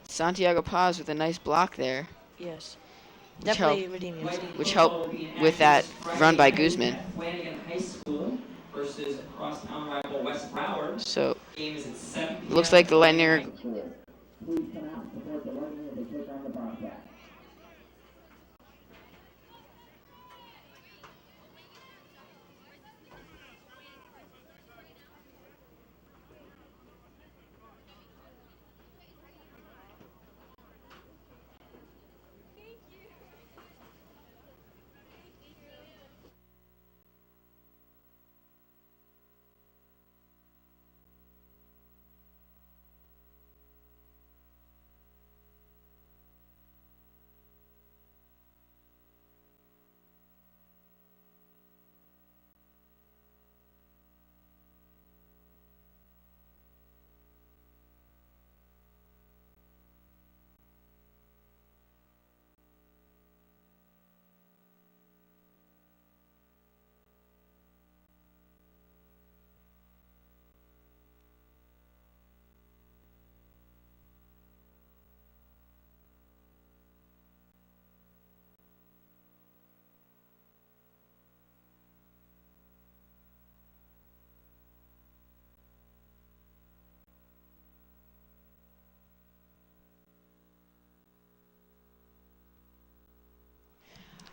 Santiago Paz with a nice block there. Yes. Definitely redeeming. Which helped with that run by Guzman. So, looks like the Lightning are...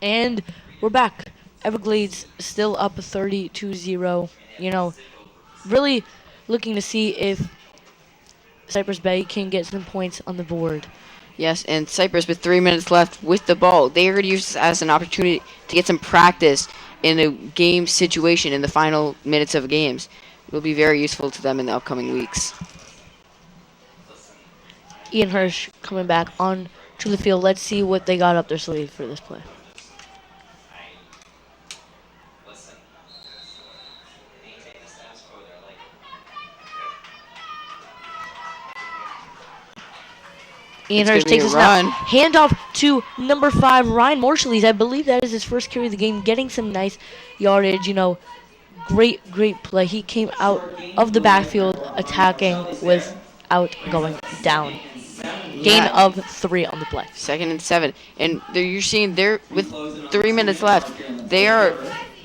And we're back. Everglades still up 32-0. You know, really looking to see if Cypress Bay can get some points on the board. Yes, and Cypress with 3 minutes left with the ball. They are going to use this as an opportunity to get some practice in a game situation in the final minutes of games. It will be very useful to them in the upcoming weeks. Ian Hirsch coming back on to the field. Let's see what they got up their sleeve for this play. Ian Hirsch takes a snap. Handoff to number 5, Ryan Morshley. I believe that is his first carry of the game, getting some nice yardage. You know, great play. He came out of the backfield attacking without going down. Gain of 3 on the play. 2nd and 7. And you're seeing there with 3 minutes left, they are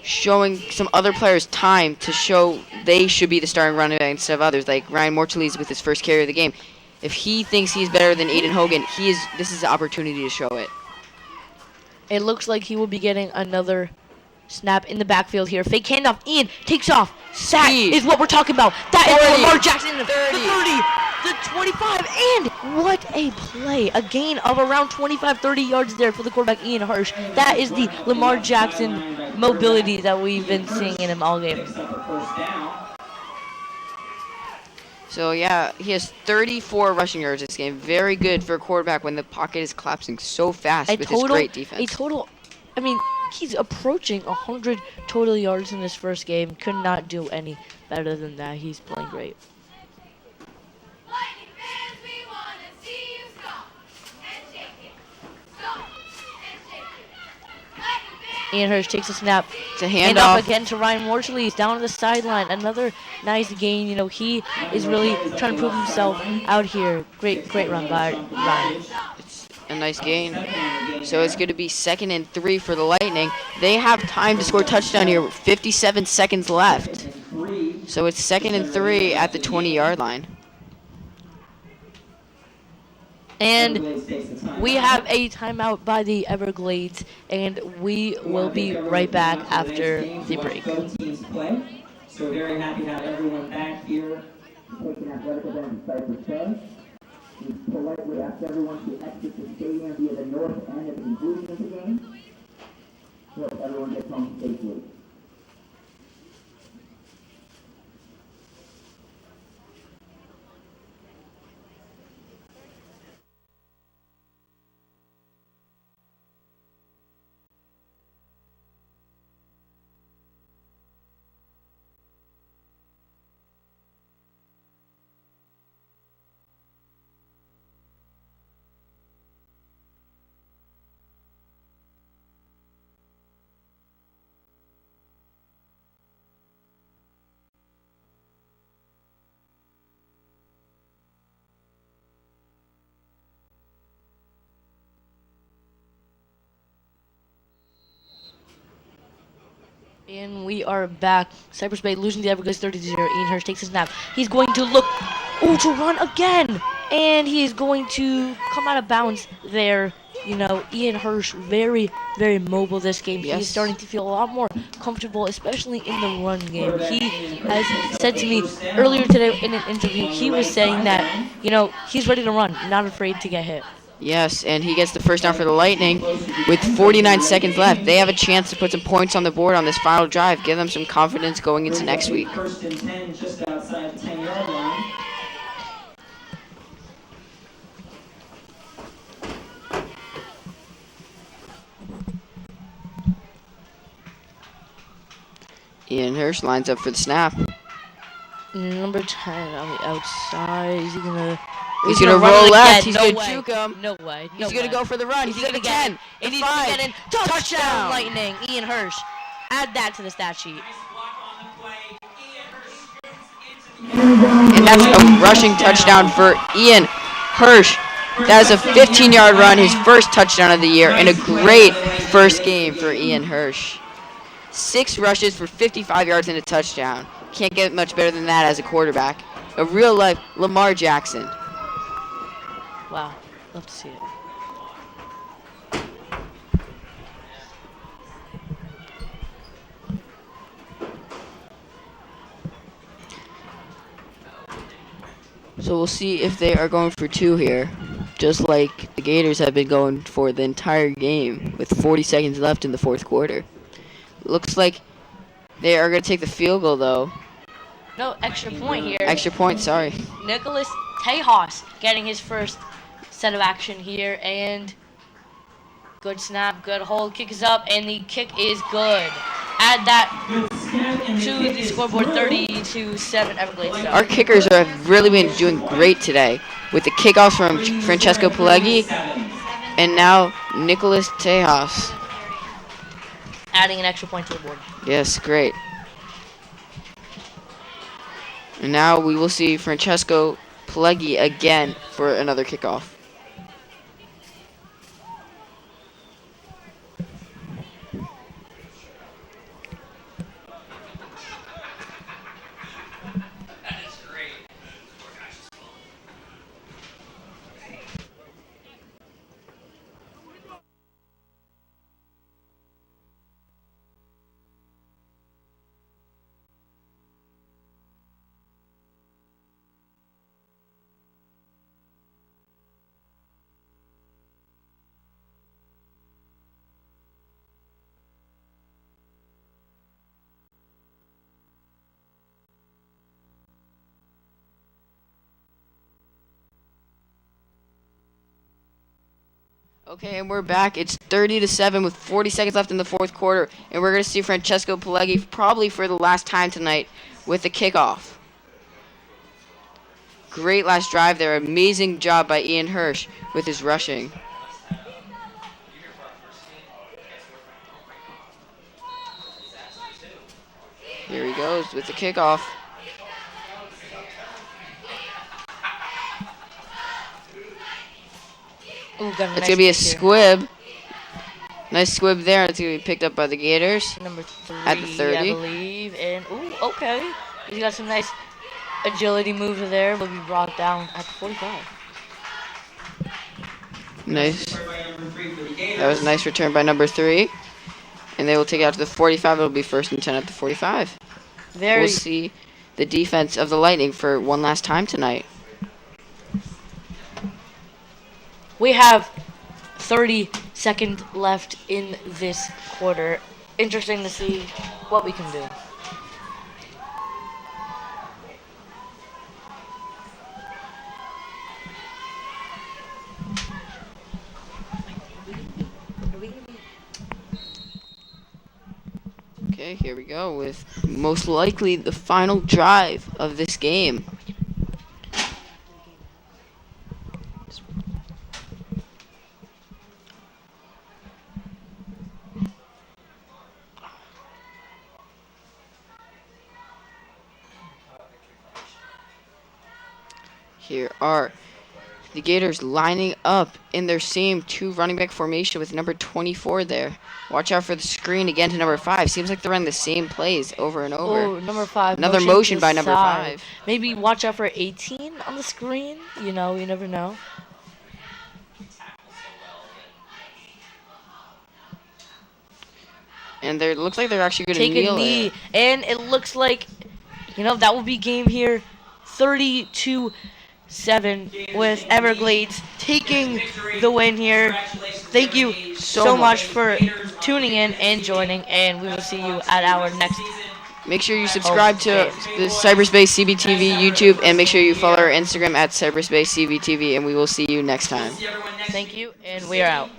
showing some other players time to show they should be the starting running back instead of others, like Ryan Morchelees with his first carry of the game. If he thinks he's better than Aiden Hogan, this is the opportunity to show it. It looks like he will be getting another snap in the backfield here. Fake handoff. Ian takes off. Sack is what we're talking about. That 40, is Lamar Jackson. 30, the 25, and what a play. A gain of around 25-30 yards there for the quarterback, Ian Hirsch. That is the Lamar Jackson mobility that we've been seeing in him all game. So, yeah, he has 34 rushing yards this game. Very good for a quarterback when the pocket is collapsing so fast with his great defense. He's approaching 100 total yards in his first game. Could not do any better than that. He's playing great. Lightning fans, we want to see you stomp and shake it. Stomp and shake it. Lightning fans. Ian Hirsch takes a snap. It's a handoff again to Ryan Morshley. He's down on the sideline. Another nice gain. You know, he is really trying to prove himself out here. Great run by Ryan. It's a nice gain. So it's going to be 2nd and 3 for the Lightning. They have time to score a touchdown here. 57 seconds left. So it's 2nd and 3 at the 20-yard line. And we have a timeout by the Everglades, and we will be right back after the break. So very happy to have everyone back here taking athletic event in Cypress Bay. We politely ask everyone to exit the stadium via the north end at the conclusion of the game. Hope everyone gets home safely. And we are back. Cypress Bay losing the Everglades 30-0. Ian Hirsch takes a snap. He's going to look to run again. And he is going to come out of bounds there. You know, Ian Hirsch very mobile this game. Yes. He's starting to feel a lot more comfortable, especially in the run game. He has said to me earlier today in an interview, he was saying that, you know, he's ready to run, not afraid to get hit. Yes, and he gets the first down for the Lightning with 49 seconds left. They have a chance to put some points on the board on this final drive, give them some confidence going into next week. 1st and 10 just outside the 10-yard line. Ian Hirsch lines up for the snap. Number 10 on the outside. He's gonna roll left. He's no gonna way. juke him. No way. He's gonna go for the run. He's gonna get 10. And he's 5. gonna get in. Touchdown, Lightning. Ian Hirsch. Add that to the stat sheet. And that's a rushing touchdown for Ian Hirsch. That is a 15-yard run, his first touchdown of the year, and a great first game for Ian Hirsch. 6 rushes for 55 yards and a touchdown. Can't get much better than that as a quarterback. A real-life Lamar Jackson. Wow. Love to see it. So we'll see if they are going for 2 here, just like the Gators have been going for the entire game with 40 seconds left in the 4th quarter. Looks like they are going to take the field goal, though. No, extra point here. Extra point, sorry. Nicholas Tejas getting his first set of action here, and good snap, good hold, kick is up, and the kick is good. Add that to the scoreboard, 30-7 Everglades. Our kickers have really been doing great today with the kickoffs from Francesco Pelleggi and now Nicholas Tejas. Adding an extra point to the board. Yes, great. And now we will see Francesco Pelleggi again for another kickoff. Okay, and we're back. It's 30-7 with 40 seconds left in the 4th quarter, and we're going to see Francesco Pelleggi probably for the last time tonight with the kickoff. Great last drive there. Amazing job by Ian Hirsch with his rushing. Here he goes with the kickoff. Ooh, got a It's nice going to be a kick here. squib. Nice squib there. It's going to be picked up by the Gators. Number 3, At the 30. I believe. And, ooh, okay. He's got some nice agility moves there. Will be brought down at the 45. Nice. That was a nice return by number 3. And they will take it out to the 45. It'll be 1st and 10 at the 45. We'll see the defense of the Lightning for one last time tonight. We have 30 seconds left in this quarter. Interesting to see what we can do. Okay, here we go with most likely the final drive of this game. Here are the Gators lining up in their same 2 running back formation with number 24 there. Watch out for the screen again to number 5. Seems like they're running the same plays over and over. Oh, number 5. Another motion by number 5. Maybe watch out for 18 on the screen. You know, you never know. And it looks like they're actually going to Take kneel a knee. it. And it looks like, that will be game here. 32-7 with Everglades taking the win here. Thank you so much for tuning in and joining, and we will see you at our next. Make sure you subscribe to the Cyberspace CBTV YouTube, and make sure you follow our Instagram at Cyberspace CBTV, and we will see you next time. Thank you, and we are out.